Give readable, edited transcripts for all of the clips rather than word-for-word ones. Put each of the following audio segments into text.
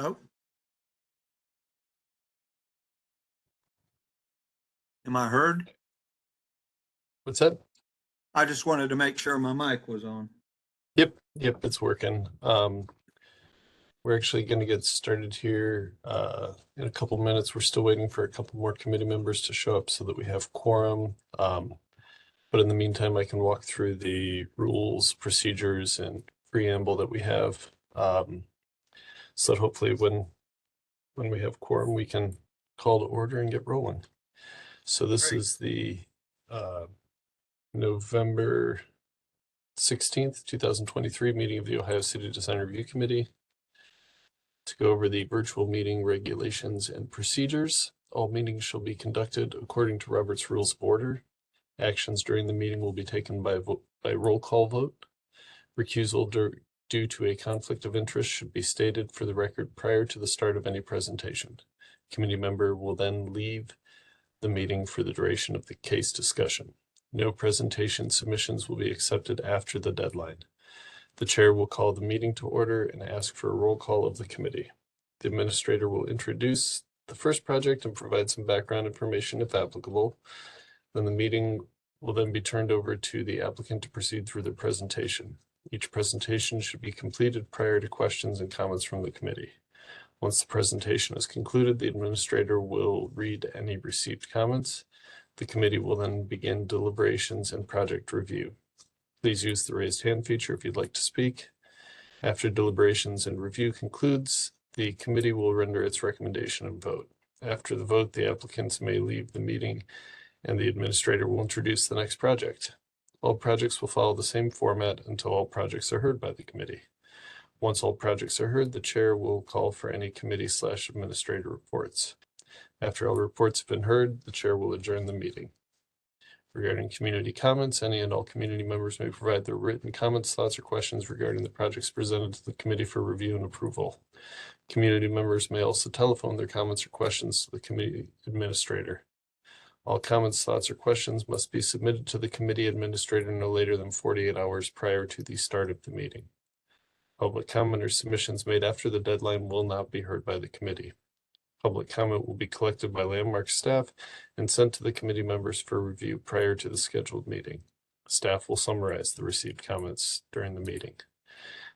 Oh. Am I heard? What's that? I just wanted to make sure my mic was on. Yep, it's working. We're actually going to get started here in a couple minutes. We're still waiting for a couple more committee members to show up so that we have quorum. But in the meantime, I can walk through the rules, procedures, and preamble that we have. So that hopefully when we have quorum, we can call to order and get rolling. So this Great. is the November 16th, 2023 meeting of the Ohio City Design Review Committee to go over the virtual meeting regulations and procedures. All meetings shall be conducted according to Robert's Rules of Order. Actions during the meeting will be taken by roll call vote. Recusal due to a conflict of interest should be stated for the record prior to the start of any presentation. Committee member will then leave the meeting for the duration of the case discussion. No presentation submissions will be accepted after the deadline. The chair will call the meeting to order and ask for a roll call of the committee. The administrator will introduce the first project and provide some background information if applicable. Then the meeting will then be turned over to the applicant to proceed through the presentation. Each presentation should be completed prior to questions and comments from the committee. Once the presentation is concluded, the administrator will read any received comments. The committee will then begin deliberations and project review. Please use the raised hand feature if you'd like to speak. After deliberations and review concludes, the committee will render its recommendation and vote. After the vote, the applicants may leave the meeting and the administrator will introduce the next project. All projects will follow the same format until all projects are heard by the committee. Once all projects are heard, the chair will call for any committee/administrator reports. After all reports have been heard, the chair will adjourn the meeting. Regarding community comments, any and all community members may provide their written comments, thoughts, or questions regarding the projects presented to the committee for review and approval. Community members may also telephone their comments or questions to the committee administrator. All comments, thoughts, or questions must be submitted to the committee administrator no later than 48 hours prior to the start of the meeting. Public comment or submissions made after the deadline will not be heard by the committee. Public comment will be collected by Landmark staff and sent to the committee members for review prior to the scheduled meeting. Staff will summarize the received comments during the meeting.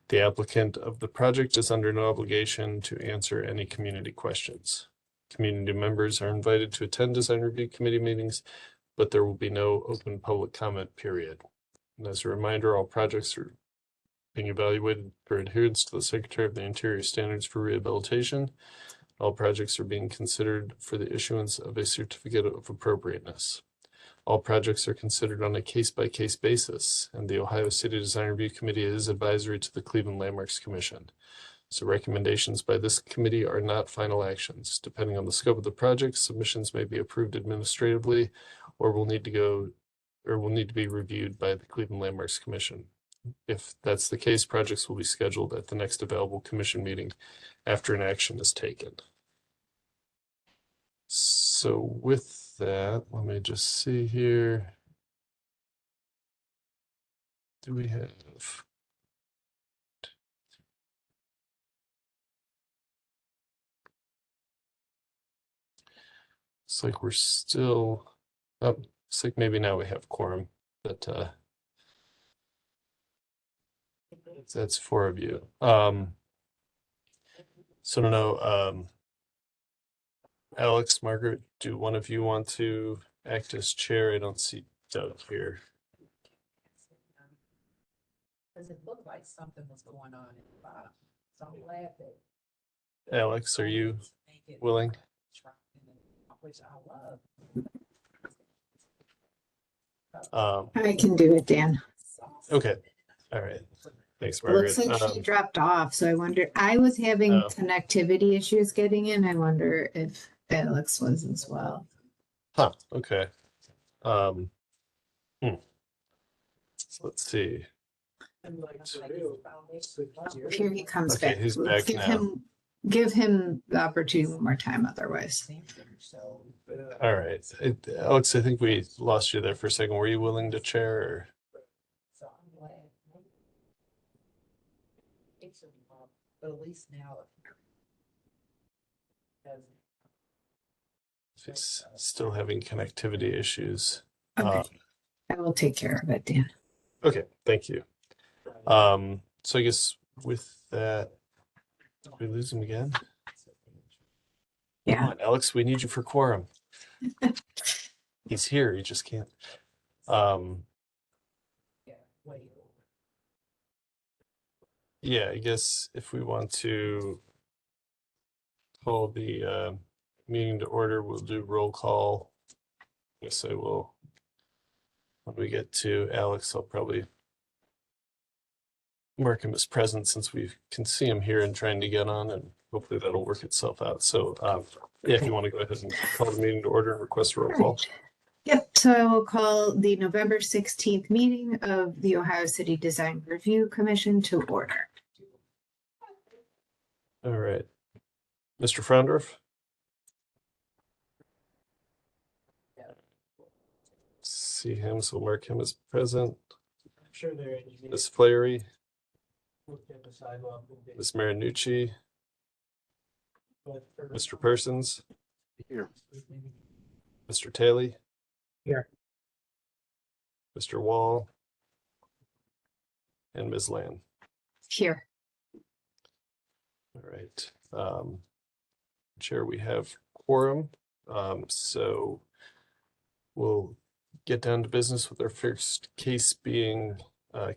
The applicant of the project is under no obligation to answer any community questions. Community members are invited to attend design review committee meetings, but there will be no open public comment period. And as a reminder, all projects are being evaluated for adherence to the Secretary of the Interior standards for rehabilitation. All projects are being considered for the issuance of a certificate of appropriateness. All projects are considered on a case-by-case basis, and the Ohio City Design Review Committee is advisory to the Cleveland Landmarks Commission. So recommendations by this committee are not final actions. Depending on the scope of the project, submissions may be approved administratively or will need to be reviewed by the Cleveland Landmarks Commission. If that's the case, projects will be scheduled at the next available commission meeting after an action is taken. So with that, let me just see here. Do we have? It's like we're still up. It's like maybe now we have quorum, but that's 4 of you. So I don't know, Alex, Margaret, do one of you want to act as chair? I don't see Doug here. Because it looked like something was going on at the bottom. So I'm glad that. Alex, are you willing? Which I love. I can do it, Dan. Okay. All right. Thanks, Margaret. Looks like she dropped off, so I wonder. I was having Oh. connectivity issues getting in. I wonder if Alex was as well. Huh. Okay. So let's see. Here he comes Okay, back. he's back now. Give him the opportunity one more time, otherwise. All right. Alex, I think we lost you there for a second. Were you willing to chair? Or? So I'm glad. But at least now, if he's still having connectivity issues. Okay, I will take care of it, Dan. Okay, thank you. So I guess with that, did we lose him again? Come Yeah. on, Alex, we need you for quorum. He's here, he just can't. Yeah, I guess if we want to call the meeting to order, we'll do roll call. I guess I will, when we get to Alex, I'll probably mark him as present since we can see him here and trying to get on, and hopefully that'll work itself out. So yeah, if you want to go ahead and call the meeting to order and request a roll call. Yep, so I will call the November 16th meeting of the Ohio City Design Review Commission to order. All right. Mr. Frondorf? See him, so mark him as present. I'm sure they're Ms. Flaherty, looked at the sidewalk. Ms. Marinucci, Mr. Persons, Here. Mr. Taylor. Here. Mr. Wall. And Ms. Land. Here. All right. Chair, we have quorum. So we'll get down to business with our first case being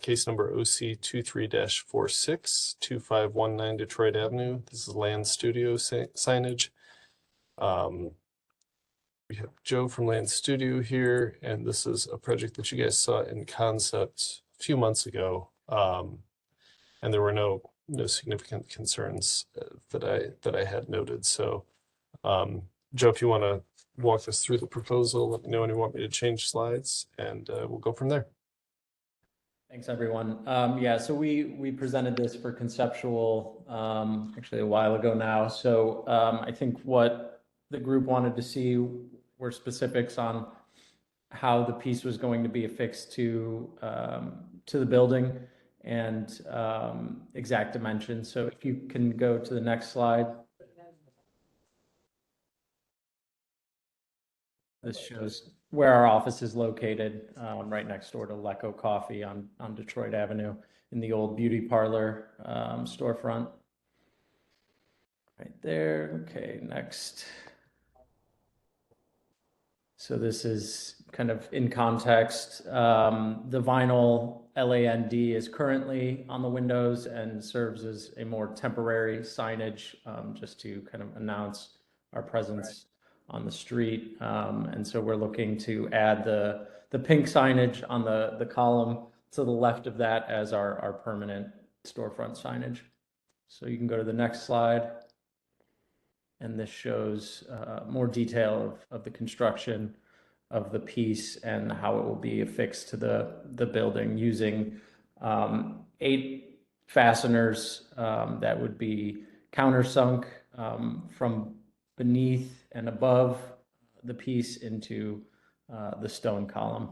case number OC 23-46 2519 Detroit Avenue. This is Land Studio signage. We have Joe from Land Studio here, and this is a project that you guys saw in concept a few months ago. And there were no significant concerns that I had noted. So, Joe, if you want to walk us through the proposal, let me know when you want me to change slides, and we'll go from there. Thanks, everyone. Yeah, so we presented this for conceptual actually a while ago now. So I think what the group wanted to see were specifics on how the piece was going to be affixed to the building and exact dimensions. So if you can go to the next slide. This shows where our office is located, right next door to Lecco Coffee on Detroit Avenue in the old beauty parlor storefront. Right there. Okay, next. So this is kind of in context. The vinyl LAND is currently on the windows and serves as a more temporary signage just to kind of announce our presence on the street. And so we're looking to add the pink signage on the column to the left of that as our permanent storefront signage. So you can go to the next slide. And this shows more detail of the construction of the piece and how it will be affixed to the building using 8 fasteners that would be countersunk from beneath and above the piece into the stone column.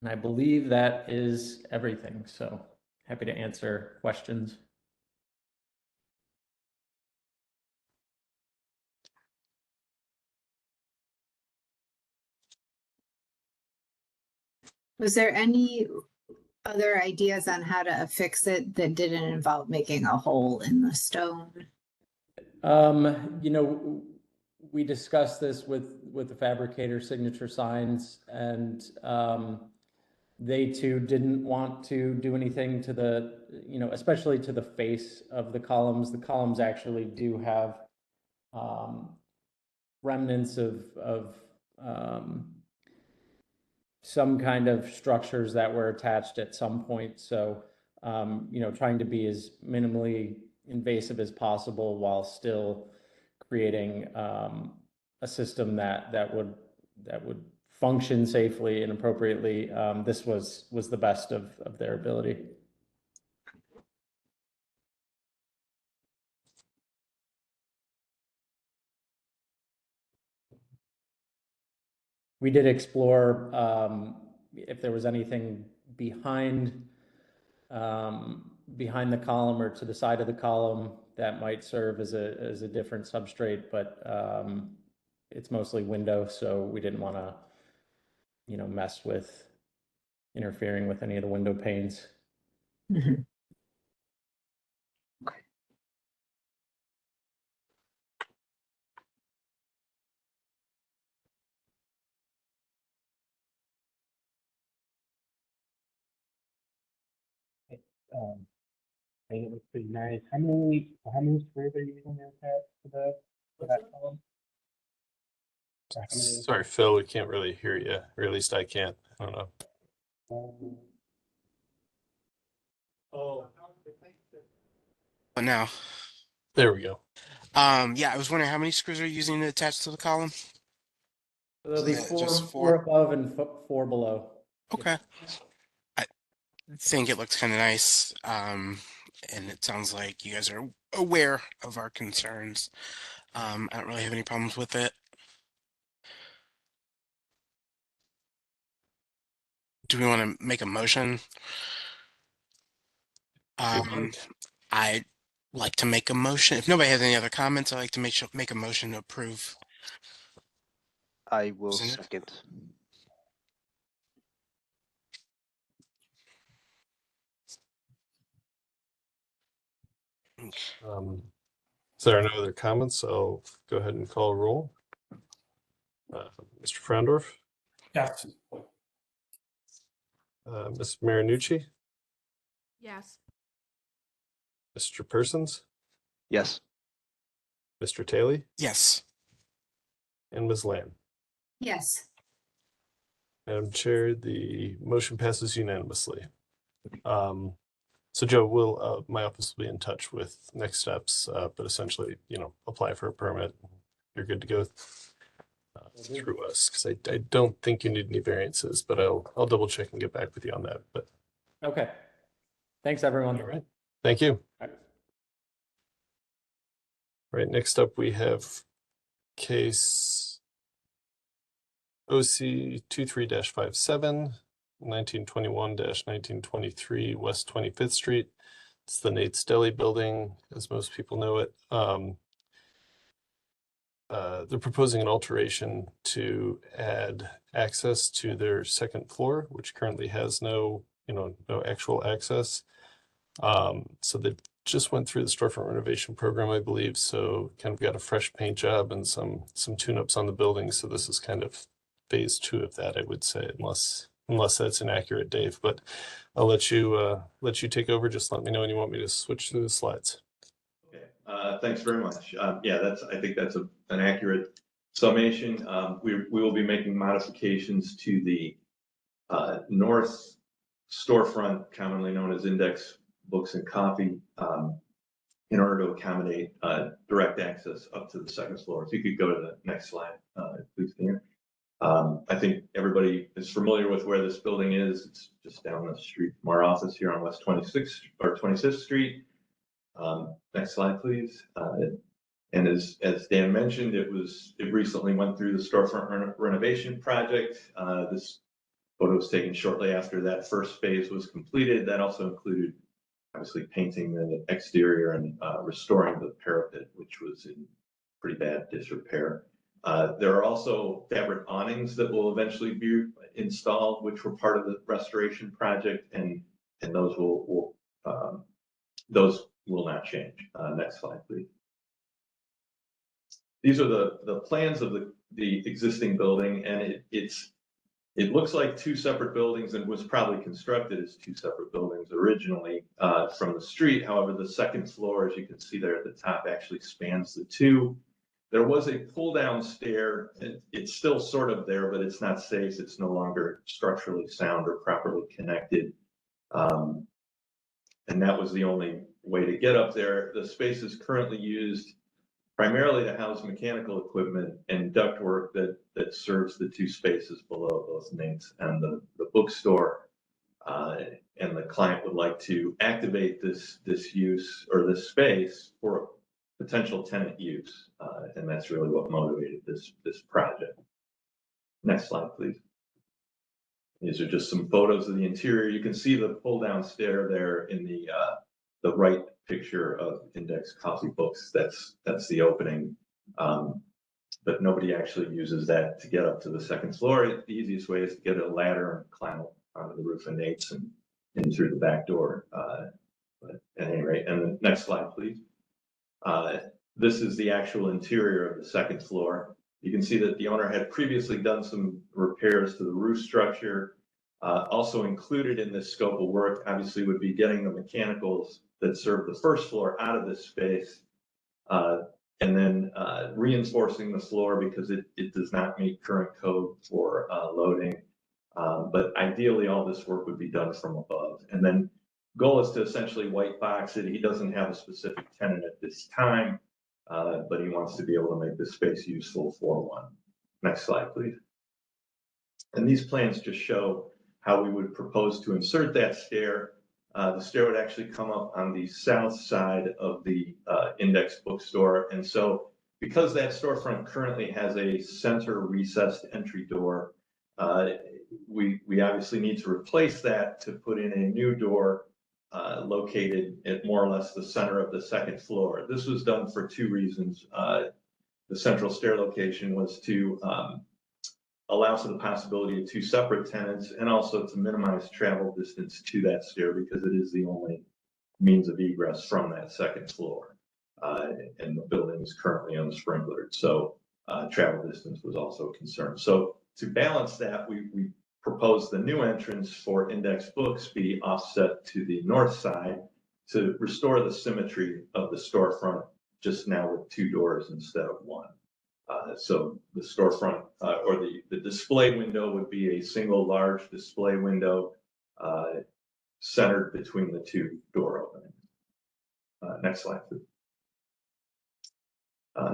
And I believe that is everything. So happy to answer questions. Was there any other ideas on how to affix it that didn't involve making a hole in the stone? You know, we discussed this with the fabricator Signature Signs, and they too didn't want to do anything to the, especially to the face of the columns. The columns actually do have remnants of some kind of structures that were attached at some point. So, trying to be as minimally invasive as possible while still creating a system that would function safely and appropriately. This was the best of their ability. We did explore if there was anything behind behind the column or to the side of the column that might serve as a different substrate, but it's mostly window, so we didn't want to, mess with interfering with any of the window panes. Mhm. I think it looks pretty nice. How many squares are you using there, Pat, for that column? Or how many- Sorry, Phil, we can't really hear you, or at least I can't. I don't know. Oh, But now, There we go. yeah, I was wondering how many screws are you using to attach to the column? So there'll be Is it four, just four four? above and four below. Okay. I think it looks kind of nice. And it sounds like you guys are aware of our concerns. I don't really have any problems with it. Do we want to make a motion? I'd like to make a motion. If nobody has any other comments, I'd like to make a motion to approve. I will Isn't it? second. Is there no other comments? I'll go ahead and call a roll. Mr. Frandorf, yes. Ms. Marinucci, Yes. Mr. Persons, Yes. Mr. Taylor, Yes. and Ms. Lamb. Yes. Madam Chair, the motion passes unanimously. So Joe, my office will be in touch with next steps, but essentially, apply for a permit. You're good to go through us, because I don't think you need any variances, but I'll double check and get back with you on that. But Okay. Thanks, everyone. all right, thank you. All right. All right, next up we have case OC 23-57, 1921-1923 West 25th Street. It's the Nate's Deli building, as most people know it. They're proposing an alteration to add access to their second floor, which currently has no actual access. So they just went through the storefront renovation program, I believe. So kind of got a fresh paint job and some tune-ups on the building. So this is kind of phase 2 of that, I would say, unless that's inaccurate, Dave. But I'll let you take over. Just let me know when you want me to switch through the slides. Okay, thanks very much. Yeah, I think that's an accurate summation. We will be making modifications to the north storefront, commonly known as Index Books and Coffee, in order to accommodate direct access up to the second floor. If you could go to the next slide, please, Dan. I think everybody is familiar with where this building is. It's just down the street from our office here on West 26th Street. Next slide, please. And as Dan mentioned, it recently went through the storefront renovation project. This photo was taken shortly after that first phase was completed. That also included obviously painting the exterior and restoring the parapet, which was in pretty bad disrepair. There are also fabric awnings that will eventually be installed, which were part of the restoration project, and those will not change. Next slide, please. These are the plans of the existing building, and it looks like two separate buildings and was probably constructed as two separate buildings originally from the street. However, the second floor, as you can see there at the top, actually spans the two. There was a pull-down stair. It's still sort of there, but it's not safe. It's no longer structurally sound or properly connected. And that was the only way to get up there. The space is currently used primarily to house mechanical equipment and ductwork that serves the two spaces below, both Nate's and the bookstore. And the client would like to activate this use or this space for potential tenant use. And that's really what motivated this project. Next slide, please. These are just some photos of the interior. You can see the pull-down stair there in the right picture of Index Coffee Books. That's the opening. But nobody actually uses that to get up to the second floor. The easiest way is to get a ladder and climb up onto the roof of Nate's and in through the back door. But at any rate, and the next slide, please. This is the actual interior of the second floor. You can see that the owner had previously done some repairs to the roof structure. Also included in this scope of work, obviously, would be getting the mechanicals that serve the first floor out of this space, and then reinforcing the floor because it does not meet current code for loading. But ideally, all this work would be done from above. And then goal is to essentially white box it. He doesn't have a specific tenant at this time, but he wants to be able to make this space useful for one. Next slide, please. And these plans just show how we would propose to insert that stair. The stair would actually come up on the south side of the Index bookstore. And so because that storefront currently has a center recessed entry door, we obviously need to replace that to put in a new door located at more or less the center of the second floor. This was done for two reasons. The central stair location was to allow for the possibility of two separate tenants and also to minimize travel distance to that stair because it is the only means of egress from that second floor. And the building is currently unsprinklered, so travel distance was also a concern. So to balance that, we proposed the new entrance for Index Books be offset to the north side to restore the symmetry of the storefront, just now with two doors instead of one. So the storefront or the display window would be a single large display window centered between the two door openings. Next slide, please.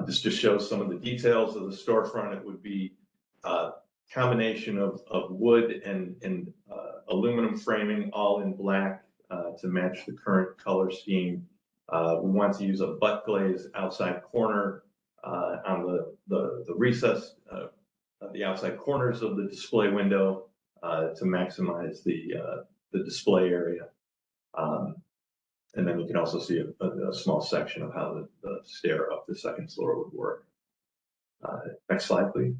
This just shows some of the details of the storefront. It would be a combination of wood and aluminum framing, all in black to match the current color scheme. We want to use a butt glaze outside corner on the recess, the outside corners of the display window to maximize the display area. And then you can also see a small section of how the stair up the second floor would work. Next slide, please.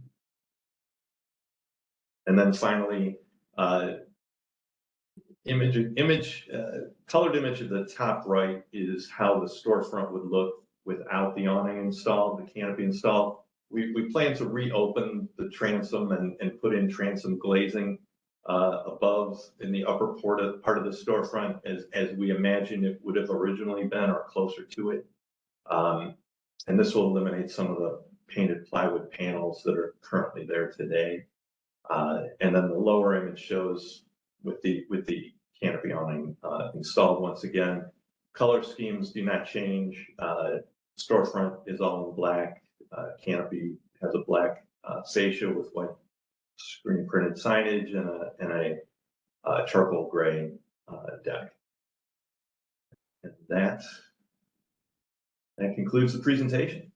And then finally, colored image at the top right is how the storefront would look without the awning installed, the canopy installed. We plan to reopen the transom and put in transom glazing above in the upper part of the storefront as we imagine it would have originally been or closer to it. And this will eliminate some of the painted plywood panels that are currently there today. And then the lower image shows with the canopy awning installed once again. Color schemes do not change. Storefront is all in black. Canopy has a black fascia with white screen printed signage and a charcoal gray deck. And that concludes the presentation.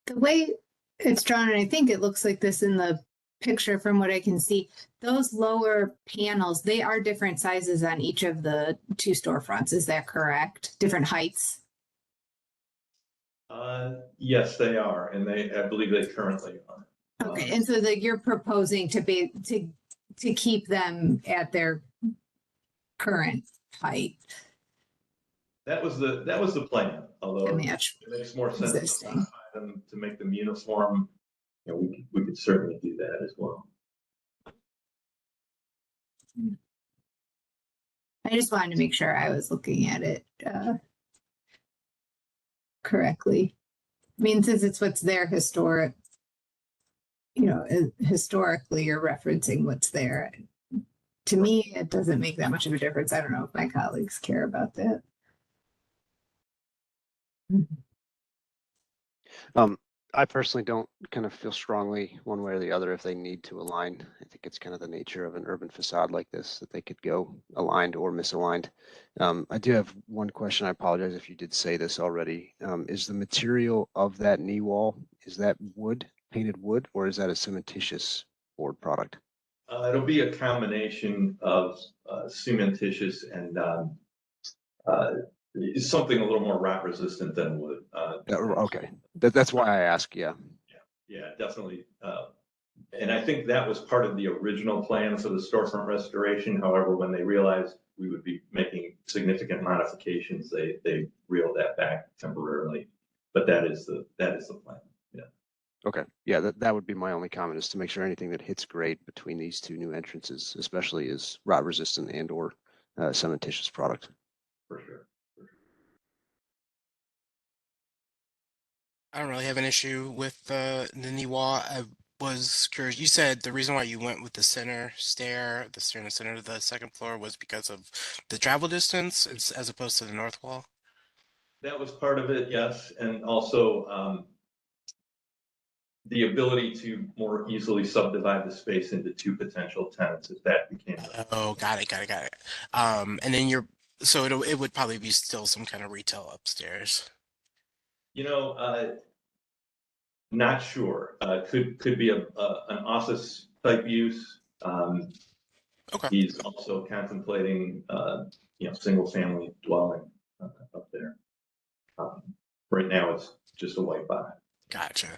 The way it's drawn, and I think it looks like this in the picture from what I can see, those lower panels, they are different sizes on each of the two storefronts. Is that correct? Different heights? Yes, they are, and I believe they currently are. Okay, and so that you're proposing to keep them at their current height. That was the plan, although To it match makes more sense existing. to make them uniform. You know, we could certainly do that as well. I just wanted to make sure I was looking at it correctly. I mean, since it's what's there historically, you're referencing what's there. To me, it doesn't make that much of a difference. I don't know if my colleagues care about that. I personally don't kind of feel strongly one way or the other if they need to align. I think it's kind of the nature of an urban facade like this, that they could go aligned or misaligned. I do have one question. I apologize if you did say this already. Is the material of that knee wall, is that wood, painted wood, or is that a cementitious board product? It'll be a combination of cementitious and something a little more rot resistant than wood. Okay, that's why I ask, yeah. Yeah, definitely. And I think that was part of the original plan for the storefront restoration. However, when they realized we would be making significant modifications, they reeled that back temporarily. But that is the plan. Yeah. Okay, yeah, that would be my only comment, is to make sure anything that hits grade between these two new entrances, especially, is rot resistant and or cementitious product. For sure. I don't really have an issue with the knee wall. I was curious. You said the reason why you went with the center stair, the stair in the center of the second floor, was because of the travel distance as opposed to the north wall. That was part of it, yes, and also the ability to more easily subdivide the space into two potential tenants if that became. Oh, got it. And then so it would probably be still some kind of retail upstairs. You know, not sure. Could be an office type use. Okay. He's also contemplating, single family dwelling up there. Right now, it's just a white box. Gotcha.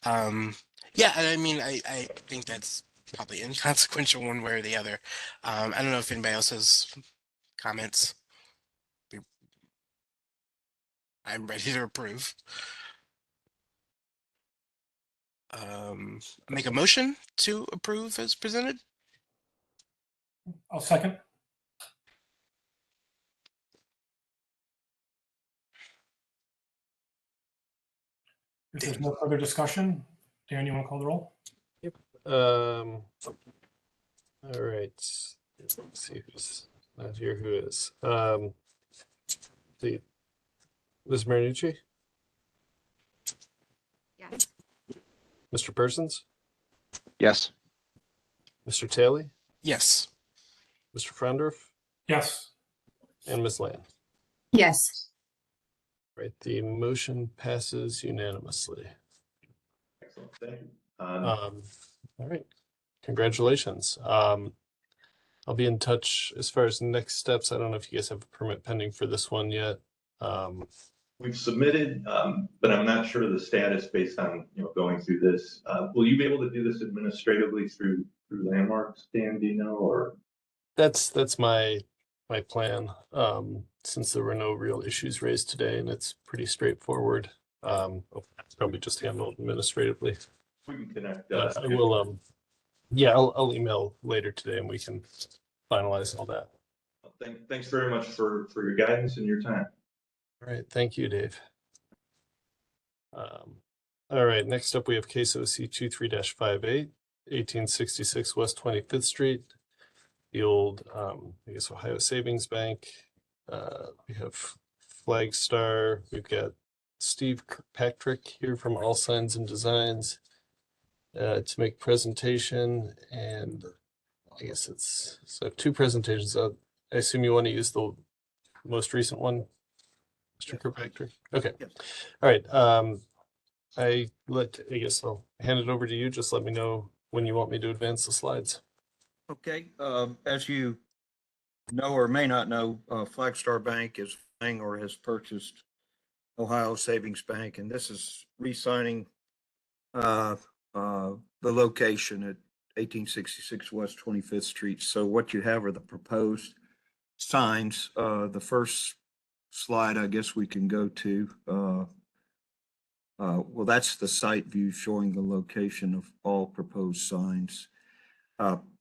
Yeah, I mean, I think that's probably inconsequential one way or the other. I don't know if anybody else has comments. I'm ready to approve. Make a motion to approve as presented. I'll second. If there's no further discussion, Dan, you want to call the roll? All right. Let's see who's not here. Who is? Ms. Marinucci? Yes. Mr. Persons? Yes. Mr. Taylor? Yes. Mr. Frondorf? Yes. And Ms. Land? Yes. Right, the motion passes unanimously. Excellent, thank you. All right, congratulations. I'll be in touch as far as next steps. I don't know if you guys have a permit pending for this one yet. We've submitted, but I'm not sure of the status based on, going through this. Will you be able to do this administratively through Landmarks, Dan, do you know, or? That's my plan. Since there were no real issues raised today and it's pretty straightforward. I'll probably just handle it administratively. We can connect. I will, yeah, I'll email later today and we can finalize all that. Thanks very much for your guidance and your time. All right, thank you, Dave. All right, next up we have case OC 23-58, 1866 West 25th Street, the old, I guess, Ohio Savings Bank. We have Flagstar. We've got Steve Kirkpatrick here from All Signs and Designs to make presentation, and I guess it's so two presentations. I assume you want to use the most recent one, Mr. Kirkpatrick. Okay. Yes. All right. I guess I'll hand it over to you. Just let me know when you want me to advance the slides. Okay, as you know or may not know, Flagstar Bank is buying or has purchased Ohio Savings Bank, and this is re-signing the location at 1866 West 25th Street. So what you have are the proposed signs. The first slide, I guess we can go to. Well, that's the site view showing the location of all proposed signs.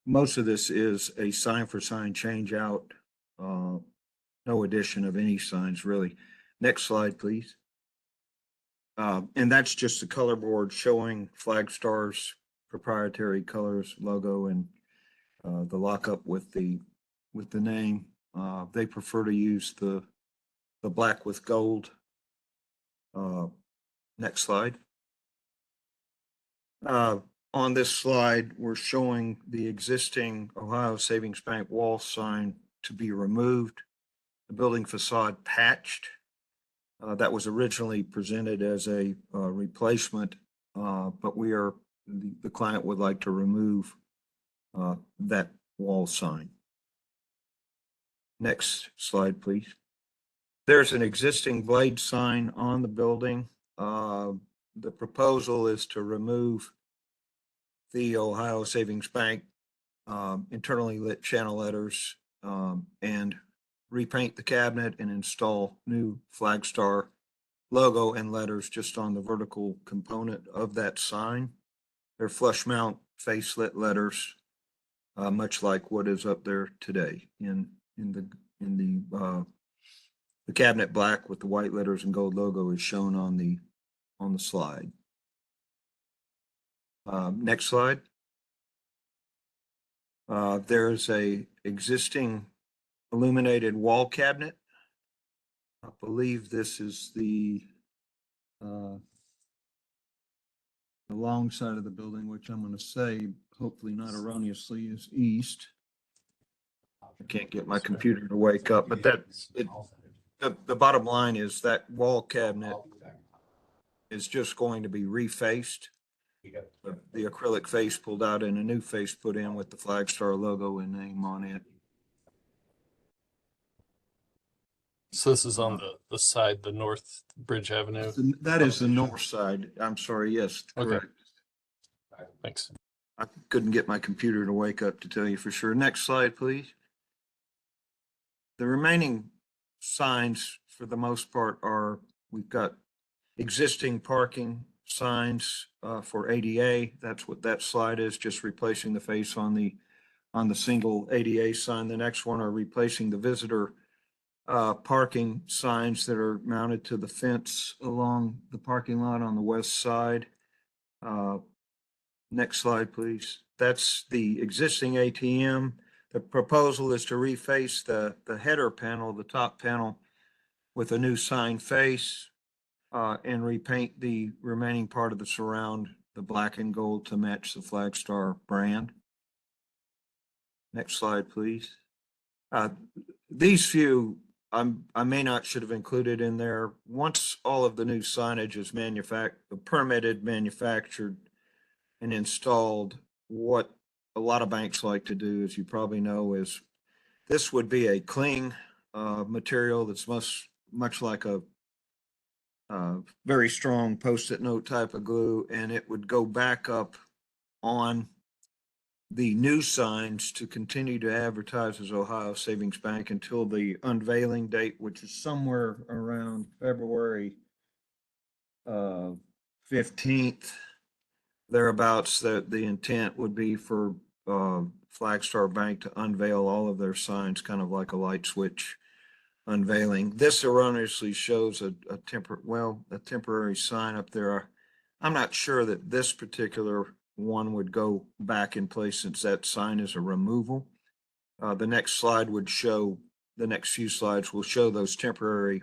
Most of this is a sign for sign change out. No addition of any signs really. Next slide, please. And that's just the color board showing Flagstar's proprietary colors, logo, and the lockup with the name. They prefer to use the black with gold. Next slide. On this slide, we're showing the existing Ohio Savings Bank wall sign to be removed, the building facade patched. That was originally presented as a replacement, but the client would like to remove that wall sign. Next slide, please. There's an existing blade sign on the building. The proposal is to remove the Ohio Savings Bank internally lit channel letters and repaint the cabinet and install new Flagstar logo and letters just on the vertical component of that sign. They're flush mount face lit letters, much like what is up there today in the cabinet black with the white letters and gold logo is shown on the slide. Next slide. There's a existing illuminated wall cabinet. I believe this is the long side of the building, which I'm going to say, hopefully not erroneously, is east. I can't get my computer to wake up, but the bottom line is that wall cabinet is just going to be refaced. The acrylic face pulled out and a new face put in with the Flagstar logo and name on it. So this is on the side, the North Bridge Avenue. That is the north side. I'm sorry. Yes, correct. Okay. Thanks. I couldn't get my computer to wake up to tell you for sure. Next slide, please. The remaining signs, for the most part, we've got existing parking signs for ADA. That's what that slide is, just replacing the face on the single ADA sign. The next one are replacing the visitor parking signs that are mounted to the fence along the parking lot on the west side. Next slide, please. That's the existing ATM. The proposal is to reface the header panel, the top panel, with a new sign face and repaint the remaining part of the surround, the black and gold, to match the Flagstar brand. Next slide, please. These few I may not should have included in there. Once all of the new signage is permitted, manufactured, and installed, what a lot of banks like to do, as you probably know, is this would be a cling material that's much like a very strong Post-it note type of glue, and it would go back up on the new signs to continue to advertise as Ohio Savings Bank until the unveiling date, which is somewhere around February 15th, thereabouts. That the intent would be for Flagstar Bank to unveil all of their signs, kind of like a light switch unveiling. This erroneously shows a temporary sign up there. I'm not sure that this particular one would go back in place since that sign is a removal. The next slide would show, the next few slides will show those temporary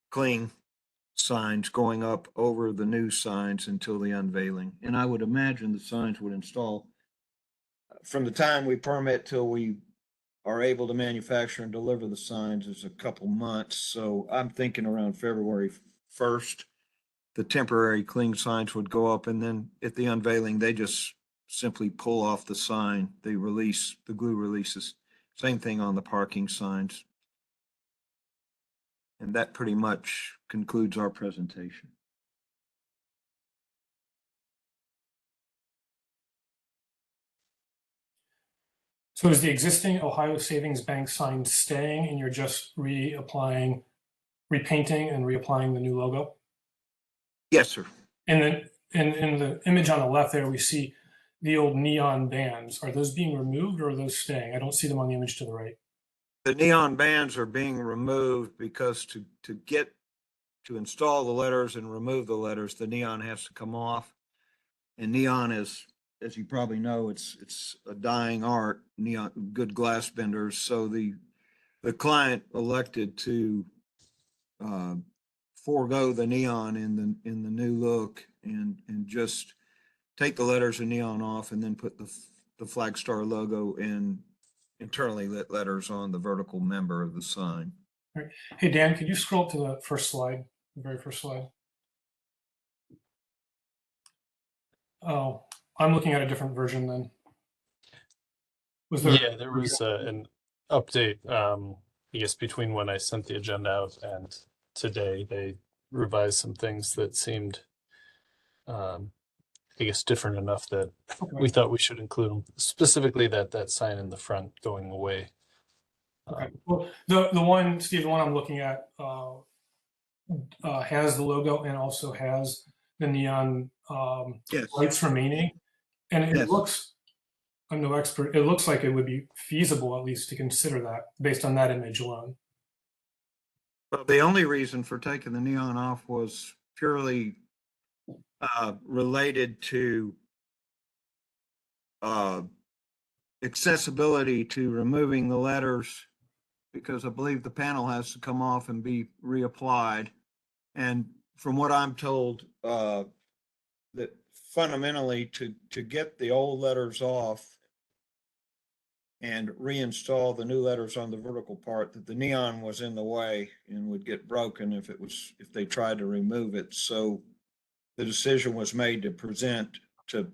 cling signs going up over the new signs until the unveiling. And I would imagine the signs would install from the time we permit till we are able to manufacture and deliver the signs is a couple months. So I'm thinking around February 1st. The temporary cling signs would go up, and then at the unveiling, they just simply pull off the sign. They release, the glue releases. Same thing on the parking signs. And that pretty much concludes our presentation. So is the existing Ohio Savings Bank sign staying and you're just repainting and reapplying the new logo? Yes, sir. And then in the image on the left there, we see the old neon bands. Are those being removed or are those staying? I don't see them on the image to the right. The neon bands are being removed because to install the letters and remove the letters, the neon has to come off. And neon is, as you probably know, it's a dying art, neon, good glass benders. So the client elected to forego the neon in the new look and just take the letters and neon off and then put the Flagstar logo in internally lit letters on the vertical member of the sign. Hey, Dan, could you scroll to the first slide, the very first slide? Oh, I'm looking at a different version then. Was there? Yeah, there was an update, I guess between when I sent the agenda out and today, they revised some things that seemed, I guess, different enough that we Okay. thought we should include them, specifically that sign in the front going away. Okay. Well, the one, Steve, the one I'm looking at has the logo and also has the neon Yes. lights remaining. And it Yes. looks, I'm no expert, it looks like it would be feasible at least to consider that based on that image alone. Well, the only reason for taking the neon off was purely related to accessibility to removing the letters, because I believe the panel has to come off and be reapplied. And from what I'm told, that fundamentally to get the old letters off and reinstall the new letters on the vertical part, that the neon was in the way and would get broken if they tried to remove it. So the decision was made to present to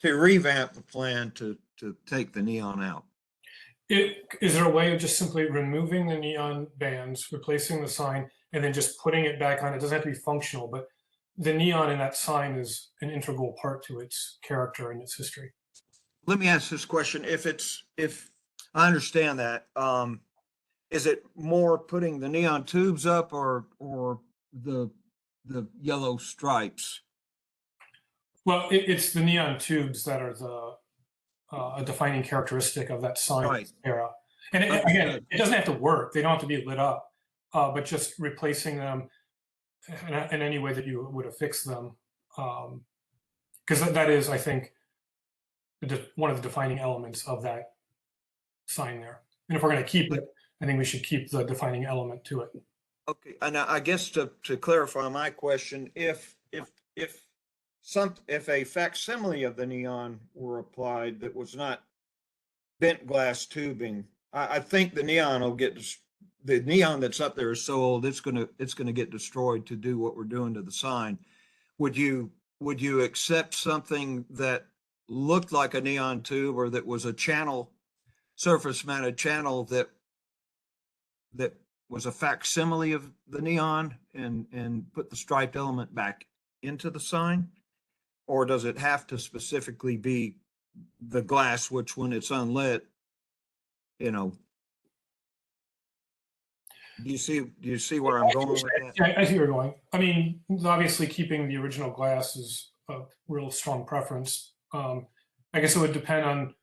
revamp the plan to take the neon out. Is there a way of just simply removing the neon bands, replacing the sign, and then just putting it back on? It doesn't have to be functional, but the neon in that sign is an integral part to its character and its history. Let me ask this question. If I understand that, is it more putting the neon tubes up or the yellow stripes? Well, it's the neon tubes that are a defining characteristic of that sign Right. era. And again, it doesn't have to work. They don't have to be lit up, but just replacing them in any way that you would have fixed them. Because that is, I think, one of the defining elements of that sign there. And if we're going to keep it, I think we should keep the defining element to it. Okay, and I guess to clarify my question, if a facsimile of the neon were applied that was not bent glass tubing, I think the neon will get, the neon that's up there is so old, it's gonna get destroyed to do what we're doing to the sign. Would you accept something that looked like a neon tube or that was a channel, surface mounted channel that was a facsimile of the neon and put the striped element back into the sign? Or does it have to specifically be the glass, which when it's unlit, you know, do you see where I'm going with that? Yeah, I see where you're going. I mean, obviously keeping the original glass is a real strong preference. I guess it would depend on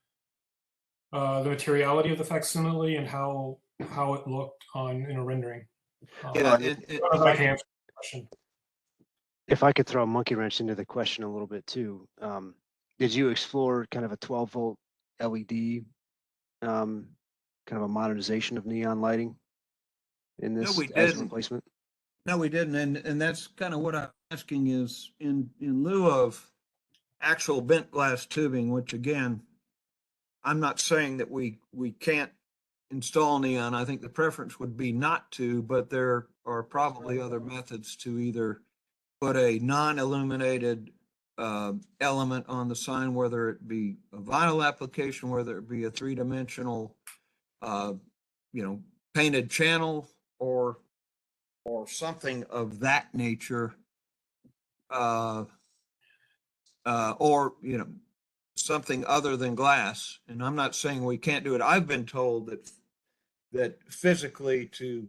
the materiality of the facsimile and how it looked in a rendering. Yeah, if I can answer the question. If I could throw a monkey wrench into the question a little bit too, did you explore kind of a 12-volt LED, kind of a modernization of neon lighting in this we as a didn't. replacement? No, we didn't. And that's kind of what I'm asking is in lieu of actual bent glass tubing, which again, I'm not saying that we can't install neon. I think the preference would be not to, but there are probably other methods to either put a non-illuminated element on the sign, whether it be a vinyl application, whether it be a three-dimensional, painted channel or something of that nature, or something other than glass. And I'm not saying we can't do it. I've been told that physically to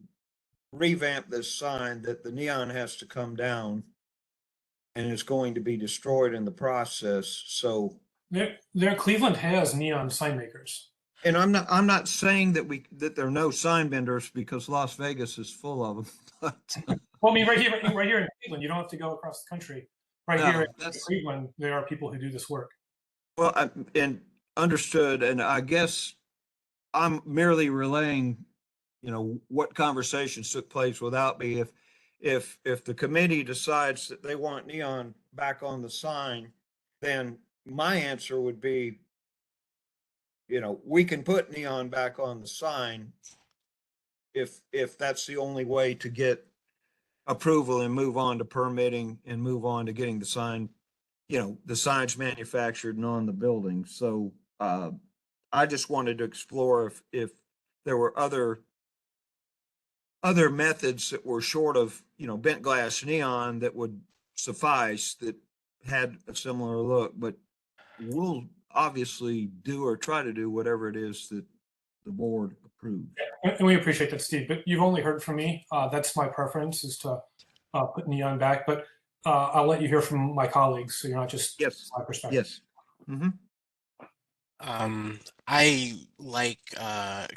revamp this sign, that the neon has to come down and it's going to be destroyed in the process. So Cleveland has neon sign makers. and I'm not saying that there are no sign vendors, because Las Vegas is full of them. Well, I mean, right here in Cleveland, you don't have to go across the country. Right No, here in Cleveland, there are people who do this work. Well, and understood, and I guess I'm merely relaying, what conversations took place without me. if the committee decides that they want neon back on the sign, then my answer would be, we can put neon back on the sign if that's the only way to get approval and move on to permitting and move on to getting the sign, the signs manufactured and on the building. So I just wanted to explore if there were other methods that were short of, bent glass neon that would suffice, that had a similar look, but we'll obviously do or try to do whatever it is that the board approves. And we appreciate that, Steve, but you've only heard from me. That's my preference, is to put neon back, but I'll let you hear from my colleagues, so you're not just Yes. my perspective. Yes. Mm-hmm. I like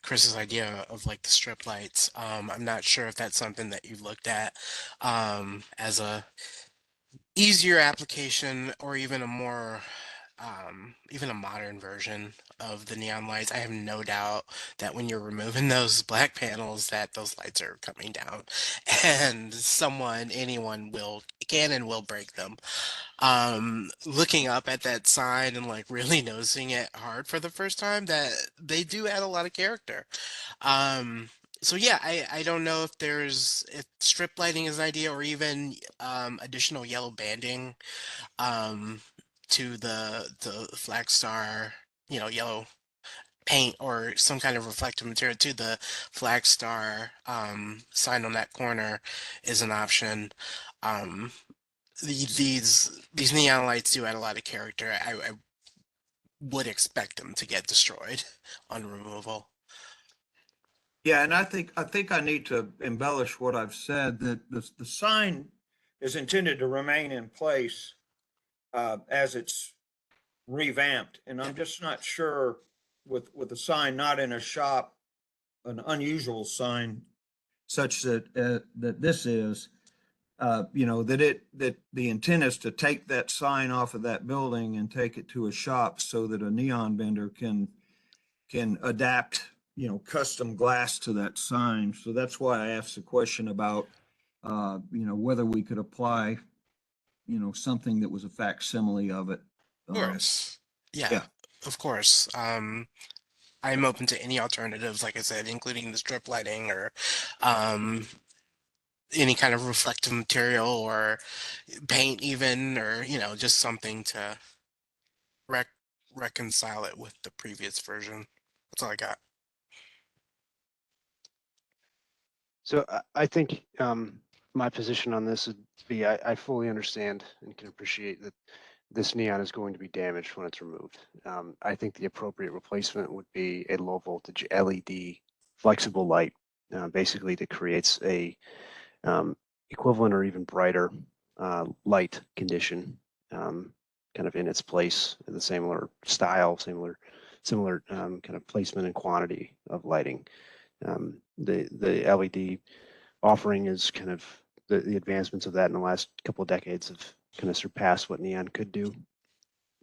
Chris's idea of like the strip lights. I'm not sure if that's something that you've looked at as a easier application, or even a more even a modern version of the neon lights. I have no doubt that when you're removing those black panels, that those lights are coming down, and anyone can and will break them. Looking up at that sign and like really noticing it hard for the first time, that they do add a lot of character. So yeah, I don't know if strip lighting is an idea, or even additional yellow banding to the flag star, yellow paint or some kind of reflective material to the flag star sign on that corner is an option. These neon lights do add a lot of character. I would expect them to get destroyed on removal. Yeah, and I think I need to embellish what I've said, that the sign is intended to remain in place as it's revamped, and I'm just not sure with the sign not in a shop, an unusual sign such that that this is, that the intent is to take that sign off of that building and take it to a shop so that a neon vendor can adapt, custom glass to that sign. So that's why I asked the question about, whether we could apply, something that was a facsimile of it. Of course. Yeah, Yeah. of course. I'm open to any alternatives, like I said, including the strip lighting or any kind of reflective material or paint even, or just something to reconcile it with the previous version. That's all I got. So I think my position on this would be, I fully understand and can appreciate that this neon is going to be damaged when it's removed. I think the appropriate replacement would be a low voltage LED flexible light, basically that creates a equivalent or even brighter light condition, kind of in its place, in the similar style, similar kind of placement and quantity of lighting. The LED offering is kind of the advancements of that in the last couple of decades have kind of surpassed what neon could do.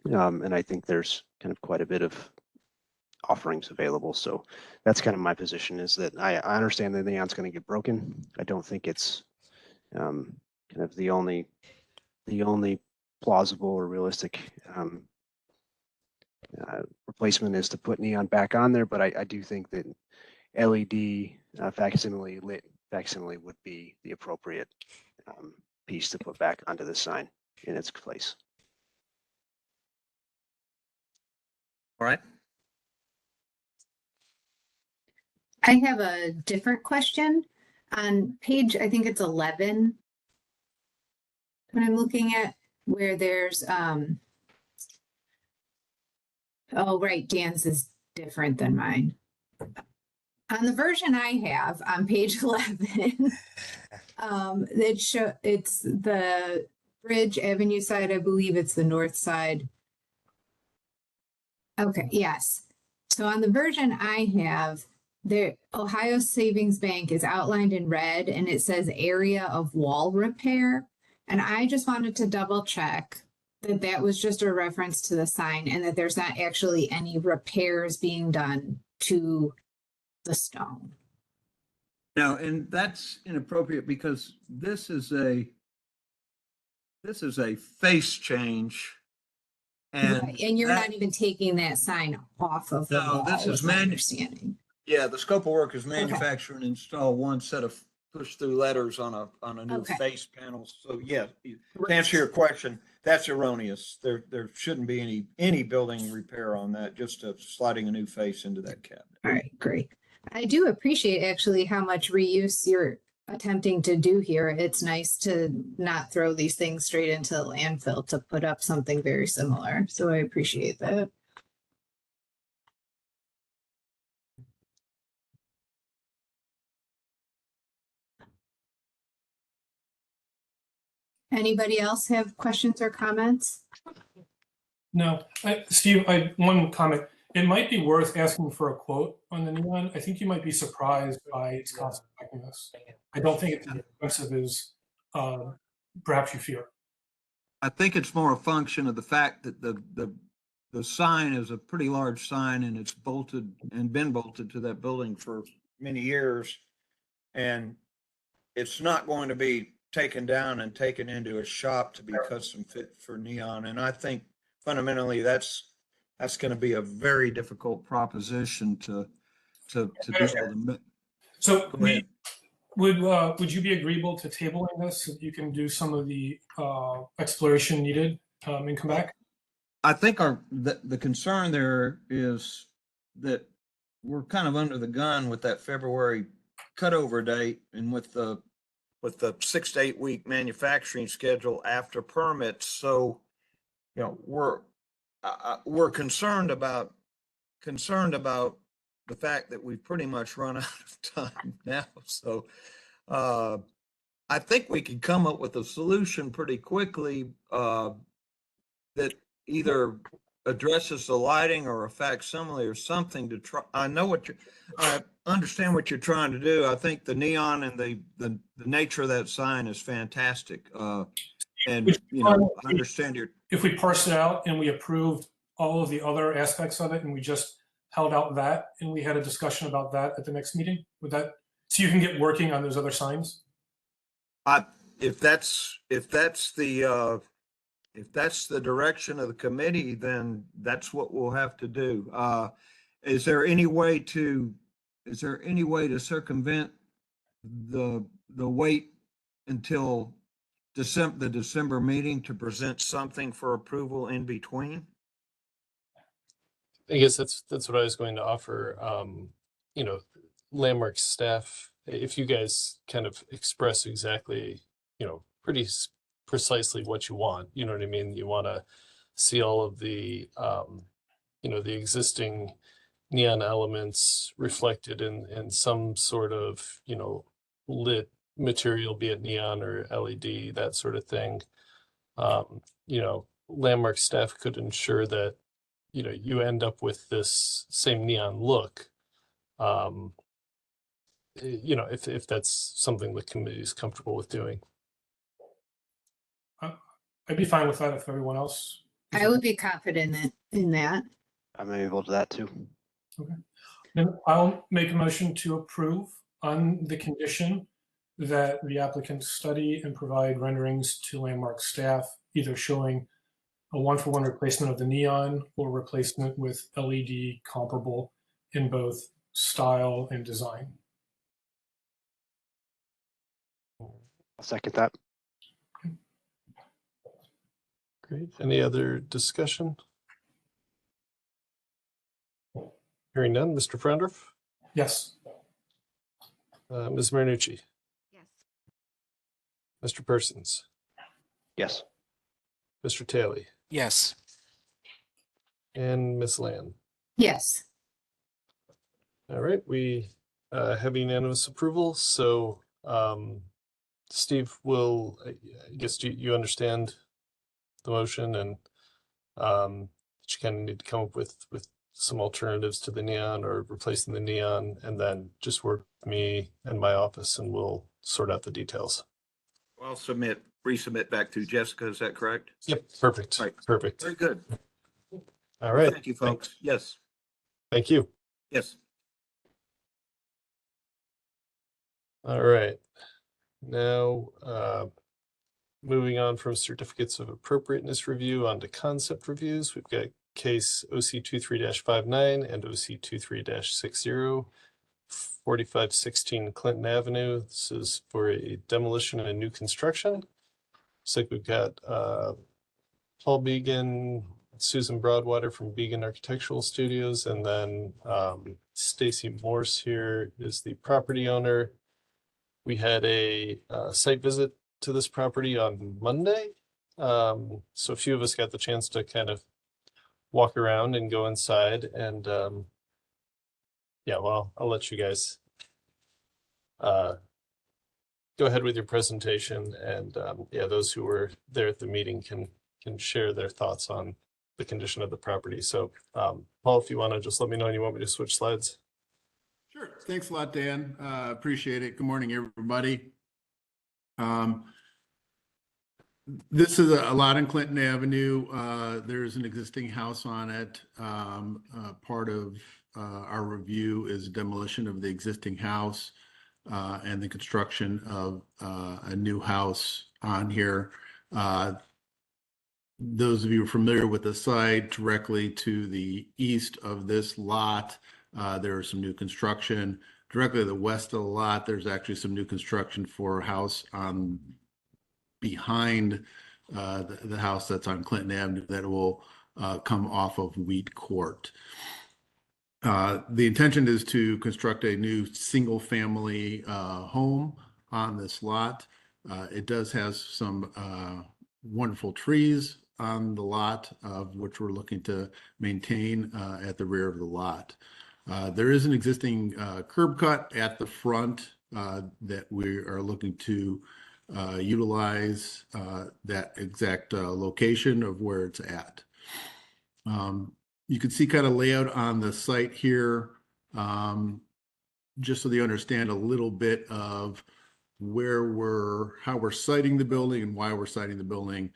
And I think there's kind of quite a bit of offerings available. So that's kind of my position, is that I understand that neon's going to get broken. I don't think it's kind of the only plausible or realistic replacement is to put neon back on there. But I do think that LED facsimile would be the appropriate piece to put back onto the sign in its place. All right. I have a different question on page, I think it's 11. When I'm looking at where there's, oh, right, Dan's is different than mine. On the version I have on page 11, it's the Bridge Avenue side. I believe it's the north side. Okay, yes. So on the version I have, the Ohio Savings Bank is outlined in red and it says area of wall repair. And I just wanted to double check that that was just a reference to the sign and that there's not actually any repairs being done to the stone. Now, and that's inappropriate because this is a face change. And Right, and you're that- not even taking that sign off of the No, wall, this is is my understanding. Yeah, the scope of work is manufacture and install one set of push-through letters on a new Okay. face panel. So yeah, to answer your question, that's erroneous. There shouldn't be any building repair on that, just sliding a new face into that cabinet. All right, great. I do appreciate actually how much reuse you're attempting to do here. It's nice to not throw these things straight into the landfill to put up something very similar. So I appreciate that. Anybody else have questions or comments? No, Steve, one comment. It might be worth asking for a quote on the neon. I think you might be surprised by its cost effectiveness. I don't think it's as expensive as perhaps you fear. I think it's more a function of the fact that the sign is a pretty large sign and it's bolted and been bolted to that building for many years. And it's not going to be taken down and taken into a shop to be custom fit for neon. And I think fundamentally that's going to be a very difficult proposition to be able to. So Go ahead. would you be agreeable to tabling this so that you can do some of the exploration needed and come back? I think the concern there is that we're kind of under the gun with that February cutover date and with the 6 to 8 week manufacturing schedule after permits. So, you know, we're concerned about the fact that we've pretty much run out of time now. So, I think we could come up with a solution pretty quickly that either addresses the lighting or a facsimile or something to try. I understand what you're trying to do. I think the neon and the nature of that sign is fantastic. And you know, I understand If we parse it out and we approved all of the other aspects of it and we just held out that and we had a discussion about that at the next meeting, would that, so you can get working on those other signs? If that's the direction of the committee, then that's what we'll have to do. Is there any way to circumvent the wait until the December meeting to present something for approval in between? I guess that's what I was going to offer. You know, Landmark staff, if you guys kind of express exactly, you know, pretty precisely what you want, you know what I mean? You want to see all of the, you know, the existing neon elements reflected in some sort of, you know, lit material, be it neon or LED, that sort of thing. You know, Landmark staff could ensure that, you know, you end up with this same neon look. You know, if that's something the committee is comfortable with doing. I'd be fine with that if everyone else. I would be confident in that. I'm able to that too. Okay. Then I'll make a motion to approve on the condition that the applicant study and provide renderings to Landmark staff, either showing a 1-for-1 replacement of the neon or replacement with LED comparable in both style and design. I'll second that. Great. Any other discussion? Hearing none, Mr. Frandorf, Yes. Ms. Marinucci, Yes. Mr. Persons, Yes. Mr. Taylor, Yes. and Ms. Land. Yes. All right, we have unanimous approval. So, Steve, I guess you understand the motion, and that you kind of need to come up with some alternatives to the neon or replacing the neon, and then just work with me and my office and we'll sort out the details. I'll resubmit back to Jessica. Is that correct? Yep, perfect. Right. Perfect. Very good. All right. Thank you, folks. Yes. Thank you. Yes. All right. Now, moving on from certificates of appropriateness review onto concept reviews, we've got case OC 23-59 and OC 23-60, 4516 Clinton Avenue. This is for a demolition and a new construction. Looks like we've got Paul Began, Susan Broadwater from Began Architectural Studios, and then Stacy Morse here is the property owner. We had a site visit to this property on Monday. So a few of us got the chance to kind of walk around and go inside, and yeah, well, I'll let you guys go ahead with your presentation, and yeah, those who were there at the meeting can share their thoughts on the condition of the property. So Paul, if you want to just let me know and you want me to switch slides. Sure. Thanks a lot, Dan. Appreciate it. Good morning, everybody. This is a lot in Clinton Avenue. There's an existing house on it. Part of our review is demolition of the existing house and the construction of a new house on here. Those of you familiar with the site, directly to the east of this lot, there is some new construction. Directly to the west of the lot, there's actually some new construction for a house on behind the house that's on Clinton Avenue that will come off of Wheat Court. The intention is to construct a new single-family home on this lot. It does have some wonderful trees on the lot, of which we're looking to maintain at the rear of the lot. There is an existing curb cut at the front that we are looking to utilize that exact location of where it's at. You can see kind of layout on the site here, just so you understand a little bit of how we're siting the building and why we're siting the building.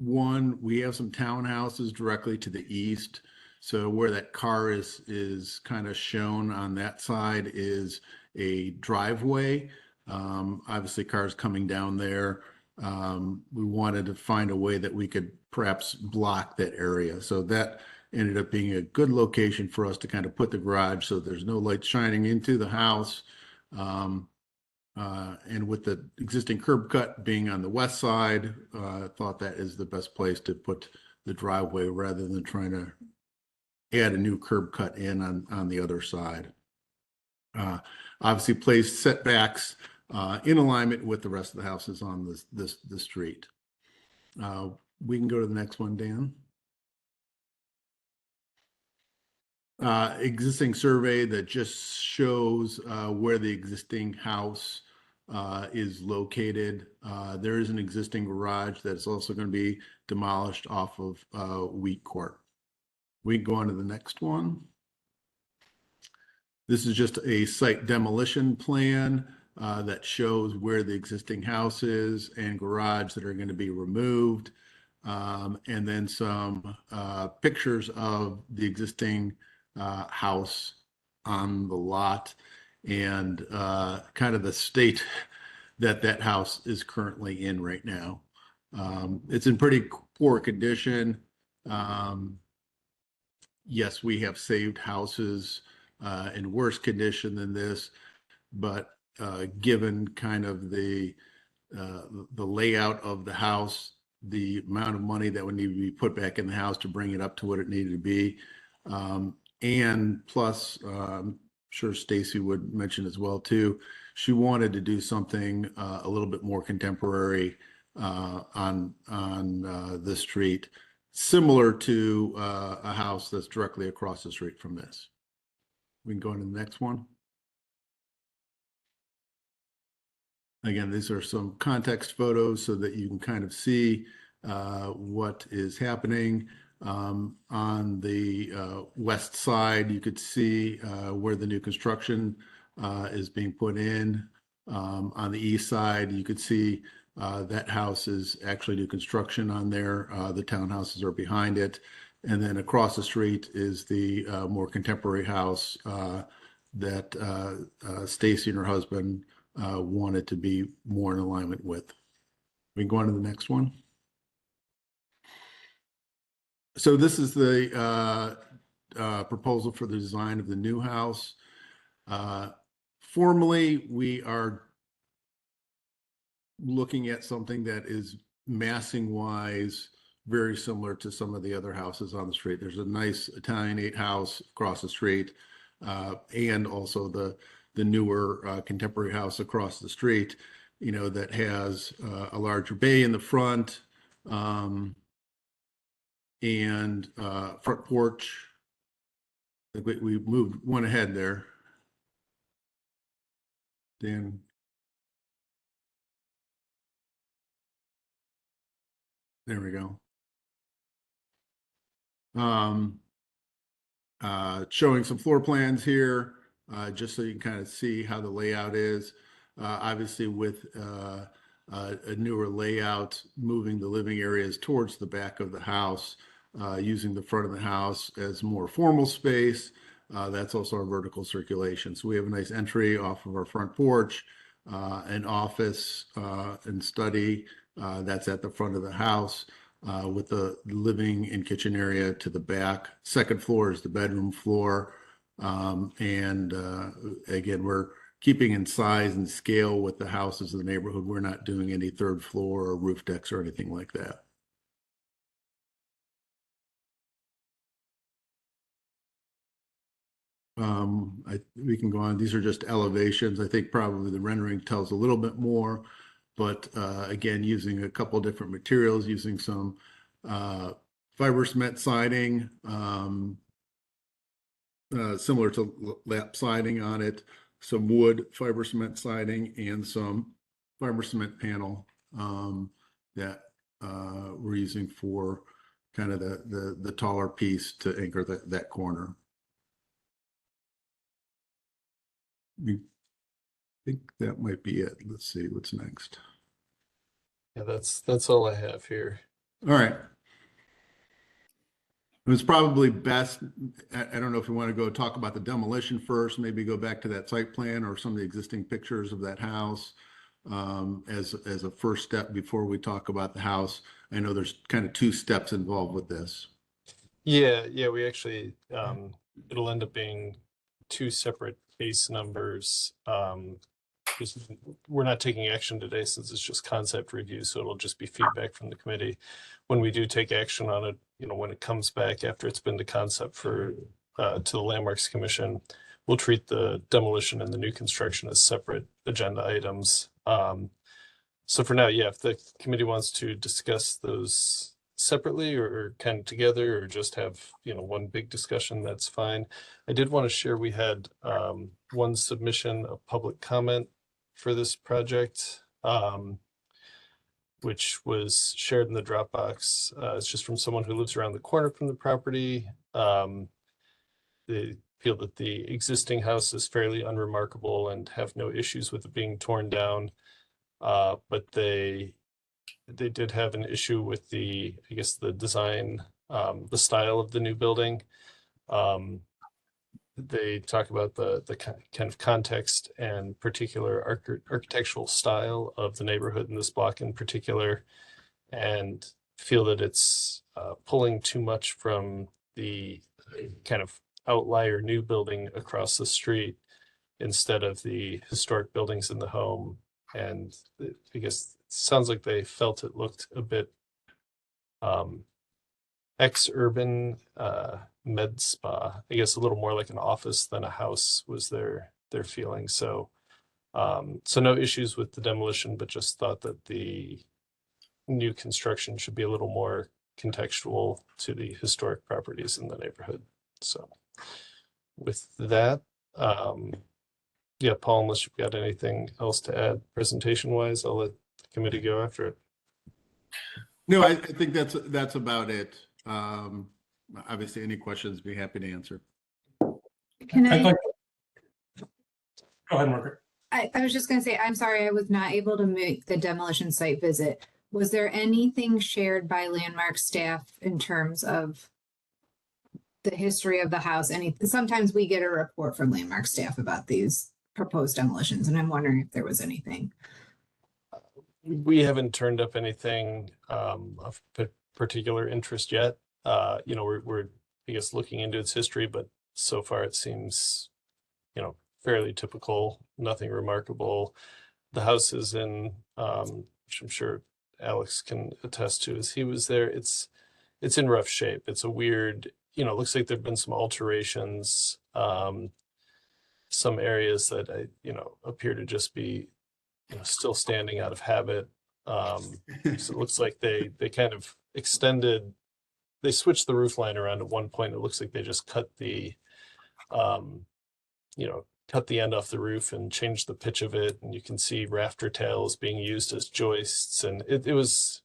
One, we have some townhouses directly to the east. So where that car is kind of shown on that side is a driveway. Obviously cars coming down there. We wanted to find a way that we could perhaps block that area. So that ended up being a good location for us to kind of put the garage so there's no light shining into the house. And with the existing curb cut being on the west side, I thought that is the best place to put the driveway rather than trying to add a new curb cut in on the other side. Obviously place setbacks in alignment with the rest of the houses on this street. We can go to the next one, Dan. Existing survey that just shows where the existing house is located. There is an existing garage that's also going to be demolished off of Wheat Court. We can go on to the next one. This is just a site demolition plan that shows where the existing house is and garage that are going to be removed. And then some pictures of the existing house on the lot and kind of the state that house is currently in right now. It's in pretty poor condition. Yes, we have saved houses in worse condition than this, but given kind of the layout of the house, the amount of money that would need to be put back in the house to bring it up to what it needed to be, and plus, I'm sure Stacy would mention as well too, she wanted to do something a little bit more contemporary on the street, similar to a house that's directly across the street from this. We can go into the next one. Again, these are some context photos so that you can kind of see what is happening. On the west side, you could see where the new construction is being put in. On the east side, you could see that house is actually new construction on there. The townhouses are behind it. And then across the street is the more contemporary house that Stacy and her husband wanted to be more in alignment with. We can go on to the next one. So this is the proposal for the design of the new house. Formally, we are looking at something that is massing wise very similar to some of the other houses on the street. There's a nice Italianate house across the street, and also the newer contemporary house across the street, you know, that has a larger bay in the front, and front porch. I think we moved one ahead there. Dan. There we go. Showing some floor plans here, just so you can kind of see how the layout is. Obviously with a newer layout, moving the living areas towards the back of the house, using the front of the house as more formal space. That's also our vertical circulation. So we have a nice entry off of our front porch, an office and study that's at the front of the house, with the living and kitchen area to the back. Second floor is the bedroom floor. And again, we're keeping in size and scale with the houses in the neighborhood. We're not doing any third floor or roof decks or anything like that. We can go on. These are just elevations. I think probably the rendering tells a little bit more, but again, using a couple different materials, using some fiber cement siding, similar to lap siding on it, some wood fiber cement siding, and some fiber cement panel that we're using for kind of the taller piece to anchor that corner. I think that might be it. Let's see what's next. Yeah, that's all I have here. All right. It's probably best, I don't know if you want to go talk about the demolition first, maybe go back to that site plan or some of the existing pictures of that house as a first step before we talk about the house. I know there's kind of two steps involved with this. Yeah, we actually, it'll end up being two separate case numbers. Because we're not taking action today since it's just concept review, so it'll just be feedback from the committee. When we do take action on it, you know, when it comes back after it's been the concept for to the Landmarks Commission, we'll treat the demolition and the new construction as separate agenda items. So for now, yeah, if the committee wants to discuss those separately or kind of together, or just have, you know, one big discussion, that's fine. I did want to share, we had one submission of public comment for this project, which was shared in the Dropbox. It's just from someone who lives around the corner from the property. They feel that the existing house is fairly unremarkable and have no issues with it being torn down. But they did have an issue with the, I guess, the design, the style of the new building. They talk about the kind of context and particular architectural style of the neighborhood in this block in particular, and feel that it's pulling too much from the kind of outlier new building across the street instead of the historic buildings in the home. And I guess it sounds like they felt it looked a bit ex-urban, med spa, I guess a little more like an office than a house was their feeling. So so no issues with the demolition, but just thought that the new construction should be a little more contextual to the historic properties in the neighborhood. So with that, yeah, Paul, unless you've got anything else to add presentation wise, I'll let the committee go after it. No, I think that's about it. Obviously, any questions, be happy to answer. Can I? Go ahead, Margaret. I was just going to say, I'm sorry, I was not able to make the demolition site visit. Was there anything shared by Landmark staff in terms of the history of the house. Sometimes we get a report from landmark staff about these proposed demolitions, and I'm wondering if there was anything. We haven't turned up anything of particular interest yet. You know, we're I guess looking into its history, but so far it seems, you know, fairly typical, nothing remarkable. The house is in, which I'm sure Alex can attest to as he was there. It's in rough shape. It's a weird, you know, it looks like there've been some alterations, some areas that you know, appear to just be, you know, still standing out of habit. So it looks like they kind of extended, they switched the roof line around at one point. It looks like they just cut the, you know, cut the end off the roof and changed the pitch of it. And you can see rafter tails being used as joists. And it was,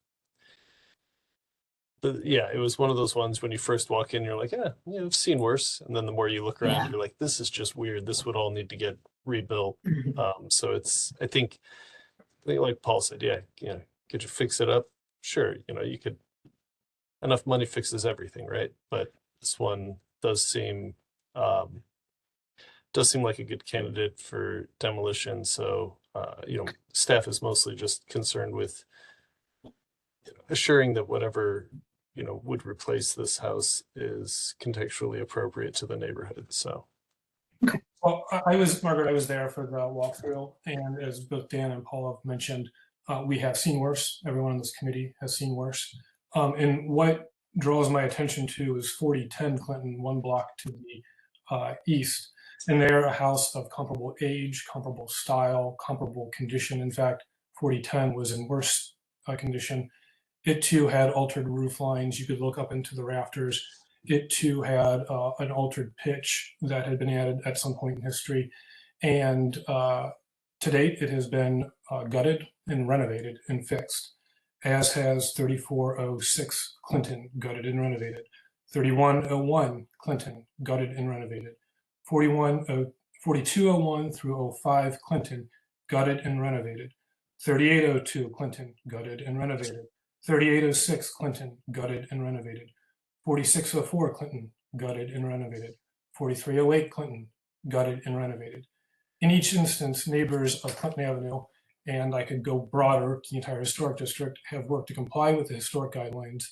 yeah, it was one of those ones when you first walk in, you're like, yeah, you know, I've seen worse. And then the more you look around, Yeah. you're like, this is just weird. This would all need to get rebuilt. So it's, I think like Paul said, yeah, you know, could you fix it up? Sure. You know, you could, enough money fixes everything, right? But this one does seem like a good candidate for demolition. So, you know, staff is mostly just concerned with, you know, assuring that whatever, you know, would replace this house is contextually appropriate to the neighborhood. So. Well, Margaret, I was there for the walkthrough, and as both Dan and Paul have mentioned, we have seen worse. Everyone on this committee has seen worse. And what draws my attention to is 4010 Clinton, one block to the east. And they're a house of comparable age, comparable style, comparable condition. In fact, 4010 was in worse condition. It too had altered roof lines. You could look up into the rafters. It too had an altered pitch that had been added at some point in history. And to date, it has been gutted and renovated and fixed, as has 3406 Clinton, gutted and renovated. 3101 Clinton, gutted and renovated. 4201 through 05 Clinton, gutted and renovated. 3802 Clinton, gutted and renovated. 3806 Clinton, gutted and renovated. 4604 Clinton, gutted and renovated. 4308 Clinton, gutted and renovated. In each instance, neighbors of Clinton Avenue, and I could go broader, the entire historic district, have worked to comply with the historic guidelines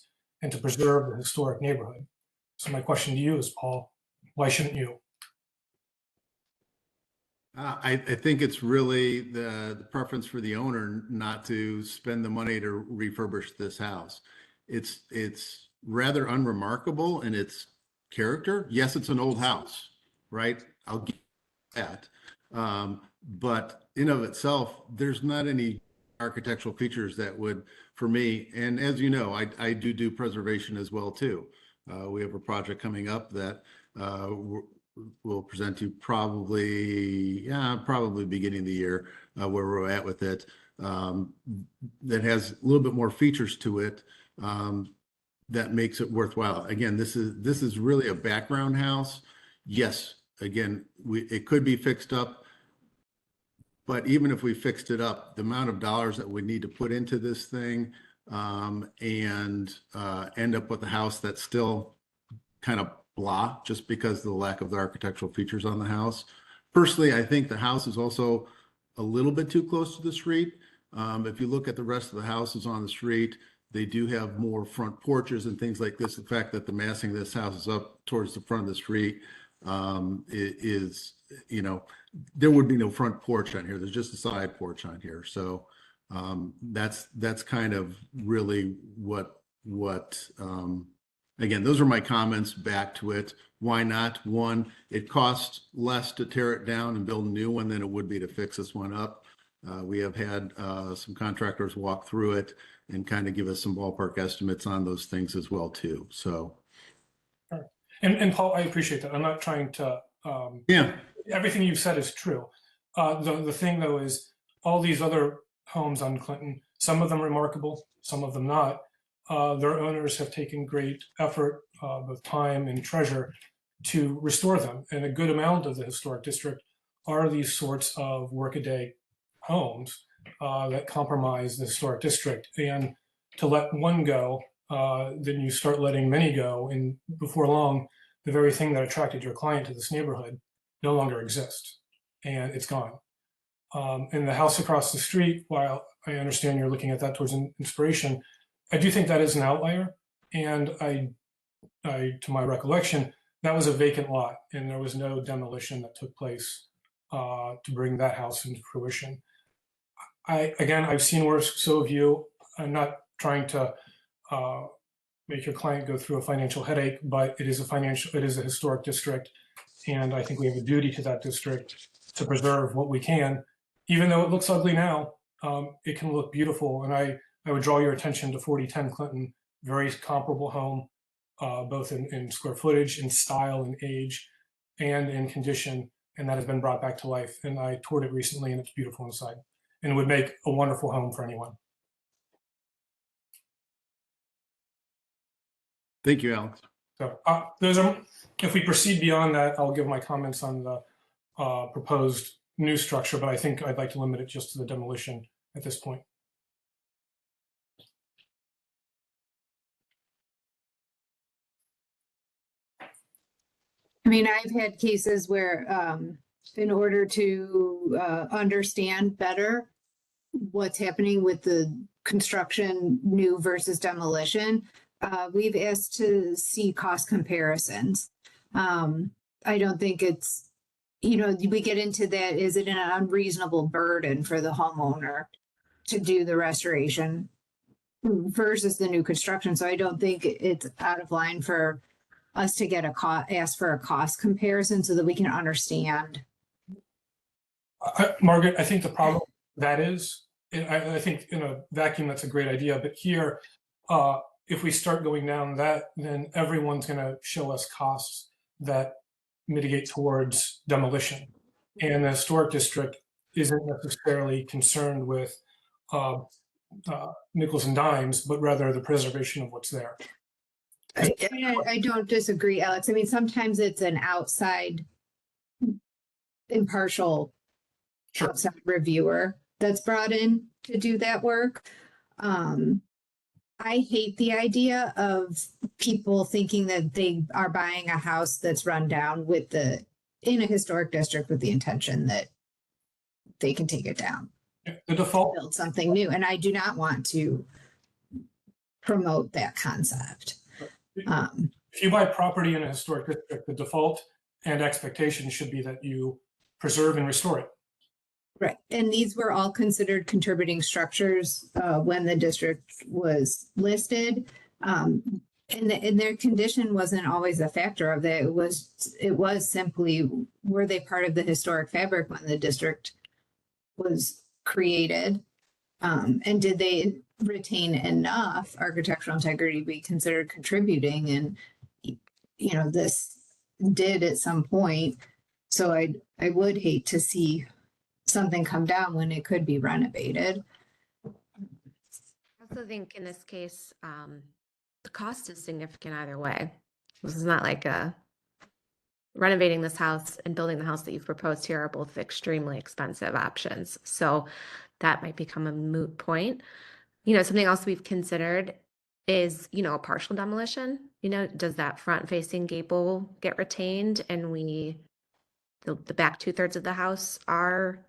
and to preserve the historic neighborhood. So my question to you is, Paul, why shouldn't you? I think it's really the preference for the owner not to spend the money to refurbish this house. It's rather unremarkable in its character. Yes, it's an old house, right? I'll give that. But in of itself, there's not any architectural features that would, for me, and as you know, I do preservation as well too. We have a project coming up that we'll present to probably beginning of the year, where we're at with it, that has a little bit more features to it, that makes it worthwhile. Again, this is really a background house. Yes, again, it could be fixed up, but even if we fixed it up, the amount of dollars that we need to put into this thing, and end up with a house that's still kind of blah, just because of the lack of the architectural features on the house. Personally, I think the house is also a little bit too close to the street. If you look at the rest of the houses on the street, they do have more front porches and things like this. The fact that the massing of this house is up towards the front of the street is, you know, there would be no front porch on here. There's just a side porch on here. So that's kind of really what again, those are my comments back to it. Why not? One, it costs less to tear it down and build a new one than it would be to fix this one up. We have had some contractors walk through it and kind of give us some ballpark estimates on those things as well too. So. And Paul, I appreciate that. I'm not trying to, yeah, everything you've said is true. The thing though is all these other homes on Clinton, some of them remarkable, some of them not. Their owners have taken great effort, both time and treasure, to restore them. And a good amount of the historic district are these sorts of workaday homes that compromise the historic district. And to let one go, then you start letting many go. And before long, the very thing that attracted your client to this neighborhood no longer exists, and it's gone. And the house across the street, while I understand you're looking at that towards inspiration, I do think that is an outlier. And I, to my recollection, that was a vacant lot, and there was no demolition that took place to bring that house into fruition. I've seen worse, so have you. I'm not trying to make your client go through a financial headache, but it is a historic district, and I think we have a duty to that district to preserve what we can. Even though it looks ugly now, it can look beautiful. And I would draw your attention to 4010 Clinton, very comparable home, both in square footage, in style and age, and in condition. And that has been brought back to life. And I toured it recently, and it's beautiful inside, and it would make a wonderful home for anyone. Thank you, Alex. So those are, if we proceed beyond that, I'll give my comments on the proposed new structure, but I think I'd like to limit it just to the demolition at this point. I mean, I've had cases where in order to understand better what's happening with the construction, new versus demolition, we've asked to see cost comparisons. I don't think it's, we get into that, is it an unreasonable burden for the homeowner to do the restoration versus the new construction? So I don't think it's out of line for us to get ask for a cost comparison so that we can understand. Margaret, I think the problem that is, I think in a vacuum, that's a great idea. But here, if we start going down that, then everyone's going to show us costs that mitigate towards demolition. And the historic district isn't necessarily concerned with nickels and dimes, but rather the preservation of what's there. I don't disagree, Alex. I mean, sometimes it's an outside impartial outside reviewer that's brought in to do that work. I hate the idea of people thinking that they are buying a house that's run down in a historic district with the intention that they can take it down. The default, build something new. And I do not want to promote that concept. If you buy property in a historic district, the default and expectation should be that you preserve and restore it. Right. And these were all considered contributing structures when the district was listed. And their condition wasn't always a factor of that. It was simply, were they part of the historic fabric when the district was created? And did they retain enough architectural integrity to be considered contributing? And, this did at some point. So I would hate to see something come down when it could be renovated. I also think in this case, the cost is significant either way. This is not like renovating this house and building the house that you've proposed here are both extremely expensive options. So that might become a moot point. Something else we've considered is, a partial demolition. Does that front facing gable get retained and the back 2/3 of the house are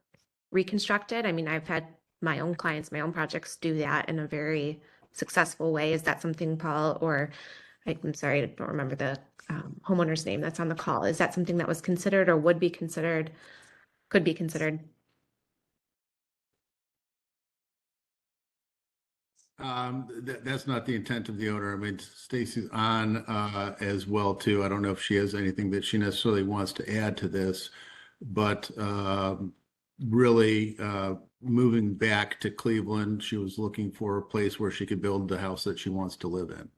reconstructed? I mean, I've had my own clients, my own projects do that in a very successful way. Is that something, Paul, or I'm sorry, I don't remember the homeowner's name that's on the call. Is that something that was considered or would be considered, could be considered? That's not the intent of the owner. I mean, Stacy's on as well too. I don't know if she has anything that she necessarily wants to add to this, but really moving back to Cleveland, she was looking for a place where she could build the house that she wants to live in,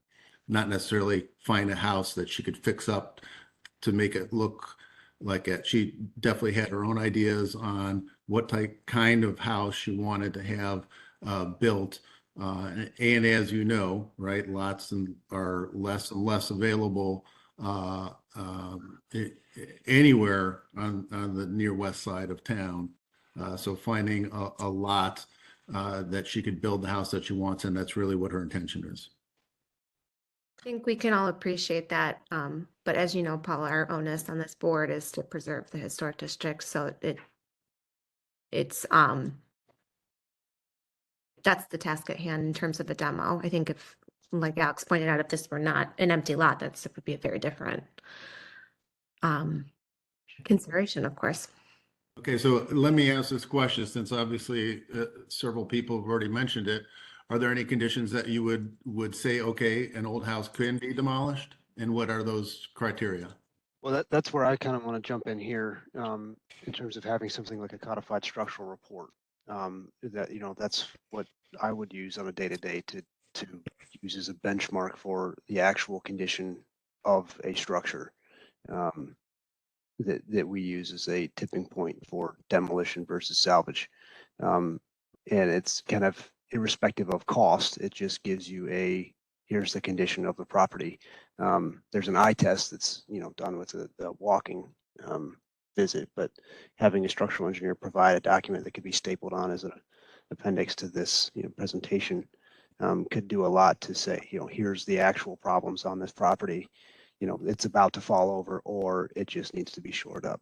not necessarily find a house that she could fix up to make it look like it. She definitely had her own ideas on what kind of house she wanted to have built. And as you know, right, lots are less and less available anywhere on the near west side of town. So finding a lot that she could build the house that she wants, and that's really what her intention is. I think we can all appreciate that. But as you know, Paul, our onus on this board is to preserve the historic district. So it's that's the task at hand in terms of a demo. I think if, like Alex pointed out, if this were not an empty lot, that would be a very different consideration, of course. Okay, so let me ask this question, since obviously several people have already mentioned it. Are there any conditions that you would say, okay, an old house can be demolished? And what are those criteria? Well, that's where I kind of want to jump in here, in terms of having something like a codified structural report. That, that's what I would use on a day-to-day to use as a benchmark for the actual condition of a structure. That we use as a tipping point for demolition versus salvage. And it's kind of irrespective of cost. It just gives you here's the condition of the property. There's an eye test that's, done with the walking visit, but having a structural engineer provide a document that could be stapled on as an appendix to this, presentation, could do a lot to say, here's the actual problems on this property. It's about to fall over, or it just needs to be shored up.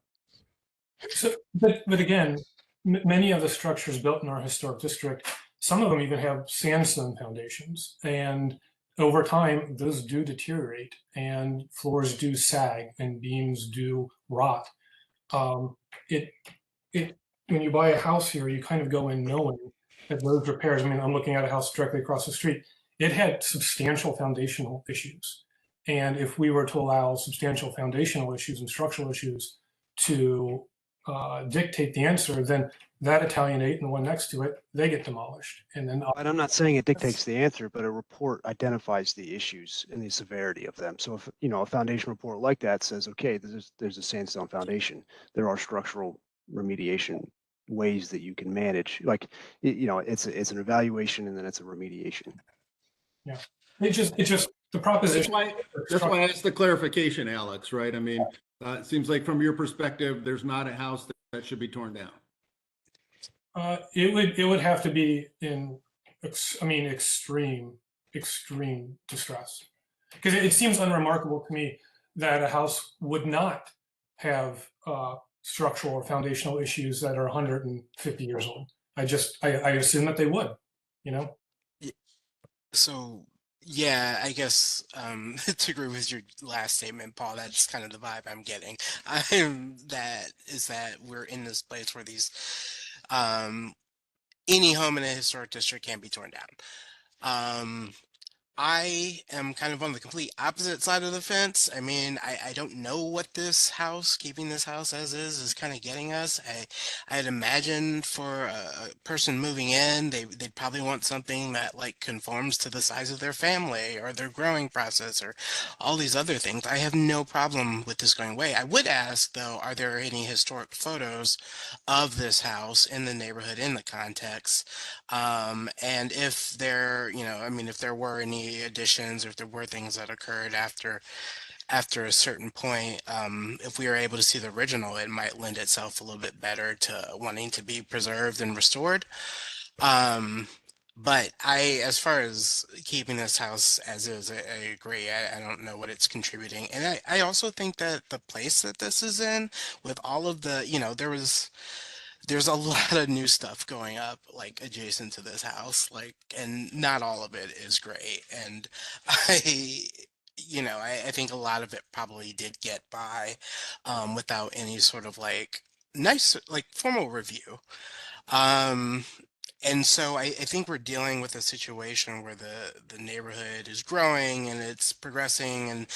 So, but again, many of the structures built in our historic district, some of them even have sandstone foundations, and over time, those do deteriorate, and floors do sag, and beams do rot. When you buy a house here, you kind of go in knowing that those repairs. I mean, I'm looking at a house directly across the street. It had substantial foundational issues. And if we were to allow substantial foundational issues and structural issues to dictate the answer, then that Italian 8 and the one next to it, they get demolished. And then But I'm not saying it dictates the answer, but a report identifies the issues and the severity of them. So if, a foundation report like that says, okay, there's a sandstone foundation, there are structural remediation ways that you can manage. Like, it's an evaluation and then it's a remediation. Yeah, it just the proposition. That's why I asked the clarification, Alex, right? I mean, it seems like from your perspective, there's not a house that should be torn down. It would have to be in, extreme distress, because it seems unremarkable to me that a house would not have structural or foundational issues that are 150 years old. I assume that they would, So yeah, I guess to agree with your last statement, Paul, that's kind of the vibe I'm getting. That we're in this place where these any home in a historic district can be torn down. I am kind of on the complete opposite side of the fence. I mean, I don't know what this house, keeping this house as is kind of getting us. I'd imagine for a person moving in, they'd probably want something that like conforms to the size of their family or their growing process or all these other things. I have no problem with this going away. I would ask though, are there any historic photos of this house in the neighborhood in the context? And if there, if there were any additions or if there were things that occurred after a certain point, if we were able to see the original, it might lend itself a little bit better to wanting to be preserved and restored. But as far as keeping this house as is, I agree. I don't know what it's contributing. And I also think that the place that this is in, with all of the, there's a lot of new stuff going up like adjacent to this house, like, and not all of it is great. And I think a lot of it probably did get by without any sort of like nice, like formal review. And so I think we're dealing with a situation where the neighborhood is growing and it's progressing and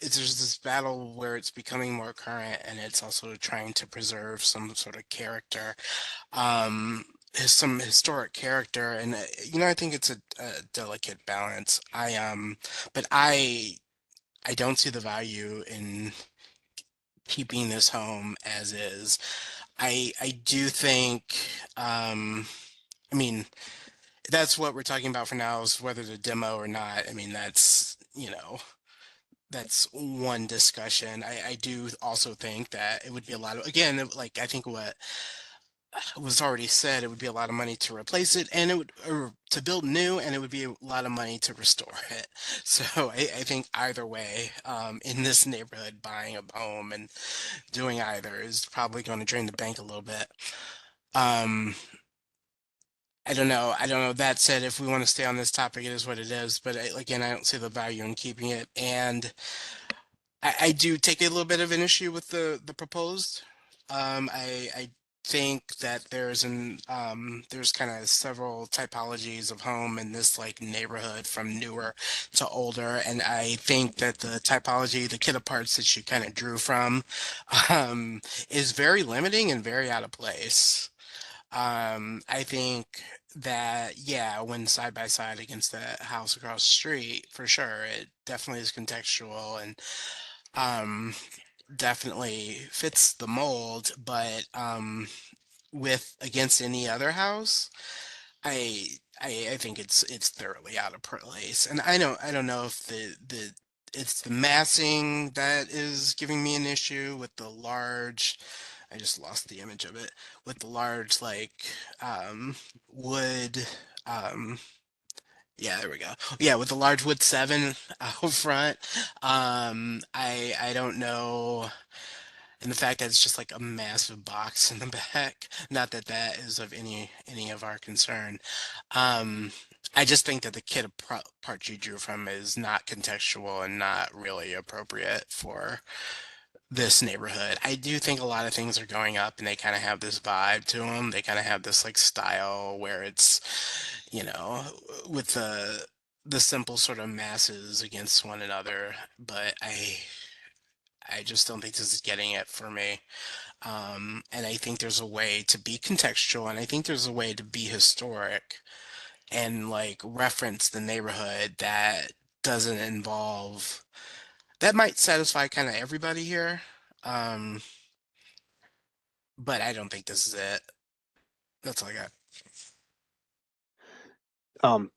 there's this battle where it's becoming more current and it's also trying to preserve some sort of character, some historic character. And, I think it's a delicate balance. But I don't see the value in keeping this home as is. I do think, that's what we're talking about for now, is whether to demo or not. I mean, that's one discussion. I do also think that it would be a lot of, again, like I think what was already said, it would be a lot of money to replace it, and it would, or to build new, and it would be a lot of money to restore it. So I think either way, in this neighborhood, buying a home and doing either is probably going to drain the bank a little bit. Um, I don't know. I don't know. That said, if we want to stay on this topic, it is what it is. But again, I don't see the value in keeping it, and I do take a little bit of an issue with the proposed. I think that there's kind of several typologies of home in this like neighborhood from newer to older, and I think that the typology, the kit of parts that you kind of drew from, um, is very limiting and very out of place. I think that, yeah, when side by side against the house across the street, for sure, it definitely is contextual and um definitely fits the mold, but with against any other house, I I think it's thoroughly out of place. And I don't know if the it's the massing that is giving me an issue with the large. I just lost the image of it with the large like wood um yeah, there we go. Yeah, with the large wood 7 out front. I don't know, and the fact that it's just like a massive box in the back. Not that that is of any of our concern. Um, I just think that the kit of parts you drew from is not contextual and not really appropriate for this neighborhood. I do think a lot of things are going up and they kind of have this vibe to them. They kind of have this like style where it's, you know, with the simple sort of masses against one another, but I just don't think this is getting it for me. And I think there's a way to be contextual, and I think there's a way to be historic and like reference the neighborhood that doesn't involve that might satisfy kind of everybody here. Um, but I don't think this is it. That's all I got. Um,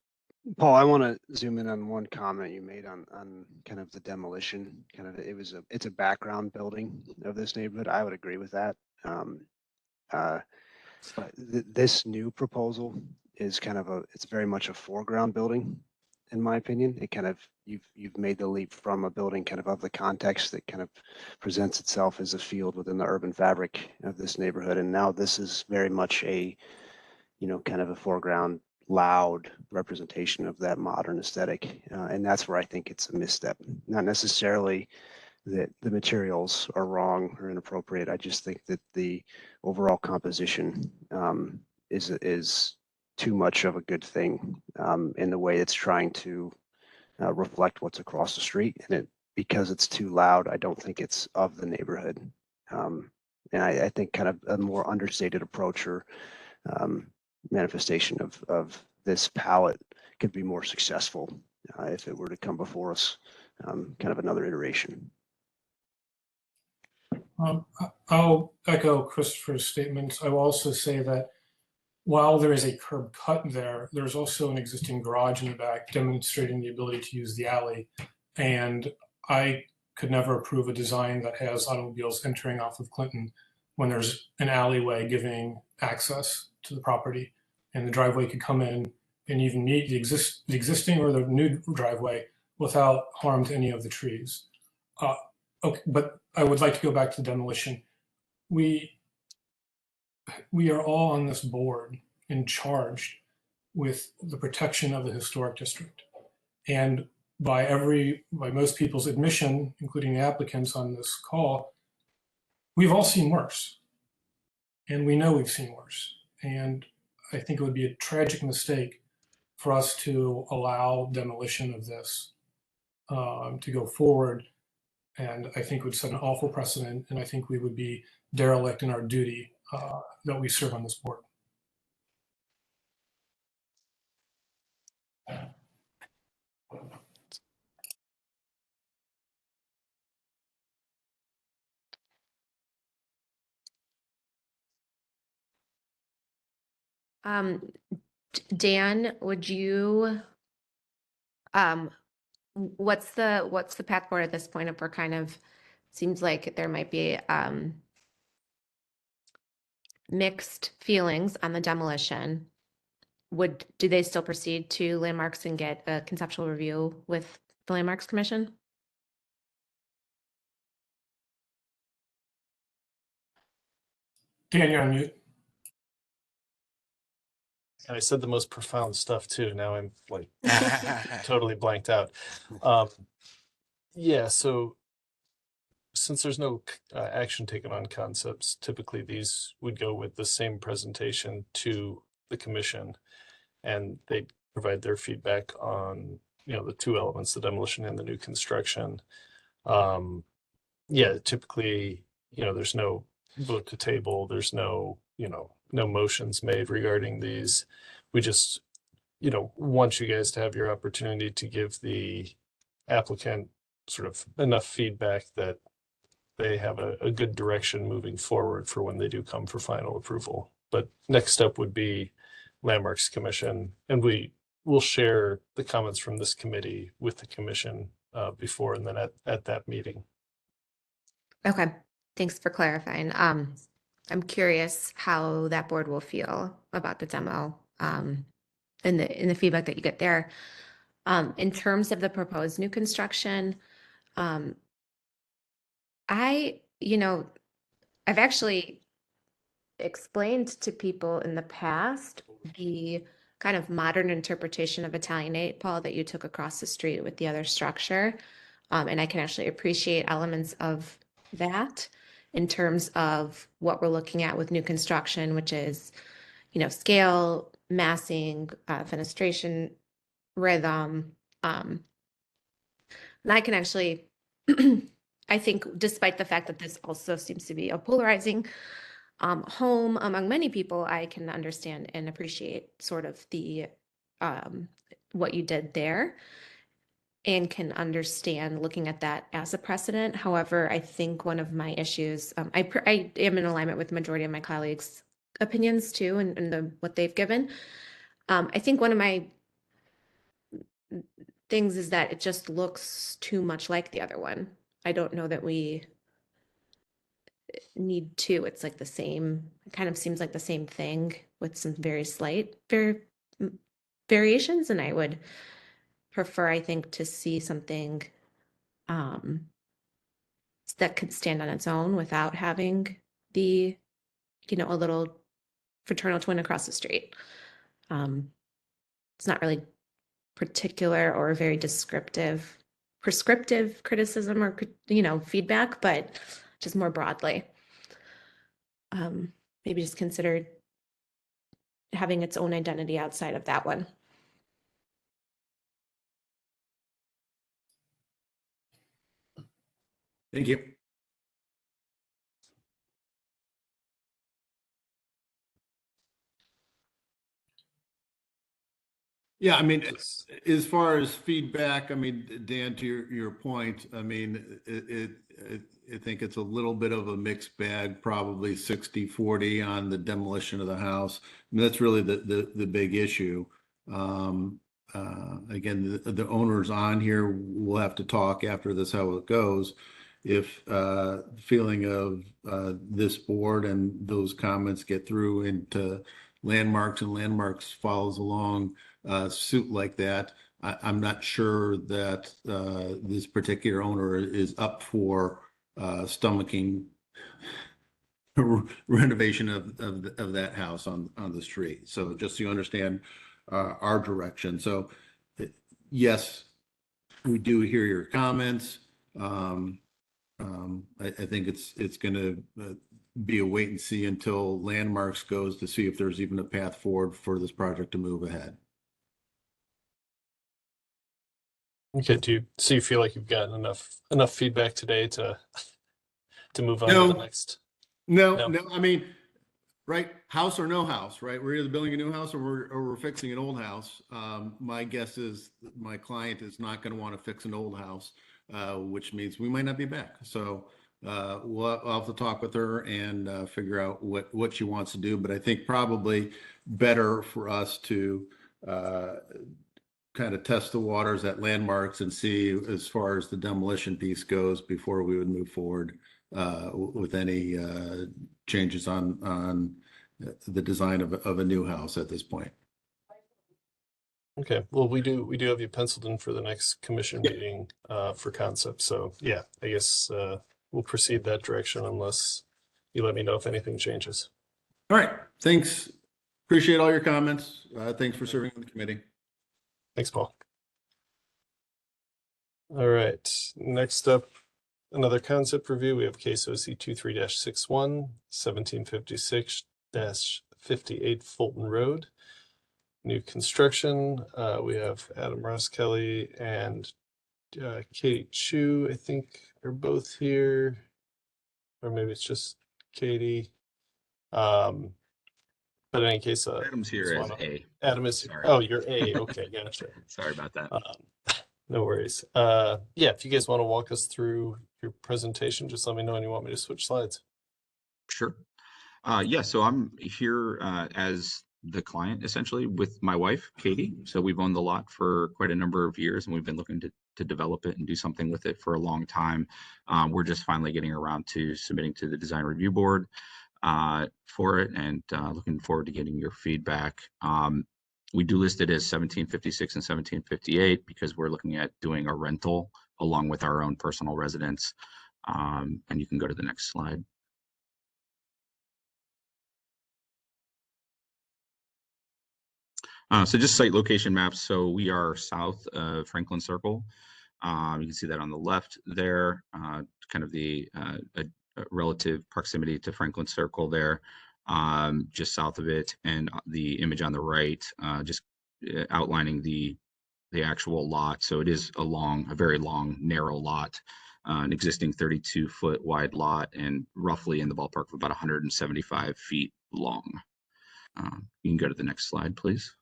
Paul, I want to zoom in on one comment you made on kind of the demolition. Kind of, it's a background building of this neighborhood. I would agree with that. Um, uh, but this new proposal is kind of it's very much a foreground building, in my opinion. It kind of, you've made the leap from a building kind of the context that kind of presents itself as a field within the urban fabric of this neighborhood. And now this is very much a, kind of a foreground, loud representation of that modern aesthetic. And that's where I think it's a misstep. Not necessarily that the materials are wrong or inappropriate. I just think that the overall composition is too much of a good thing in the way it's trying to reflect what's across the street. And because it's too loud, I don't think it's of the neighborhood. And I think kind of a more understated approach or manifestation of this palette could be more successful if it were to come before us, kind of another iteration. I'll echo Christopher's statements. I will also say that while there is a curb cut there, there's also an existing garage in the back demonstrating the ability to use the alley. And I could never approve a design that has automobiles entering off of Clinton when there's an alleyway giving access to the property. And the driveway could come in and even meet the existing or the new driveway without harm to any of the trees. Okay, but I would like to go back to the demolition. We are all on this board and charged with the protection of the historic district. And by most people's admission, including the applicants on this call, we've all seen worse. And we know we've seen worse. And I think it would be a tragic mistake for us to allow demolition of this to go forward. And I think it would set an awful precedent. And I think we would be derelict in our duty that we serve on this board. Dan, would you, what's the path forward at this point if we're kind of, seems like there might be, mixed feelings on the demolition, do they still proceed to landmarks and get a conceptual review with the Landmarks Commission? Dan, you're on mute. And I said the most profound stuff too. Now I'm like totally blanked out. Yeah, so since there's no action taken on concepts, typically these would go with the same presentation to the commission, and they provide their feedback on, the two elements, the demolition and the new construction. Yeah, typically, there's no vote to table, there's no, no motions made regarding these. We just, want you guys to have your opportunity to give the applicant sort of enough feedback that they have a good direction moving forward for when they do come for final approval. But next step would be Landmarks Commission, and we will share the comments from this committee with the commission before and then at that meeting. Okay, thanks for clarifying. I'm curious how that board will feel about the demo, and the feedback that you get there. In terms of the proposed new construction, I've actually explained to people in the past the kind of modern interpretation of Italianate, Paul, that you took across the street with the other structure. And I can actually appreciate elements of that in terms of what we're looking at with new construction, which is, scale, massing, fenestration, rhythm. And I can actually, I think, despite the fact that this also seems to be a polarizing home among many people, I can understand and appreciate sort of the what you did there, and can understand looking at that as a precedent. However, I think one of my issues, I am in alignment with the majority of my colleagues' opinions too, and what they've given. I think one of my things is that it just looks too much like the other one. I don't know that we need to. It's like the same, it kind of seems like the same thing with some very slight variations, and I would prefer, I think, to see something that could stand on its own without having the, a little fraternal twin across the street. It's not really particular or very prescriptive criticism or, feedback, but just more broadly. Maybe just consider having its own identity outside of that one. Thank you. Yeah, I mean, as far as feedback, I mean, Dan, to your point, I mean, I think it's a little bit of a mixed bag, probably 60-40 on the demolition of the house. I mean, that's really the big issue. Again, the owners on here will have to talk after this how it goes. If feeling of this board and those comments get through into Landmarks and Landmarks follows along suit like that, I'm not sure that this particular owner is up for stomaching renovation of that house on the street. So just so you understand our direction. So yes, we do hear your comments. I think it's going to be a wait and see until Landmarks goes to see if there's even a path forward for this project to move ahead. Okay, so you feel like you've gotten enough feedback today to move on to the next? No. I mean, right, house or no house, right? We're either building a new house or we're fixing an old house. My guess is my client is not going to want to fix an old house, which means we might not be back. So I'll have to talk with her and figure out what she wants to do. But I think probably better for us to kind of test the waters at Landmarks and see as far as the demolition piece goes before we would move forward with any changes on the design of a new house at this point. Okay, well, we do have you penciled in for the next commission meeting for concept. So yeah, I guess we'll proceed that direction unless you let me know if anything changes. All right, thanks. Appreciate all your comments. Thanks for serving on the committee. Thanks, Paul. All right, next up, another concept review. We have case OC 23-61, 1756-58 Fulton Road. New construction. We have Adam Ross Kelly and Katie Chu, I think, are both here. Or maybe it's just Katie. But in any case, Adam's here as A. Adam is, Sorry. oh, you're A. Okay, gotcha. Sorry about that. No worries. Yeah, if you guys want to walk us through your presentation, just let me know when you want me to switch slides. Sure. Yeah, so I'm here as the client essentially with my wife, Katie. So we've owned the lot for quite a number of years and we've been looking to develop it and do something with it for a long time. We're just finally getting around to submitting to the design review board for it and looking forward to getting your feedback. We do list it as 1756 and 1758 because we're looking at doing a rental along with our own personal residence. And you can go to the next slide. So just site location maps. So we are south of Franklin Circle. You can see that on the left there, kind of the relative proximity to Franklin Circle there, just south of it. And the image on the right, just outlining the actual lot. So it is a very long, narrow lot, an existing 32-foot wide lot and roughly in the ballpark of about 175 feet long. You can go to the next slide, please.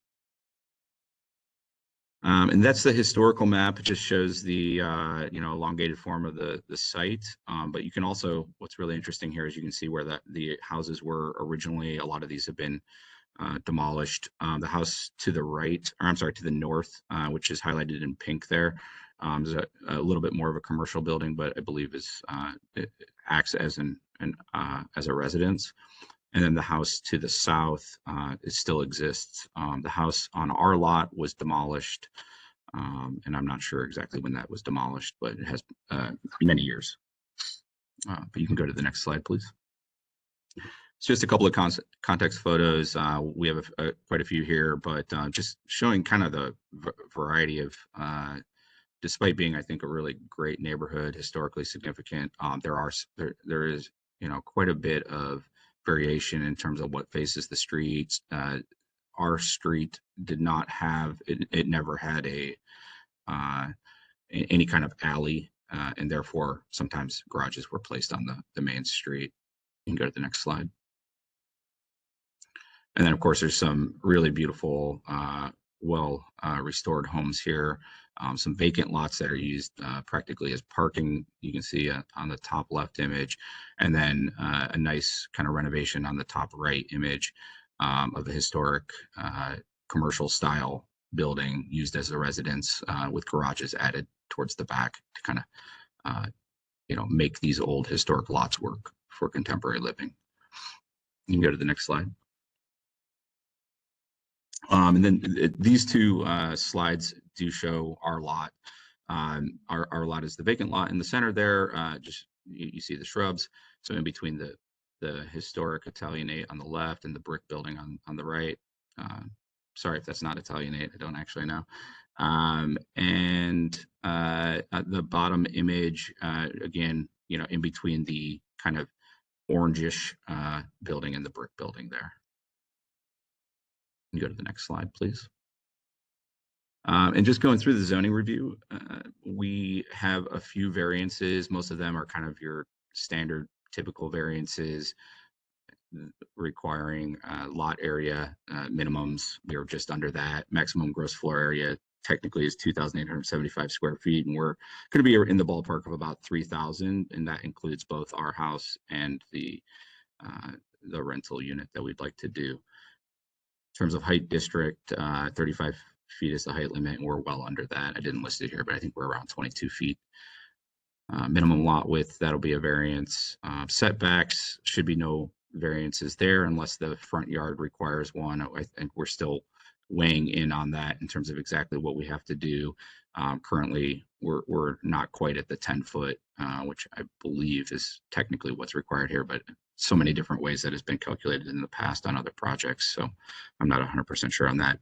And that's the historical map. It just shows the elongated form of the site. But you can also, what's really interesting here is you can see where the houses were originally. A lot of these have been demolished. The house to the right, or I'm sorry, to the north, which is highlighted in pink there, is a little bit more of a commercial building, but I believe it acts as as a residence. And then the house to the south, it still exists. The house on our lot was demolished, and I'm not sure exactly when that was demolished, but it has many years. But you can go to the next slide, please. It's just a couple of context photos. We have quite a few here, but just showing kind of the variety of, despite being, I think, a really great neighborhood, historically significant, there is, quite a bit of variation in terms of what faces the streets. Our street did not have, it never had any kind of alley, and therefore sometimes garages were placed on the main street. You can go to the next slide. And then of course there's some really beautiful, well restored homes here. Some vacant lots that are used practically as parking. You can see on the top left image, and then a nice kind of renovation on the top right image of a historic commercial style building used as a residence with garages added towards the back to kind of make these old historic lots work for contemporary living. You can go to the next slide. And then these two slides do show our lot. Our lot is the vacant lot in the center there. Just you see the shrubs. So in between the historic Italianate on the left and the brick building on the right. Sorry if that's not Italianate. I don't actually know. And at the bottom image, again, in between the kind of orangish building and the brick building there. Go to the next slide, please. And just going through the zoning review, we have a few variances. Most of them are kind of your standard typical variances requiring lot area minimums. We are just under that. Maximum gross floor area technically is 2,875 square feet, and we're going to be in the ballpark of about 3,000, and that includes both our house and the rental unit that we'd like to do. In terms of height district, 35 feet is the height limit, and we're well under that. I didn't list it here, but I think we're around 22 feet. Minimum lot width, that'll be a variance. Setbacks should be no variances there unless the front yard requires one. I think we're still weighing in on that in terms of exactly what we have to do. Currently, we're not quite at the 10-foot, which I believe is technically what's required here, but so many different ways that has been calculated in the past on other projects. So I'm not 100% sure on that.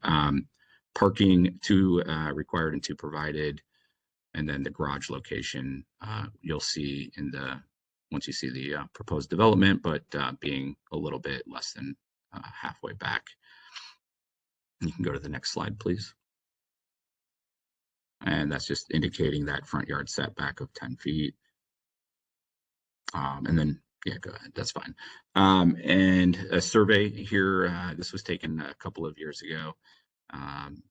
Parking, 2 required and 2 provided. And then the garage location, you'll see in the, once you see the proposed development, but being a little bit less than halfway back. You can go to the next slide, please. And that's just indicating that front yard setback of 10 feet. And then, yeah, go ahead, that's fine. And a survey here, this was taken a couple of years ago.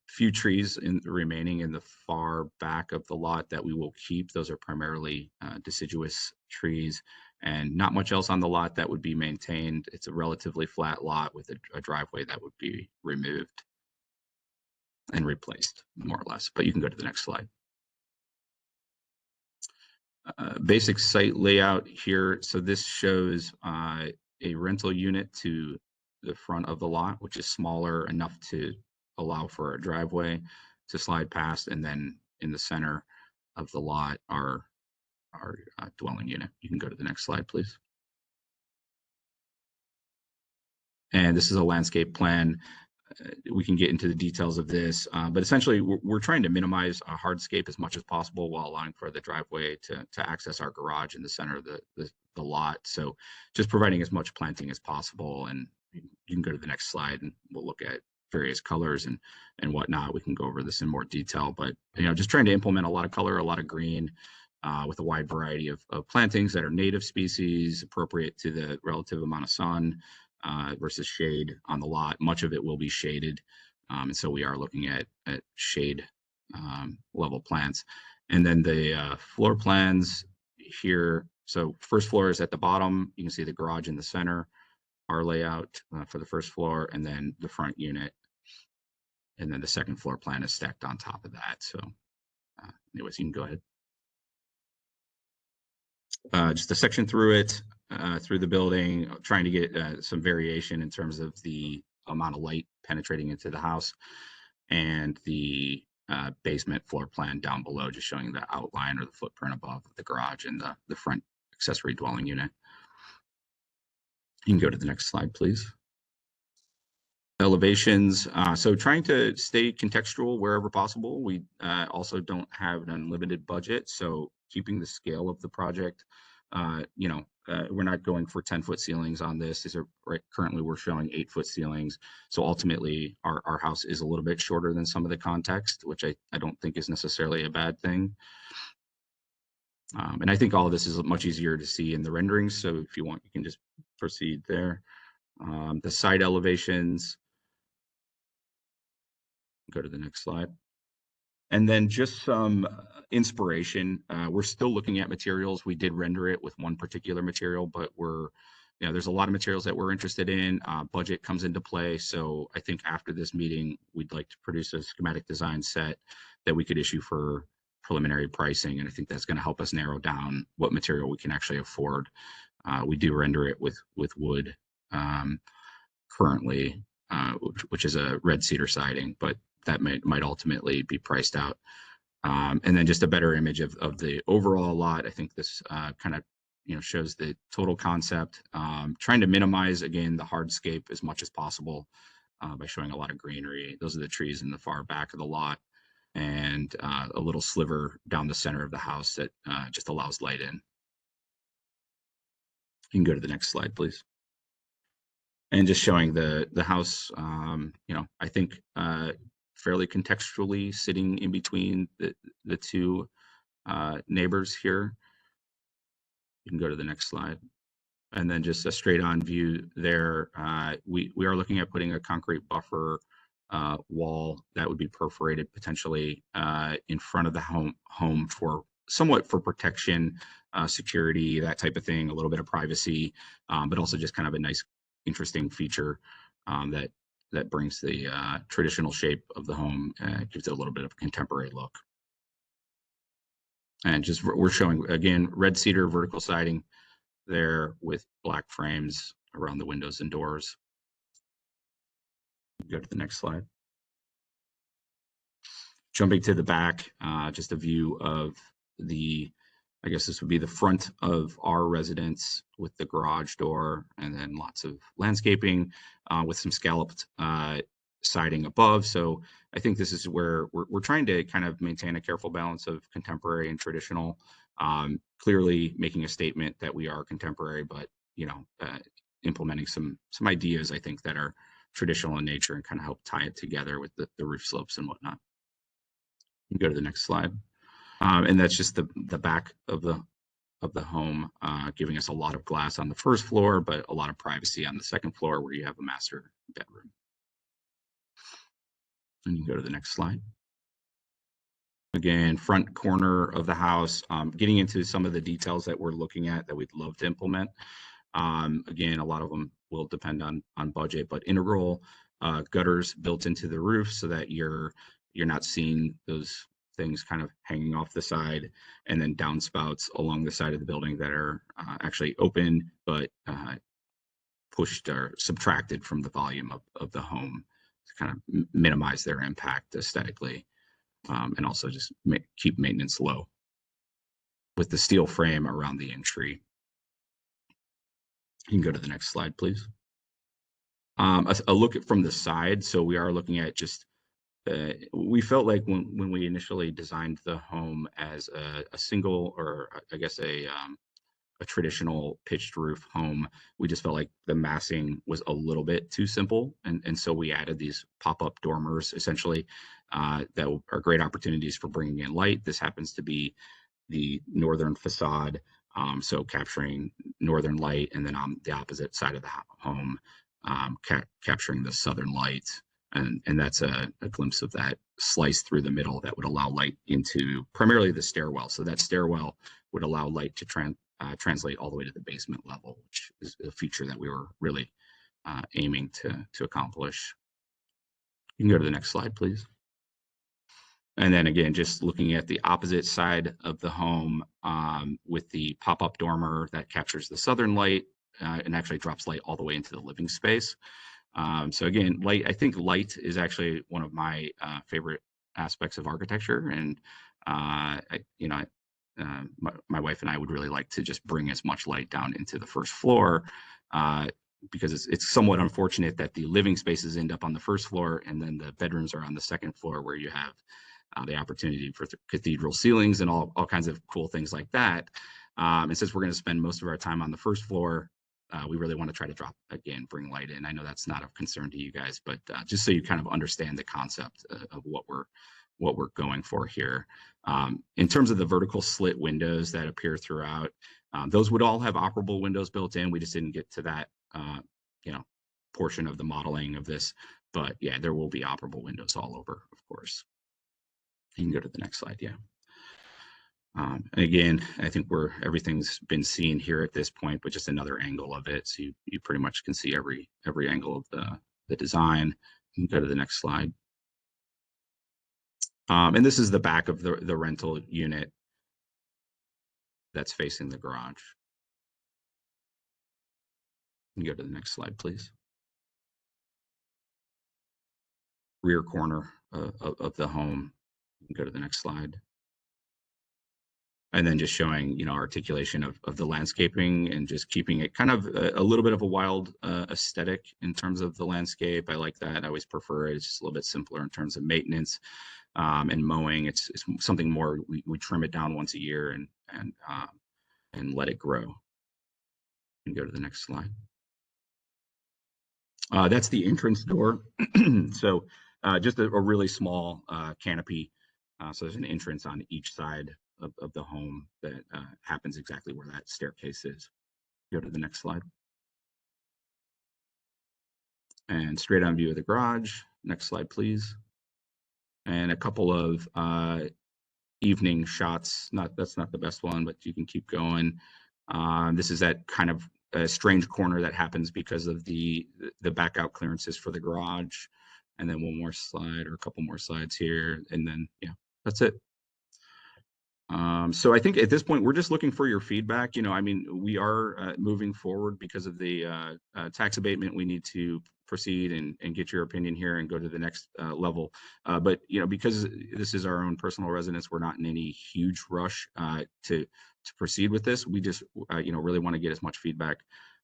Few trees remaining in the far back of the lot that we will keep. Those are primarily deciduous trees, and not much else on the lot that would be maintained. It's a relatively flat lot with a driveway that would be removed and replaced, more or less. But you can go to the next slide. Basic site layout here. So this shows a rental unit to the front of the lot, which is smaller enough to allow for a driveway to slide past, and then in the center of the lot our dwelling unit. You can go to the next slide, please. And this is a landscape plan. We can get into the details of this, but essentially we're trying to minimize a hardscape as much as possible while allowing for the driveway to access our garage in the center of the lot. So just providing as much planting as possible. And you can go to the next slide and we'll look at various colors and whatnot. We can go over this in more detail, but just trying to implement a lot of color, a lot of green, with a wide variety of plantings that are native species, appropriate to the relative amount of sun versus shade on the lot. Much of it will be shaded, and so we are looking at shade level plants. And then the floor plans here. So first floor is at the bottom. You can see the garage in the center, our layout for the first floor, and then the front unit. And then the second floor plan is stacked on top of that. So anyways, you can go ahead. Just a section through it, through the building, trying to get some variation in terms of the amount of light penetrating into the house, and the basement floor plan down below, just showing the outline or the footprint above the garage and the front accessory dwelling unit. You can go to the next slide, please. Elevations. So trying to stay contextual wherever possible. We also don't have an unlimited budget, so keeping the scale of the project. We're not going for 10-foot ceilings on this. These are currently we're showing 8-foot ceilings. So ultimately our house is a little bit shorter than some of the context, which I don't think is necessarily a bad thing. And I think all of this is much easier to see in the renderings. So if you want, you can just proceed there. The side elevations. Go to the next slide. And then just some inspiration. We're still looking at materials. We did render it with one particular material, but there's a lot of materials that we're interested in. Budget comes into play. So I think after this meeting, we'd like to produce a schematic design set that we could issue for preliminary pricing. And I think that's going to help us narrow down what material we can actually afford. We do render it with wood currently, which is a red cedar siding, but that might ultimately be priced out. And then just a better image of the overall lot. I think this kind of shows the total concept, trying to minimize, again, the hardscape as much as possible by showing a lot of greenery. Those are the trees in the far back of the lot, and a little sliver down the center of the house that just allows light in. You can go to the next slide, please. And just showing the house, I think fairly contextually sitting in between the two neighbors here. You can go to the next slide. And then just a straight on view there. We are looking at putting a concrete buffer wall that would be perforated potentially in front of the home for somewhat for protection, security, that type of thing, a little bit of privacy, but also just kind of a nice, interesting feature that brings the traditional shape of the home, gives it a little bit of a contemporary look. And just we're showing, again, red cedar vertical siding there with black frames, around the windows and doors. Go to the next slide. Jumping to the back, just a view of the, I guess this would be the front of our residence with the garage door, and then lots of landscaping with some scalloped siding above. So I think this is where we're trying to kind of maintain a careful balance of contemporary and traditional, clearly making a statement that we are contemporary, but implementing some ideas I think that are traditional in nature and kind of help tie it together with the roof slopes and whatnot. You can go to the next slide. And that's just the back of the home, giving us a lot of glass on the first floor, but a lot of privacy on the second floor where you have a master bedroom. And you can go to the next slide. Again, front corner of the house, getting into some of the details that we're looking at that we'd love to implement. Again, a lot of them will depend on budget, but integral gutters built into the roof so that you're not seeing those things kind of hanging off the side, and then downspouts along the side of the building that are actually open, but pushed or subtracted from the volume of the home to kind of minimize their impact aesthetically, and also just keep maintenance low with the steel frame around the entry. You can go to the next slide, please. A look at from the side. So we are looking at just, we felt like when we initially designed the home as a single, or I guess a traditional pitched roof home, we just felt like the massing was a little bit too simple. And so we added these pop-up dormers, essentially, that are great opportunities for bringing in light. This happens to be the northern facade, so capturing northern light, and then on the opposite side of the home, capturing the southern light. And that's a glimpse of that slice through the middle that would allow light into primarily the stairwell. So that stairwell would allow light to translate all the way to the basement level, which is a feature that we were really aiming to accomplish. You can go to the next slide, please. And then again, just looking at the opposite side of the home, with the pop-up dormer that captures the southern light and actually drops light all the way into the living space. So again, I think light is actually one of my favorite aspects of architecture. And my wife and I would really like to just bring as much light down into the first floor, because it's somewhat unfortunate that the living spaces end up on the first floor and then the bedrooms are on the second floor, where you have the opportunity for cathedral ceilings and all kinds of cool things like that. And since we're going to spend most of our time on the first floor, we really want to try to bring light in. I know that's not of concern to you guys, but just so you kind of understand the concept of what we're going for here. In terms of the vertical slit windows that appear throughout, those would all have operable windows built in. We just didn't get to that portion of the modeling of this, but yeah, there will be operable windows all over, of course. You can go to the next slide. Yeah. And again, I think everything's been seen here at this point, but just another angle of it. So you pretty much can see every angle of the design. You can go to the next slide. And this is the back of the rental unit that's facing the garage. You can go to the next slide, please. Rear corner of the home. You can go to the next slide. And then just showing, articulation of the landscaping and just keeping it kind of a little bit of a wild aesthetic in terms of the landscape. I like that. I always prefer it. It's just a little bit simpler in terms of maintenance and mowing. It's something more, we trim it down once a year and let it grow. You can go to the next slide. That's the entrance door. So just a really small canopy. So there's an entrance on each side of the home that happens exactly where that staircase is. Go to the next slide. And straight on view of the garage. Next slide, please. And a couple of evening shots. That's not the best one, but you can keep going. This is that kind of a strange corner that happens because of the back out clearances for the garage. And then one more slide, or a couple more slides here. And then, yeah, that's it. So I think at this point, we're just looking for your feedback. You know, I mean, we are moving forward because of the tax abatement. We need to proceed and get your opinion here and go to the next level. But, you know, because this is our own personal residence, we're not in any huge rush to proceed with this. We just, you know, really want to get as much feedback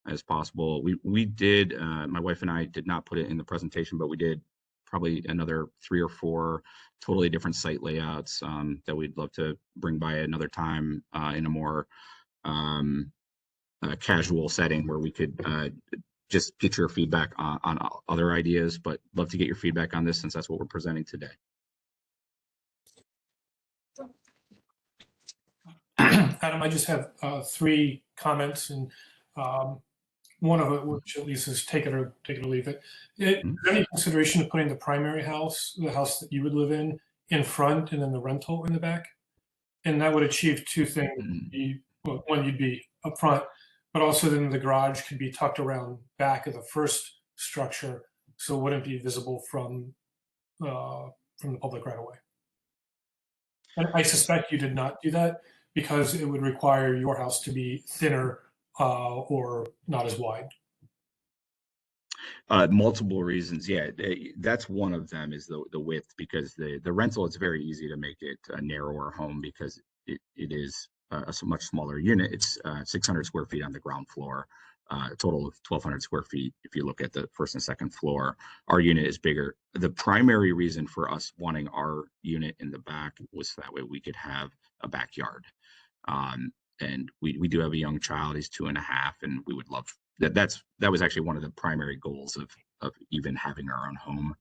as possible. We did, my wife and I did not put it in the presentation, but we did probably another 3 or 4 totally different site layouts that we'd love to bring by another time in a more casual setting where we could just get your feedback on other ideas, but love to get your feedback on this since that's what we're presenting today. Adam, I just have 3 comments, and one of it, which at least is take it or leave it. Is there any consideration of putting the primary house, the house that you would live in front, and then the rental in the back? And that would achieve 2 things. Well, one, you'd be up front, but also then the garage could be tucked around back of the first structure, so it wouldn't be visible from the public right away. And I suspect you did not do that because it would require your house to be thinner or not as wide. Multiple reasons. Yeah, that's one of them is the width, because the rental, it's very easy to make it a narrower home because it is a much smaller unit. It's 600 square feet on the ground floor, a total of 1,200 square feet. If you look at the first and second floor, our unit is bigger. The primary reason for us wanting our unit in the back was that way we could have a backyard. And we do have a young child, he's 2.5, and we would love that was actually one of the primary goals of even having our own home.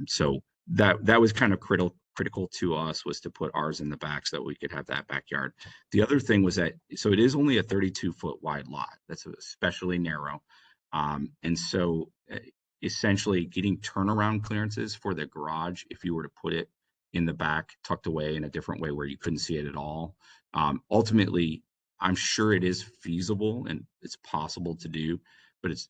So that was kind of critical to us, was to put ours in the back so that we could have that backyard. The other thing was that, so it is only a 32-foot wide lot. That's especially narrow. And so essentially getting turnaround clearances for the garage, if you were to put it in the back, tucked away in a different way where you couldn't see it at all. Ultimately, I'm sure it is feasible and it's possible to do, but it's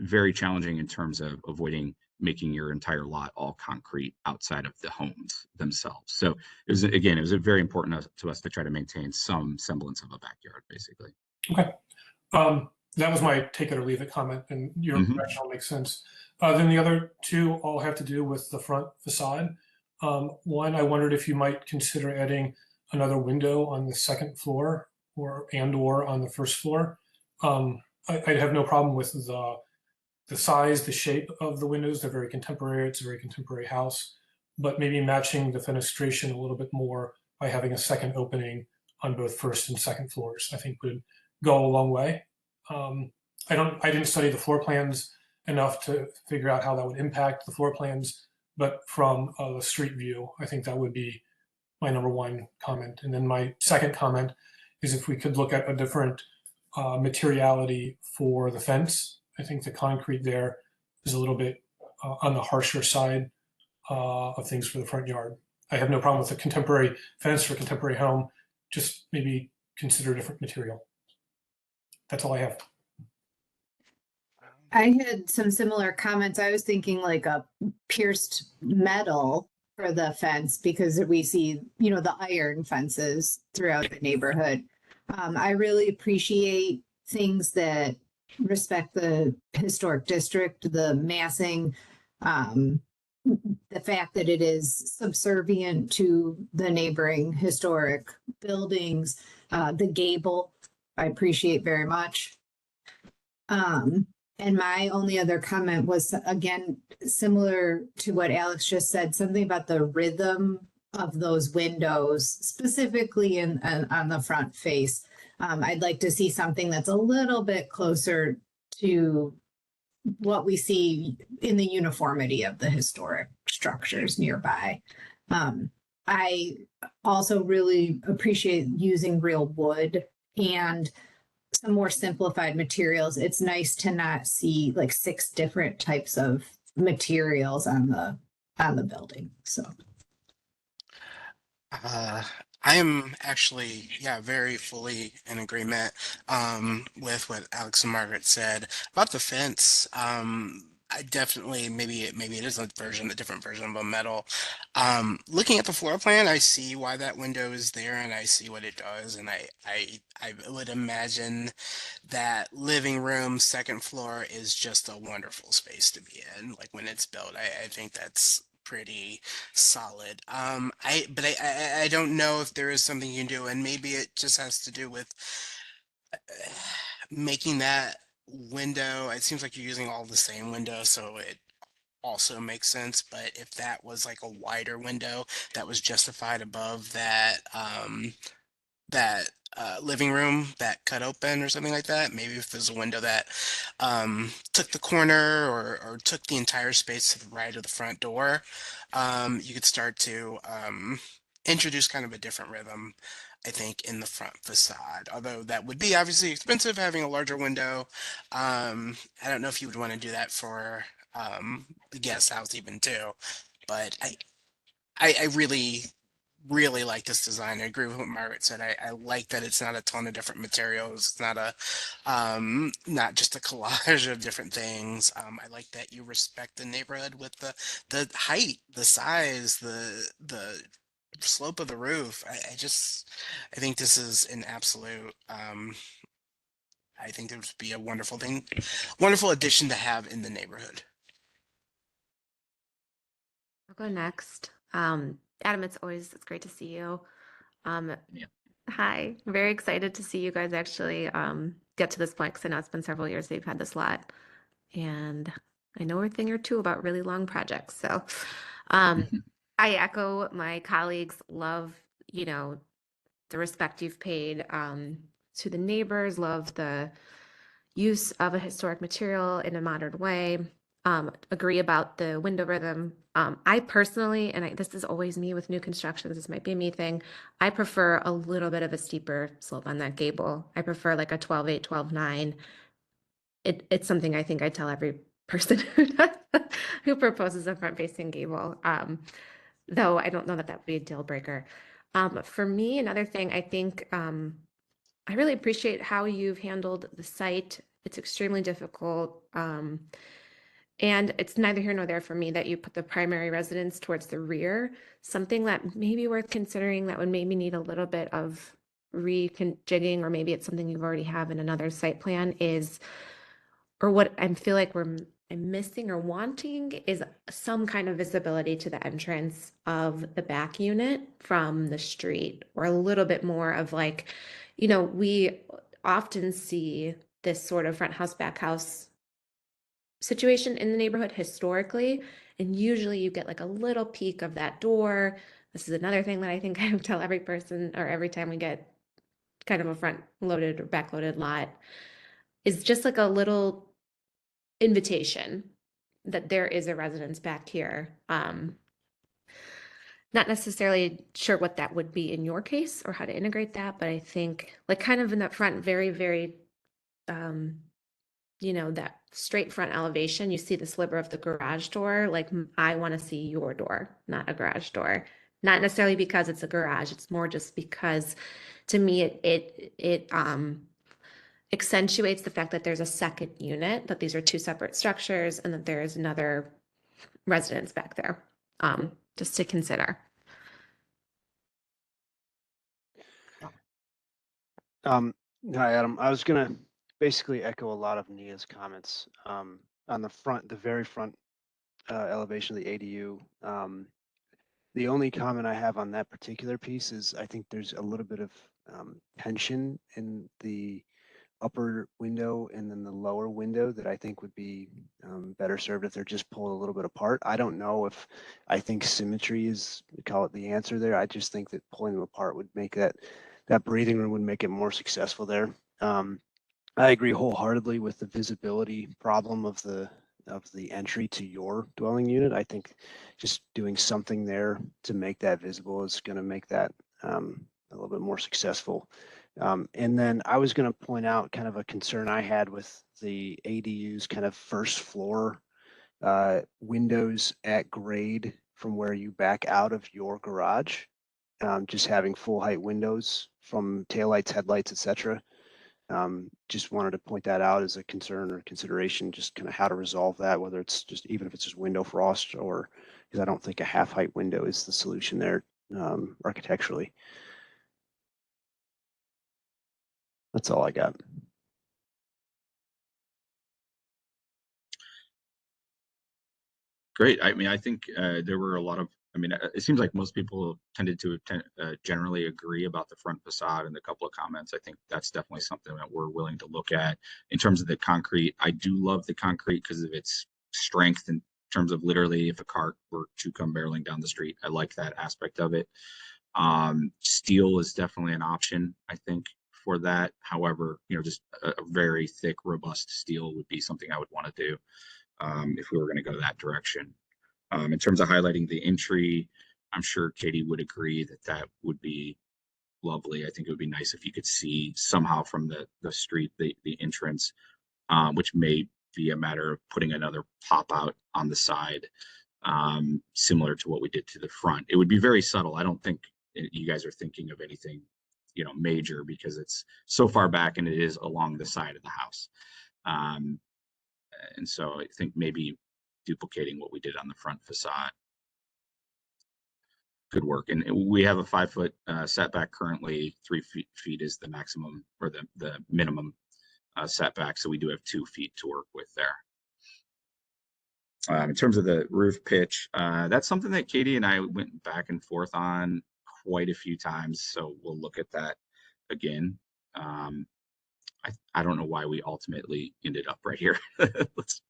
very challenging in terms of avoiding making your entire lot all concrete outside of the homes themselves. So it was very important to us to try to maintain some semblance of a backyard, basically. Okay. That was my take it or leave it comment, and your rationale makes sense. Then the other 2 all have to do with the front facade. One, I wondered if you might consider adding another window on the second floor or on the first floor. I'd have no problem with the size, the shape of the windows. They're very contemporary. It's a very contemporary house, but maybe matching the fenestration a little bit more by having a second opening on both first and second floors, I think would go a long way. I didn't study the floor plans enough to figure out how that would impact the floor plans, but from the street view, I think that would be my number 1 comment. And then my second comment is if we could look at a different materiality for the fence. I think the concrete there is a little bit on the harsher side of things for the front yard. I have no problem with a contemporary fence for a contemporary home, just maybe consider a different material. That's all I have. I had some similar comments. I was thinking like a pierced metal for the fence because we see, the iron fences throughout the neighborhood. I really appreciate things that respect the historic district, the massing, the fact that it is subservient to the neighboring historic buildings, the gable, I appreciate very much. And my only other comment was, again, similar to what Alex just said, something about the rhythm of those windows, specifically on the front face. I'd like to see something that's a little bit closer to what we see in the uniformity of the historic structures nearby. I also really appreciate using real wood and some more simplified materials. It's nice to not see like 6 different types of materials on the building. So I am actually, very fully in agreement with what Alex and Margaret said about the fence. I definitely, maybe it is a different version of a metal. Looking at the floor plan, I see why that window is there, and I see what it does, and I would imagine that living room, second floor is just a wonderful space to be in. Like when it's built, I think that's pretty solid. I don't know if there is something you can do, and maybe it just has to do with making that window. It seems like you're using all the same window, so it also makes sense. But if that was like a wider window that was justified above that living room that cut open or something like that, maybe if there's a window that took the corner or took the entire space to the right of the front door, you could start to introduce kind of a different rhythm, I think, in the front facade. Although that would be obviously expensive, having a larger window. I don't know if you would want to do that for the guest house even too, but I really like this design. I agree with what Margaret said. I like that it's not a ton of different materials. It's not not just a collage of different things. I like that you respect the neighborhood with the height, the size, the slope of the roof. I think this is an absolute I think it would be a wonderful addition to have in the neighborhood. I'll go next. Adam, it's great to see you. Yeah. Hi, very excited to see you guys actually get to this point because I know it's been several years that you've had this lot, and I know a thing or two about really long projects. So I echo my colleagues' love, the respect you've paid to the neighbors, love the use of a historic material in a modern way. Agree about the window rhythm. I personally, and this is always me with new constructions, this might be a me thing, I prefer a little bit of a steeper slope on that gable. I prefer like a 12.8, 12.9. It's something I think I tell every person who proposes a front-facing gable, though I don't know that that would be a deal breaker. For me, another thing, I think I really appreciate how you've handled the site. It's extremely difficult. And it's neither here nor there for me that you put the primary residence towards the rear. Something that may be worth considering that would maybe need a little bit of rejigging, or maybe it's something you already have in another site plan is, or what I feel like I'm missing or wanting is some kind of visibility to the entrance of the back unit from the street, or a little bit more of like, we often see this sort of front house, back house situation in the neighborhood historically, and usually you get like a little peek of that door. This is another thing that I think I tell every person, or every time we get kind of a front loaded or back loaded lot, is just like a little invitation that there is a residence back here. Not necessarily sure what that would be in your case or how to integrate that, but I think like kind of in that front, very, very that straight front elevation, you see the sliver of the garage door. Like I want to see your door, not a garage door. Not necessarily because it's a garage. It's more just because to me, it accentuates the fact that there's a second unit, that these are two separate structures, and that there is another residence back there, just to consider. Hi, Adam. I was gonna basically echo a lot of Nia's comments. On the front, the very front elevation of the ADU. The only comment I have on that particular piece is I think there's a little bit of tension in the upper window and then the lower window that I think would be better served if they're just pulled a little bit apart. I don't know if I think symmetry is, we call it the answer there. I just think that pulling them apart would make that breathing room would make it more successful there. I agree wholeheartedly with the visibility problem of the entry to your dwelling unit. I think just doing something there to make that visible is going to make that a little bit more successful. And then I was going to point out kind of a concern I had with the ADU's kind of first floor windows at grade from where you back out of your garage. Just having full height windows from taillights, headlights, etc. Just wanted to point that out as a concern or consideration, just kind of how to resolve that, whether it's just, even if it's just window frost, or, because I don't think a half height window is the solution there architecturally. That's all I got. Great. I mean, I think there were a lot of, I mean, it seems like most people tended to generally agree about the front facade and a couple of comments. I think that's definitely something that we're willing to look at. In terms of the concrete, I do love the concrete because of its strength in terms of literally if a car were to come barreling down the street. I like that aspect of it. Steel is definitely an option, I think, for that. However, you know, just a very thick, robust steel would be something I would want to do if we were going to go that direction. In terms of highlighting the entry, I'm sure Katie would agree that that would be lovely. I think it would be nice if you could see somehow from the street the entrance, which may be a matter of putting another pop out on the side, similar to what we did to the front. It would be very subtle. I don't think you guys are thinking of anything, you know, major, because it's so far back and it is along the side of the house. And so I think maybe duplicating what we did on the front facade could work. And we have a 5 foot setback currently. 3 feet is the maximum, or the minimum setback. So we do have 2 feet to work with there. In terms of the roof pitch, that's something that Katie and I went back and forth on quite a few times. So we'll look at that again. I don't know why we ultimately ended up right here. Let's,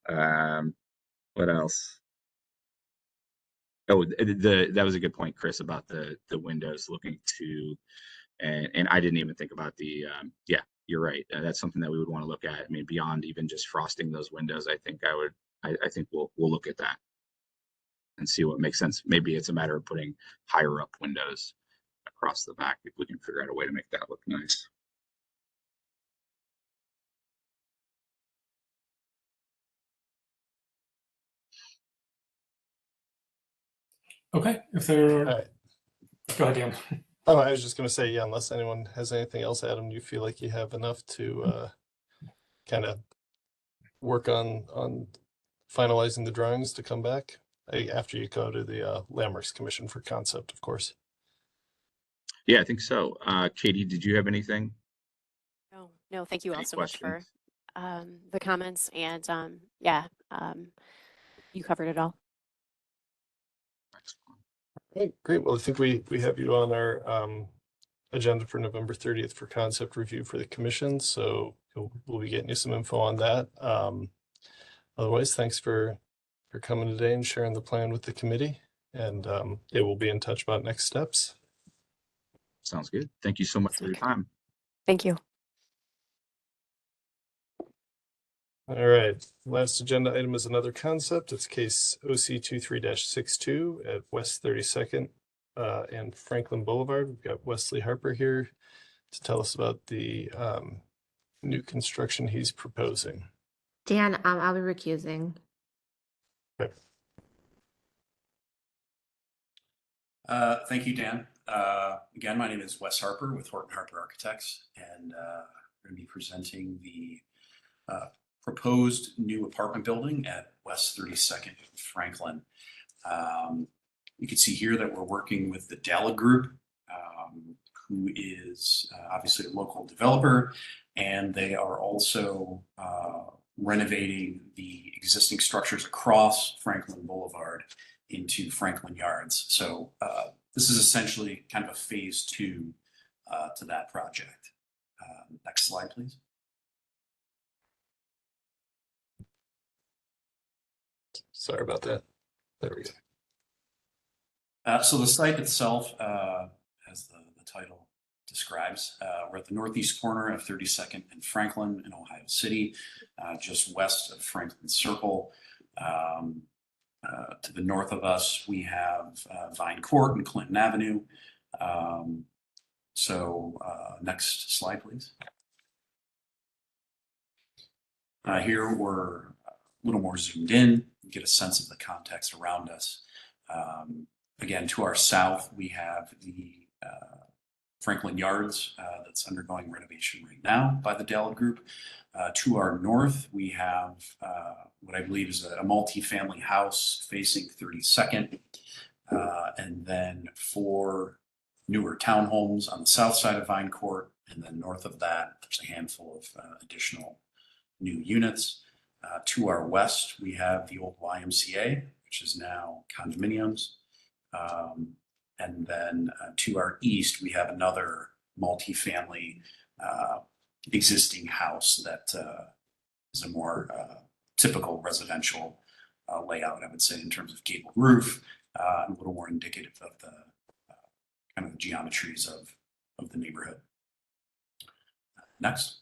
what else? Oh, that was a good point, Chris, about the windows looking to, and I didn't even think about the, yeah, you're right. That's something that we would want to look at. I mean, beyond even just frosting those windows, I think I think we'll look at that and see what makes sense. Maybe it's a matter of putting higher up windows across the back if we can figure out a way to make that look nice. Okay, if there are, right. Go ahead, Dan. Oh, I was just going to say, yeah, unless anyone has anything else, Adam, you feel like you have enough to kind of work on finalizing the drawings to come back after you go to the Landmarks Commission for concept, of course. Yeah, I think so. Katie, did you have anything? No, thank you all Any so much for questions? the comments, and yeah, you covered it all. Great. Well, I think we have you on our agenda for November 30th for concept review for the commission. So we'll be getting you some info on that. Otherwise, thanks for coming today and sharing the plan with the committee. And it will be in touch about next steps. Sounds good. Thank you so much for your time. Thank you. All right. Last agenda item is another concept. It's case OC 23-62 at West 32nd and Franklin Boulevard. We've got Wesley Harper here to tell us about the new construction he's proposing. Dan, I'll be recusing. Okay. Thank you, Dan. Again, my name is Wes Harper with Horton Harper Architects, and I'm going to be presenting the proposed new apartment building at West 32nd Franklin. You can see here that we're working with the Dalla Group, who is obviously a local developer, and they are also renovating the existing structures across Franklin Boulevard into Franklin Yards. So this is essentially kind of a phase 2 to that project. Next slide, please. Sorry about that. There we go. So the site itself, as the title describes, we're at the northeast corner of 32nd and Franklin in Ohio City, just west of Franklin Circle. To the north of us, we have Vine Court and Clinton Avenue. Next slide, please. Here we're a little more zoomed in, get a sense of the context around us. Again, to our south, we have the Franklin Yards that's undergoing renovation right now by the Dell Group. To our north, we have what I believe is a multi-family house facing 32nd. And then 4 newer townhomes on the south side of Vine Court. And then north of that, there's a handful of additional new units. To our west, we have the old YMCA, which is now condominiums. And then to our east, we have another multifamily existing house that is a more typical residential layout, I would say, in terms of gabled roof, a little more indicative of the kind of the geometries of the neighborhood. Next.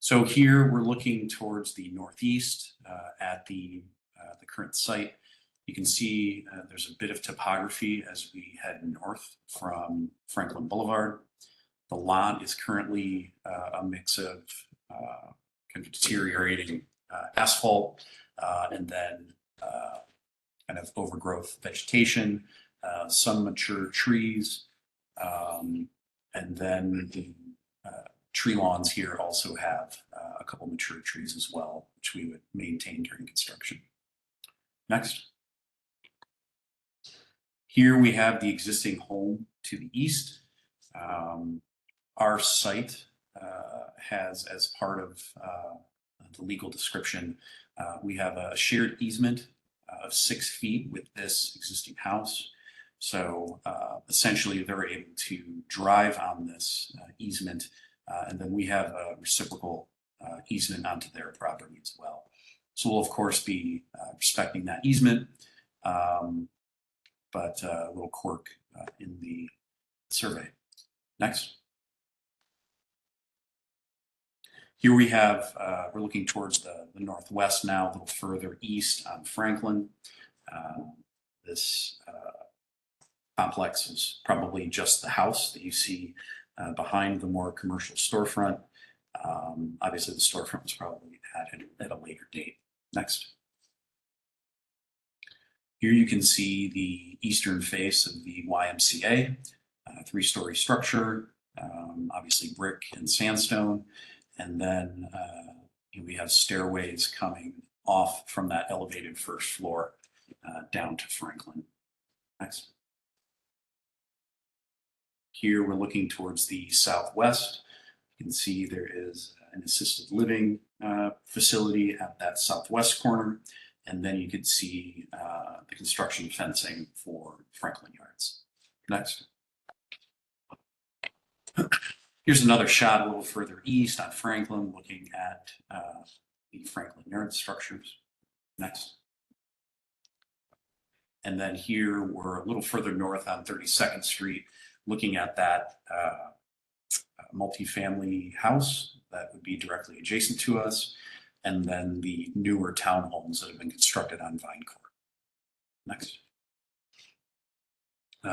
So here we're looking towards the northeast at the current site. You can see there's a bit of topography as we head north from Franklin Boulevard. The lot is currently a mix of kind of deteriorating asphalt and then kind of overgrowth vegetation, some mature trees, and then the tree lawns here also have a couple mature trees as well, which we would maintain during construction. Next. Here we have the existing home to the east. Our site has, as part of the legal description, we have a shared easement of 6 feet with this existing house. So essentially they're able to drive on this easement, and then we have a reciprocal easement onto their property as well. So we'll of course be respecting that easement, but a little quirk in the survey. Next. Here we have, we're looking towards the northwest now, a little further east on Franklin. This complex is probably just the house that you see behind the more commercial storefront. Obviously the storefront was probably added at a later date. Next. Here you can see the eastern face of the YMCA, 3-story structure, obviously brick and sandstone. And then we have stairways coming off from that elevated first floor down to Franklin. Next. Here we're looking towards the southwest. You can see there is an assisted living facility at that southwest corner. And then you can see the construction fencing for Franklin Yards. Next. Here's another shot a little further east on Franklin, looking at the Franklin Yard structures. Next. And then here we're a little further north on 32nd Street, looking at that multifamily house that would be directly adjacent to us, and then the newer townhomes that have been constructed on Vine Court. Next.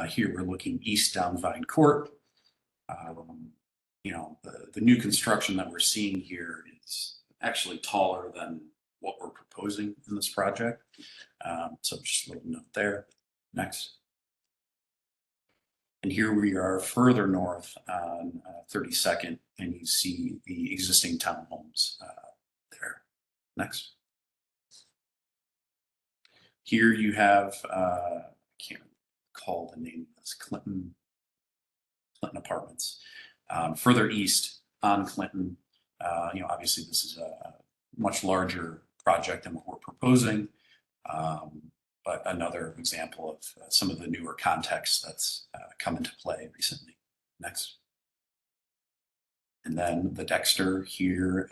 Here we're looking east down Vine Court. The new construction that we're seeing here is actually taller than what we're proposing in this project. So just a little note there. Next. And here we are further north on 32nd, and you see the existing townhomes there. Next. Here you have, I can't recall the name of this, Clinton Apartments. Further east on Clinton, obviously this is a much larger project than what we're proposing, but another example of some of the newer context that's come into play recently. Next. And then the Dexter here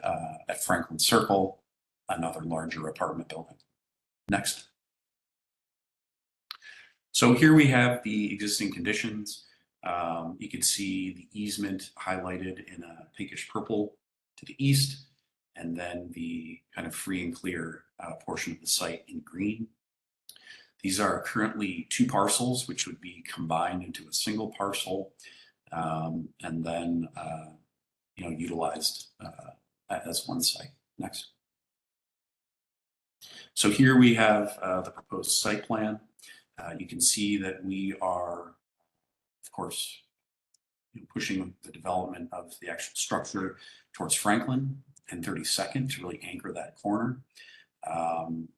at Franklin Circle, another larger apartment building. Next. So here we have the existing conditions. You can see the easement highlighted in a pinkish purple to the east, and then the kind of free and clear portion of the site in green. These are currently 2 parcels, which would be combined into a single parcel, and then utilized as one site. Next. So here we have the proposed site plan. You can see that we are, of course, pushing the development of the actual structure towards Franklin and 32nd to really anchor that corner.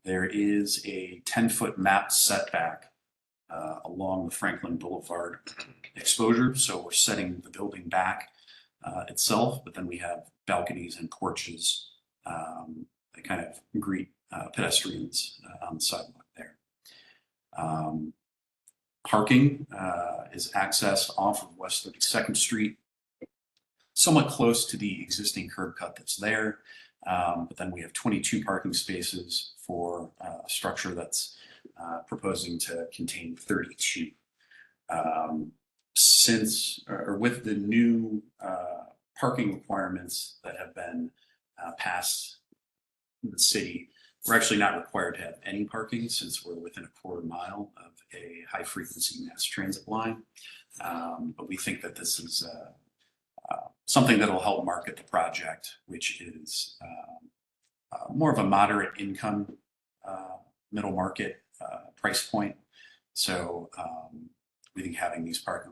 There is a 10-foot map setback along the Franklin Boulevard exposure. So we're setting the building back itself, but then we have balconies and porches that kind of greet pedestrians on the sidewalk there. Parking is accessed off of West 32nd Street, somewhat close to the existing curb cut that's there. But then we have 22 parking spaces for a structure that's proposing to contain 32. With the new parking requirements that have been passed in the city, we're actually not required to have any parking since we're within a quarter mile of a high frequency mass transit line. But we think that this is something that will help market the project, which is more of a moderate income, middle market price point. So we think having these parking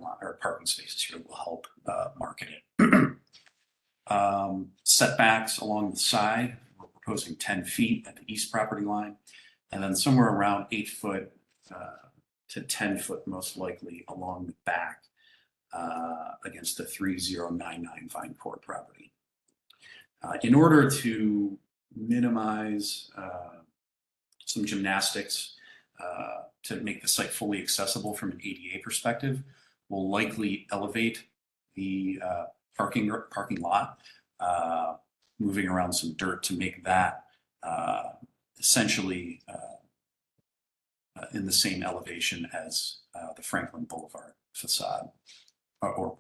spaces here will help market it. Setbacks along the side, we're proposing 10 feet at the east property line, and then somewhere around 8 foot to 10 foot, most likely along the back against the 3099 Vine Court property. In order to minimize some gymnastics to make the site fully accessible from an ADA perspective, we'll likely elevate the parking lot, moving around some dirt to make that essentially in the same elevation as the Franklin Boulevard facade or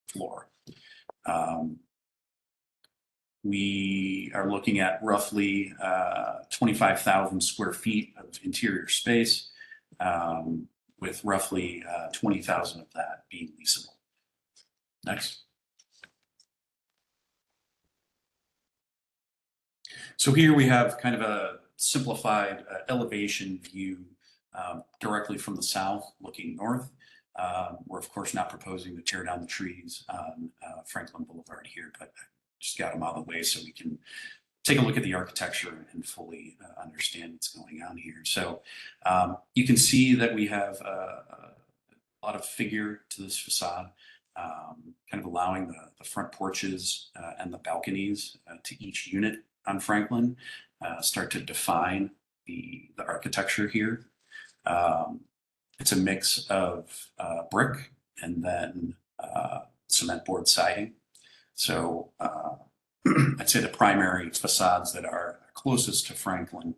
floor. We are looking at roughly 25,000 square feet of interior space, with roughly 20,000 of that being leasable. Next. So here we have kind of a simplified elevation view directly from the south looking north. We're of course not proposing to tear down the trees on Franklin Boulevard here, but just got them out of the way so we can take a look at the architecture and fully understand what's going on here. So you can see that we have a lot of figure to this facade, kind of allowing the front porches and the balconies to each unit on Franklin start to define the architecture here. It's a mix of brick and then cement board siding. So I'd say the primary facades that are closest to Franklin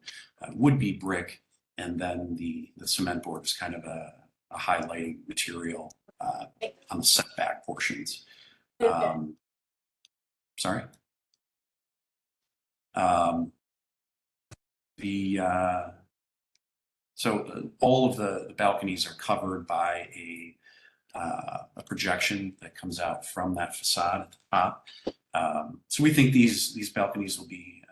would be brick, and then the cement board is kind of a highlighting material on the setback portions. Sorry. So all of the balconies are covered by a projection that comes out from that facade at the top. So we think these balconies will be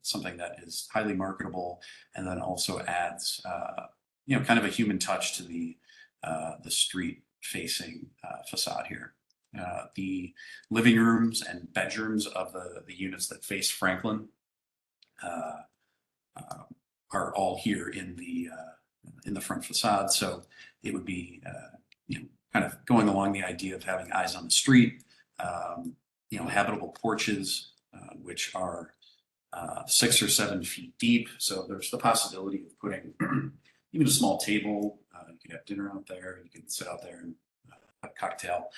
something that is highly marketable, and then also adds kind of a human touch to the street facing facade here. The living rooms and bedrooms of the units that face Franklin are all here in the front facade. So it would be kind of going along the idea of having eyes on the street, habitable porches, which are 6 or 7 feet deep. So there's the possibility of putting even a small table. You could have dinner out there. You could sit out there and have a cocktail.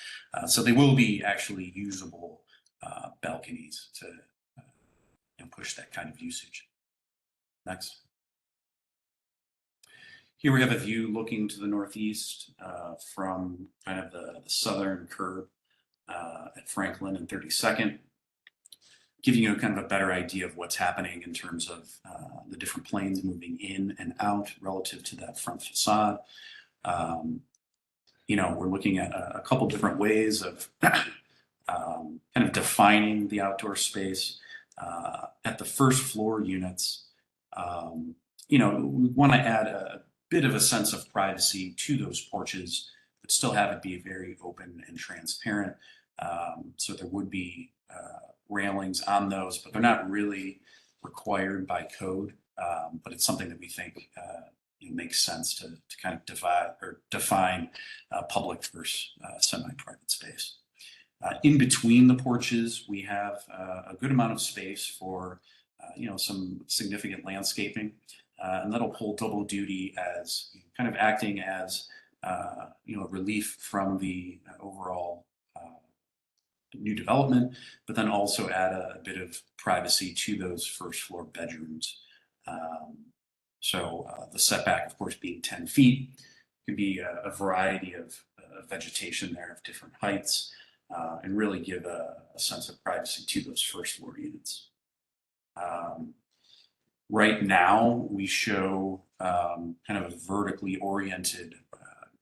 So they will be actually usable balconies to push that kind of usage. Next. Here we have a view looking to the northeast from kind of the southern curb at Franklin and 32nd, giving you kind of a better idea of what's happening in terms of the different planes moving in and out relative to that front facade. We're looking at a couple different ways of kind of defining the outdoor space. At the first floor units, we want to add a bit of a sense of privacy to those porches but still have it be very open and transparent. So there would be railings on those, but they're not really required by code. But it's something that we think makes sense to kind of define public versus semi-private space. In between the porches, we have a good amount of space for some significant landscaping, and that'll hold double duty as kind of acting as relief from the overall new development, but then also add a bit of privacy to those first floor bedrooms. So the setback, of course, being 10 feet, could be a variety of vegetation there of different heights, and really give a sense of privacy to those first floor units. Right now, we show kind of a vertically oriented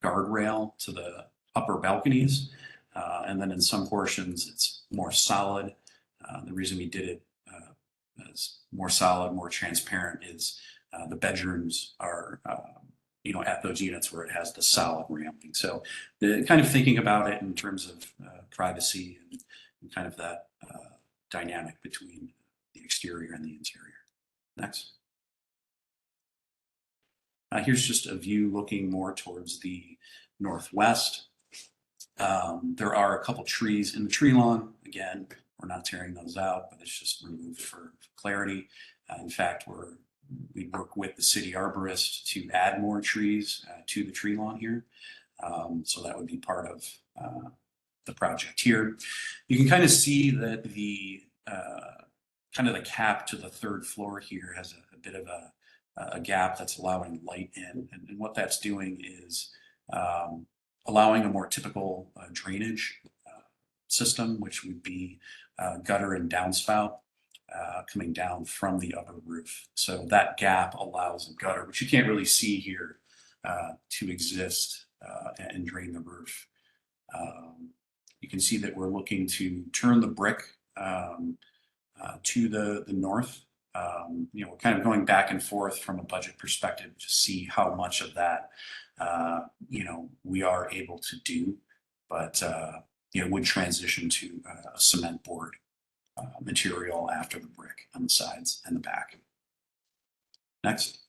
guardrail to the upper balconies. And then in some portions, it's more solid. The reason we did it as more solid, more transparent is the bedrooms are, at those units where it has the solid ramping. So the kind of thinking about it in terms of privacy and kind of that dynamic between the exterior and the interior. Next. Here's just a view looking more towards the northwest. There are a couple trees in the tree lawn. Again, we're not tearing those out, but it's just removed for clarity. In fact, we work with the city arborist to add more trees to the tree lawn here. So that would be part of the project here. You can kind of see that the kind of the cap to the third floor here has a bit of a gap that's allowing light in. And what that's doing is allowing a more typical drainage system, which would be gutter and downspout coming down from the upper roof. So that gap allows a gutter, which you can't really see here, to exist and drain the roof. You can see that we're looking to turn the brick to the north. We're kind of going back and forth from a budget perspective to see how much of that we are able to do, but would transition to a cement board material after the brick on the sides and the back. Next.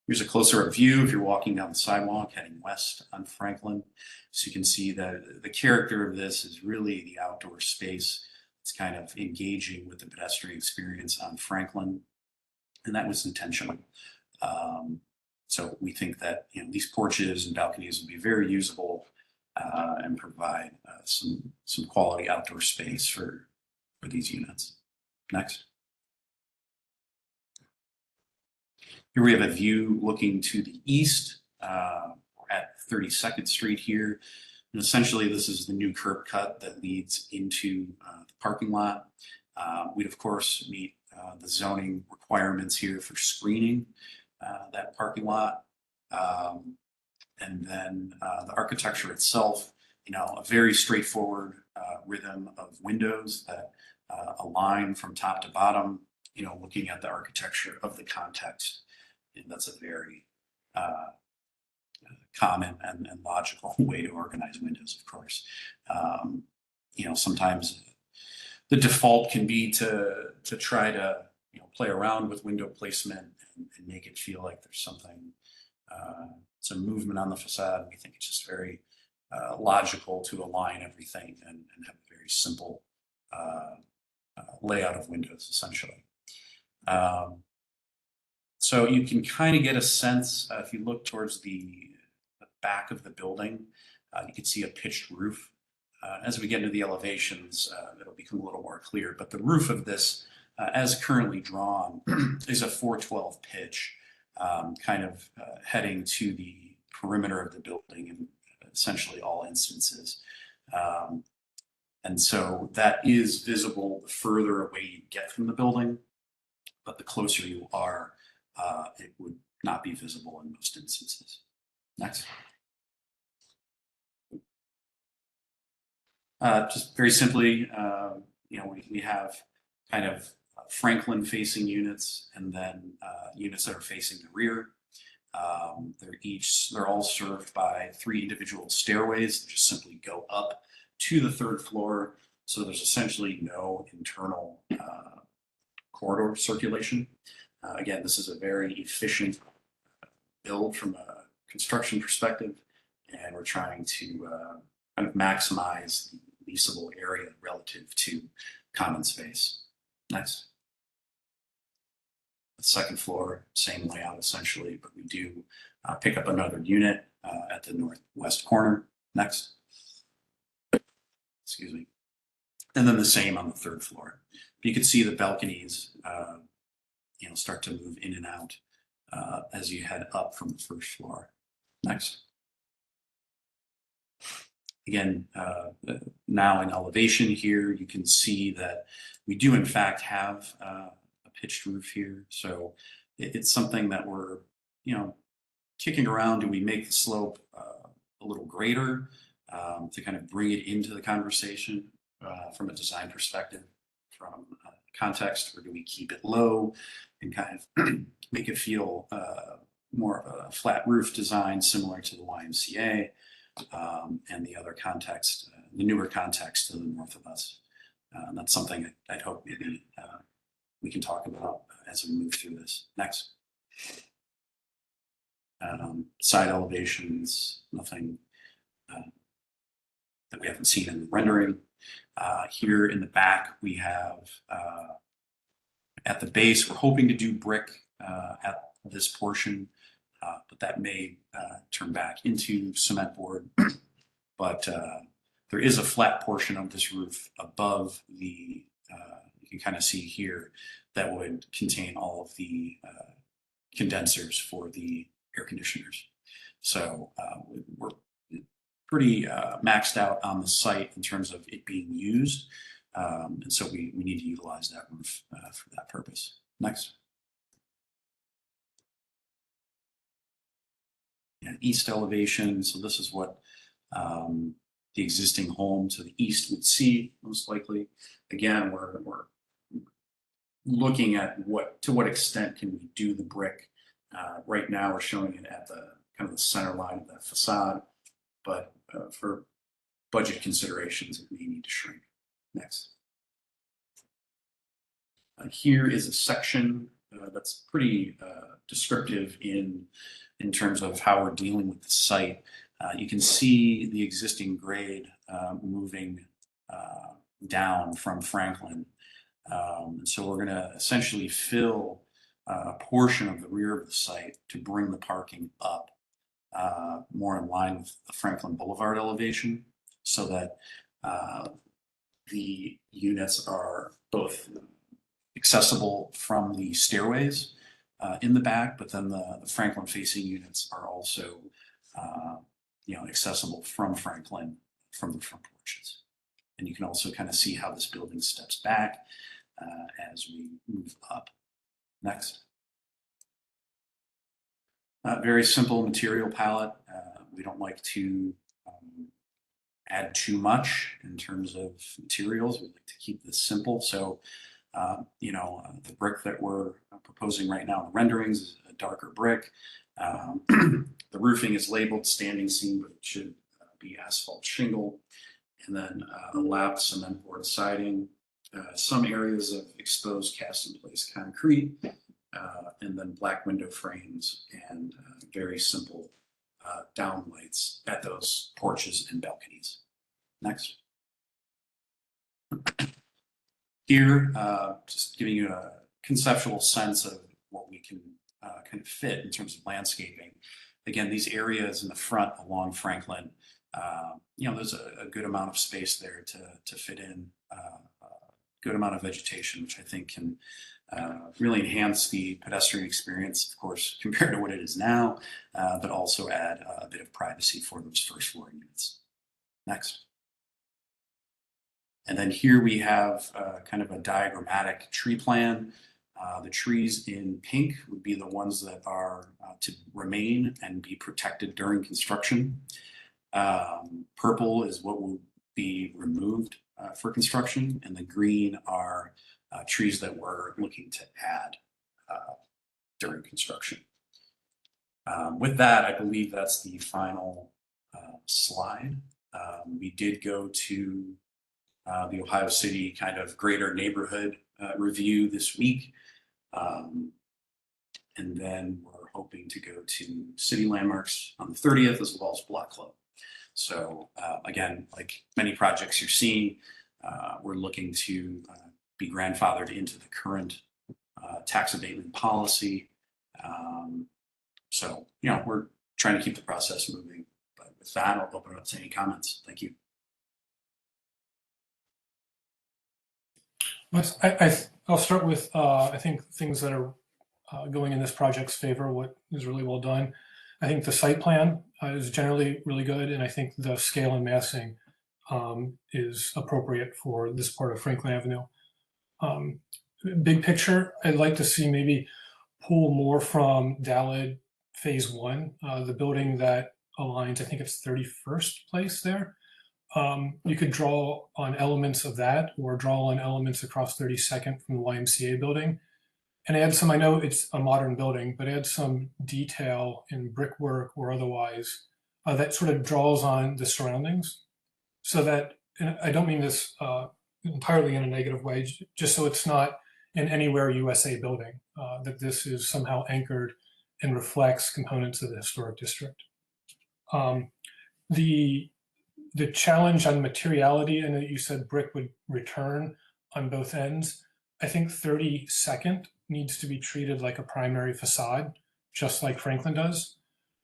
Here's a closer up view if you're walking down the sidewalk heading west on Franklin. So you can see that the character of this is really the outdoor space. It's kind of engaging with the pedestrian experience on Franklin, and that was intentional. So we think that these porches and balconies will be very usable and provide some quality outdoor space for these units. Next. Here we have a view looking to the east. We're at 32nd Street here. And essentially, this is the new curb cut that leads into the parking lot. We'd, of course, meet the zoning requirements here for screening that parking lot. And then the architecture itself, a very straightforward rhythm of windows that align from top to bottom, looking at the architecture of the context. And that's a very common and logical way to organize windows, of course. Sometimes the default can be to try to play around with window placement and make it feel like there's some movement on the facade. We think it's just very logical to align everything and have a very simple layout of windows, essentially. So you can kind of get a sense, if you look towards the back of the building, you can see a pitched roof. As we get into the elevations, it'll become a little more clear. But the roof of this, as currently drawn, is a 412 pitch, kind of heading to the perimeter of the building in essentially all instances. And so that is visible the further away you get from the building, but the closer you are, it would not be visible in most instances. Next. Just very simply, we have kind of Franklin facing units and then units that are facing the rear. They're all served by 3 individual stairways that just simply go up to the 3rd floor. So there's essentially no internal corridor circulation. Again, this is a very efficient build from a construction perspective, and we're trying to kind of maximize the leasable area relative to common space. Next. The 2nd floor, same layout essentially, but we do pick up another unit at the northwest corner. Next. Excuse me. And then the same on the 3rd floor. You can see the balconies, start to move in and out as you head up from the 1st floor. Next. Again, now in elevation here, you can see that we do in fact have a pitched roof here. So it's something that we're, kicking around. Do we make the slope a little greater to kind of bring it into the conversation from a design perspective, from context, or do we keep it low and kind of make it feel more of a flat roof design similar to the YMCA and the other context, the newer context to the north of us? That's something I'd hope maybe we can talk about as we move through this. Next. Side elevations, nothing that we haven't seen in the rendering. Here in the back, we have at the base, we're hoping to do brick at this portion, but that may turn back into cement board. But there is a flat portion of this roof above the, you can kind of see here, that would contain all of the condensers for the air conditioners. So we're pretty maxed out on the site in terms of it being used. And so we need to utilize that roof for that purpose. Next. Yeah, east elevation. So this is what the existing home to the east would see, most likely. Again, we're looking at to what extent can we do the brick. Right now, we're showing it at the kind of the center line of that facade, but for budget considerations, it may need to shrink. Next. Here is a section that's pretty descriptive in terms of how we're dealing with the site. You can see the existing grade moving down from Franklin. So we're going to essentially fill a portion of the rear of the site to bring the parking up more in line with the Franklin Boulevard elevation, so that the units are both accessible from the stairways in the back, but then the Franklin facing units are also accessible from Franklin from the front porches. And you can also kind of see how this building steps back as we move up. Next. Very simple material palette. We don't like to add too much in terms of materials. We like to keep this simple. So, the brick that we're proposing right now in the renderings is a darker brick. The roofing is labeled standing seam, but it should be asphalt shingle. And then the lap cement board siding, some areas of exposed cast in place concrete, and then black window frames and very simple downlights at those porches and balconies. Next. Here, just giving you a conceptual sense of what we can kind of fit in terms of landscaping. Again, these areas in the front along Franklin, there's a good amount of space there to fit in a good amount of vegetation, which I think can really enhance the pedestrian experience, of course, compared to what it is now, but also add a bit of privacy for those first floor units. Next. And then here we have kind of a diagrammatic tree plan. The trees in pink would be the ones that are to remain and be protected during construction. Purple is what will be removed for construction, and the green are trees that we're looking to add during construction. With that, I believe that's the final slide. We did go to the Ohio City kind of greater neighborhood review this week. And then we're hoping to go to City Landmarks on the 30th, as well as Block Club. So again, like many projects you're seeing, we're looking to be grandfathered into the current tax abatement policy. So, you know, we're trying to keep the process moving. But with that, I'll open it up to any comments. Thank you. I'll start with, I think things that are going in this project's favor, what is really well done. I think the site plan is generally really good, and I think the scale and massing is appropriate for this part of Franklin Avenue. Big picture, I'd like to see maybe pull more from Dallid Phase 1, the building that aligns, I think it's 31st Place there. You could draw on elements of that, or draw on elements across 32nd from the YMCA building, and add some, I know it's a modern building, but add some detail in brickwork or otherwise that sort of draws on the surroundings, so that, and I don't mean this entirely in a negative way, just so it's not an Anywhere USA building, that this is somehow anchored and reflects components of the historic district. The challenge on materiality, and that you said brick would return on both ends, I think 32nd needs to be treated like a primary facade, just like Franklin does.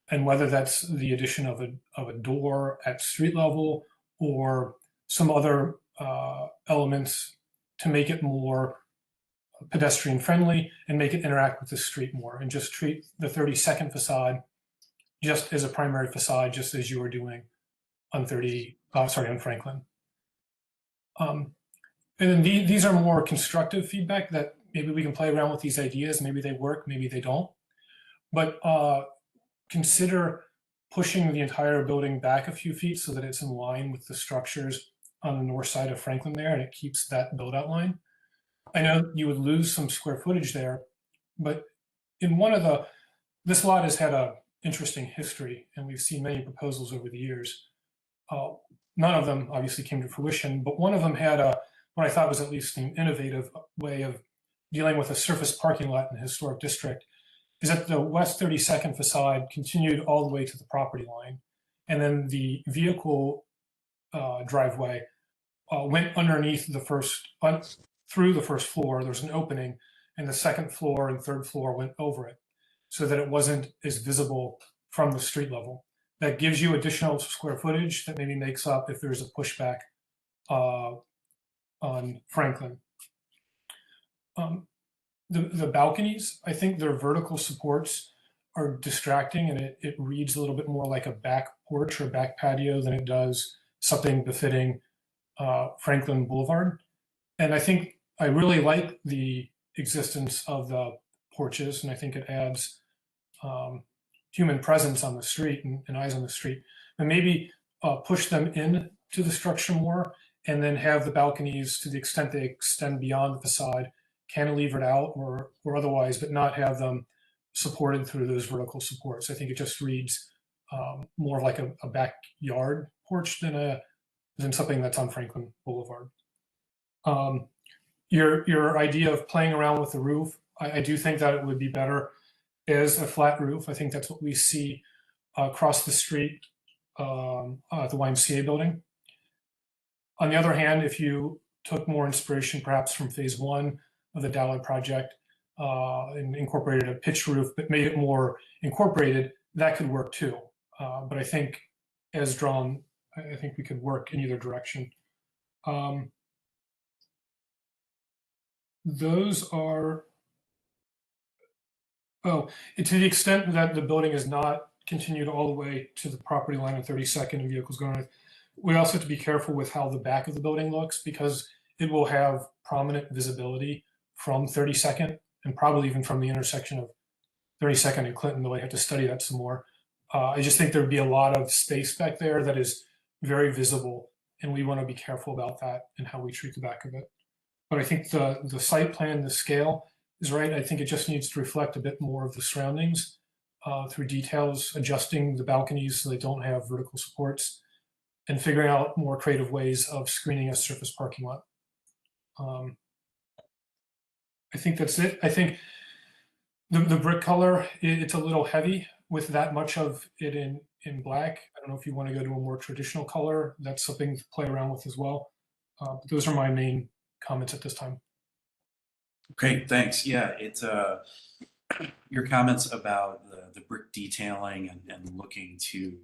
And whether that's the addition of a door at street level or some other elements to make it more pedestrian friendly and make it interact with the street more, and just treat the 32nd facade just as a primary facade, just as you were doing on on Franklin. And then these are more constructive feedback that maybe we can play around with these ideas. Maybe they work, maybe they don't. But consider pushing the entire building back a few feet so that it's in line with the structures on the north side of Franklin there, and it keeps that build out line. I know you would lose some square footage there, but in this lot has had a interesting history, and we've seen many proposals over the years. None of them obviously came to fruition, but one of them had what I thought was at least an innovative way of dealing with a surface parking lot in a historic district, is that the West 32nd facade continued all the way to the property line. And then the vehicle driveway went underneath through the first floor. There's an opening, and the second floor and third floor went over it, so that it wasn't as visible from the street level. That gives you additional square footage that maybe makes up if there's a pushback on Franklin. The balconies, I think their vertical supports are distracting, and it reads a little bit more like a back porch or back patio than it does something befitting Franklin Boulevard. And I think I really like the existence of the porches, and I think it adds human presence on the street and eyes on the street, and maybe push them in to the structure more, and then have the balconies, to the extent they extend beyond the facade, cantilevered out or otherwise, but not have them supported through those vertical supports. I think it just reads more like a backyard porch than something that's on Franklin Boulevard. Your idea of playing around with the roof, I do think that it would be better as a flat roof. I think that's what we see across the street at the YMCA building. On the other hand, if you took more inspiration perhaps from Phase 1 of the Dallid project and incorporated a pitched roof, but made it more incorporated, that could work too. But I think as drawn, I think we could work in either direction. Those are, to the extent that the building is not continued all the way to the property line on 32nd and vehicles going on, we also have to be careful with how the back of the building looks, because it will have prominent visibility from 32nd and probably even from the intersection of 32nd and Clinton, though I have to study that some more. I just think there'd be a lot of space back there that is very visible, and we want to be careful about that and how we treat the back of it. But I think the site plan, the scale is right. I think it just needs to reflect a bit more of the surroundings. through details, adjusting the balconies so they don't have vertical supports, and figuring out more creative ways of screening a surface parking lot. I think that's it. I think the brick color, it's a little heavy with that much of it in black. I don't know if you want to go to a more traditional color. That's something to play around with as well. But those are my main comments at this time. Great, thanks. Yeah, it's your comments about the brick detailing and looking to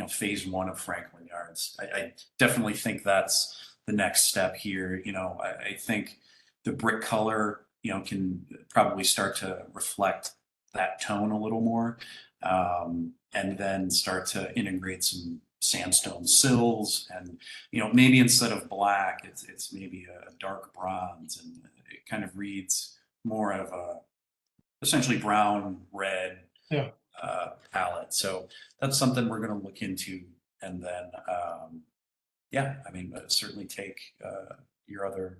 phase one of Franklin Yards. I definitely think that's the next step here. I think the brick color can probably start to reflect that tone a little more, and then start to integrate some sandstone sills, and maybe instead of black, it's maybe a dark bronze, and it kind of reads more of a essentially brown red palette. So that's something we're going to look into, and then certainly take your other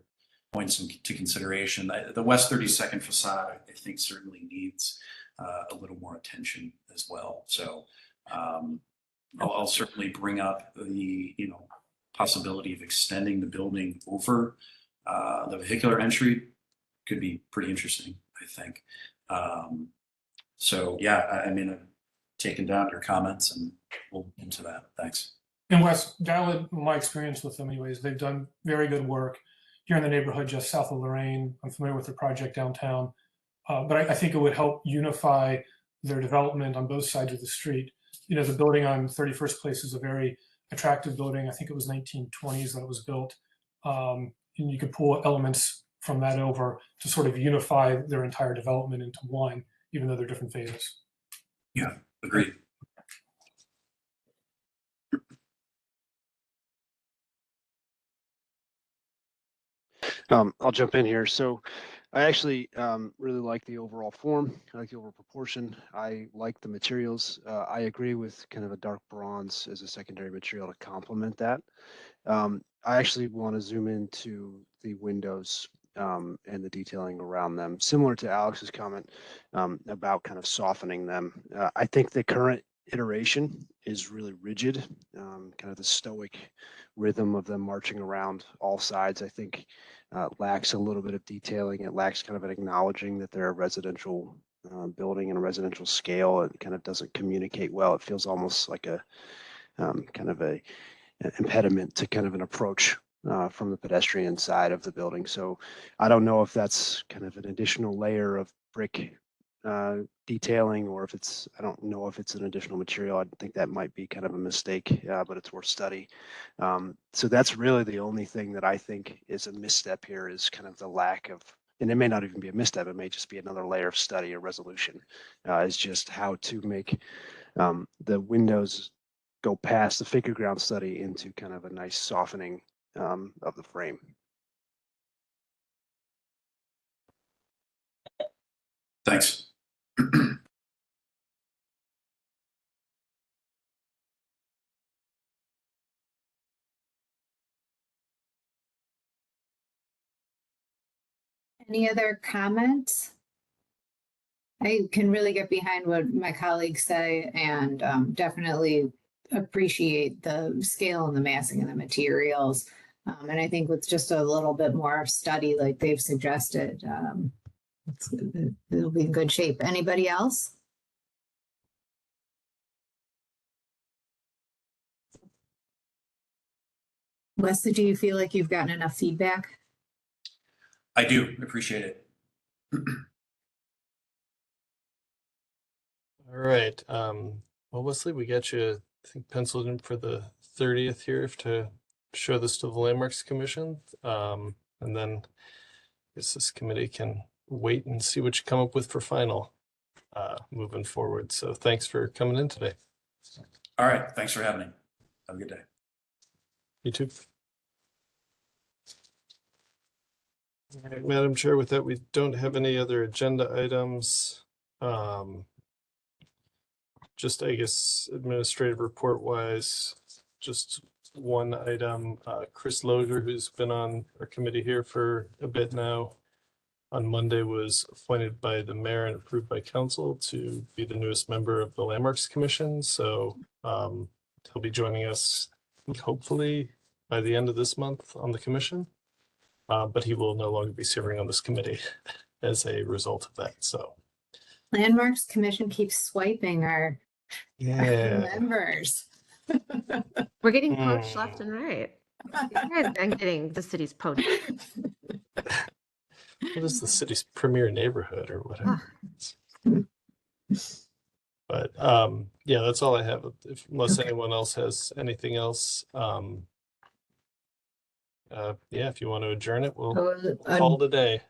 points into consideration. The West 32nd facade, I think, certainly needs a little more attention as well. So I'll certainly bring up the possibility of extending the building over the vehicular entry. Could be pretty interesting, I think. I've taken down your comments, and we'll into that. Thanks. And Wes, Valid, my experience with them anyways, they've done very good work here in the neighborhood just south of Lorraine. I'm familiar with their project downtown. But I think it would help unify their development on both sides of the street. The building on 31st Place is a very attractive building. I think it was 1920s that it was built. And you could pull elements from that over to sort of unify their entire development into one, even though they're different phases. Yeah, agreed. I'll jump in here. So I actually really like the overall form. I like the overall proportion. I like the materials. I agree with kind of a dark bronze as a secondary material to complement that. I actually want to zoom into the windows and the detailing around them, similar to Alex's comment about kind of softening them. I think the current iteration is really rigid, kind of the stoic rhythm of them marching around all sides. I think lacks a little bit of detailing. It lacks kind of an acknowledging that they're a residential building and a residential scale. It kind of doesn't communicate well. It feels almost like a kind of an impediment to kind of an approach from the pedestrian side of the building. So I don't know if that's kind of an additional layer of brick detailing, or if I don't know if it's an additional material. I think that might be kind of a mistake, but it's worth study. So that's really the only thing that I think is a misstep here, is kind of the lack of, and it may not even be a misstep, it may just be another layer of study or resolution, is just how to make the windows go past the figure ground study into kind of a nice softening of the frame. Thanks. Any other comments? I can really get behind what my colleagues say, and definitely appreciate the scale and the massing and the materials. And I think with just a little bit more study like they've suggested, it'll be in good shape. Anybody else? Wesley, do you feel like you've gotten enough feedback? I do appreciate it. All right. Well, Wesley, we got you, I think, penciled in for the 30th here to show this to the Landmarks Commission. And then I guess this committee can wait and see what you come up with for final moving forward. So thanks for coming in today. All right. Thanks for having me. Have a good day. You too. All right, Madam Chair, with that, we don't have any other agenda items. Just, I guess, administrative report wise, just one item. Chris Lozier, who's been on our committee here for a bit now, on Monday was appointed by the mayor and approved by council to be the newest member of the Landmarks Commission. So he'll be joining us hopefully by the end of this month on the commission. But he will no longer be serving on this committee as a result of that. So Landmarks Commission keeps swiping our members. We're getting poached left and right. I'm getting the city's poached. What is the city's premier neighborhood or whatever? But yeah, that's all I have. Unless anyone else has anything else. Yeah, if you want to adjourn it, we'll call it a day.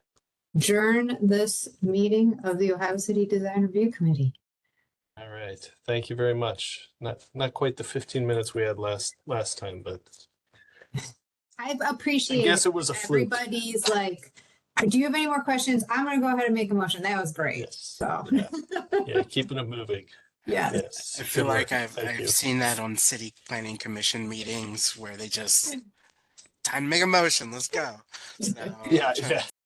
Adjourn this meeting of the Ohio City Design Review Committee. All right. Thank you very much. Not quite the 15 minutes we had last time, but I appreciate I guess it was a fluke. everybody's like, do you have any more questions? I'm going to go ahead and make a motion. That was great. Yes. So yeah, keeping it moving. yes. I feel Good like work. Thank I've you. seen that on city planning commission meetings where they just time to make a motion. Let's go. So, Yeah.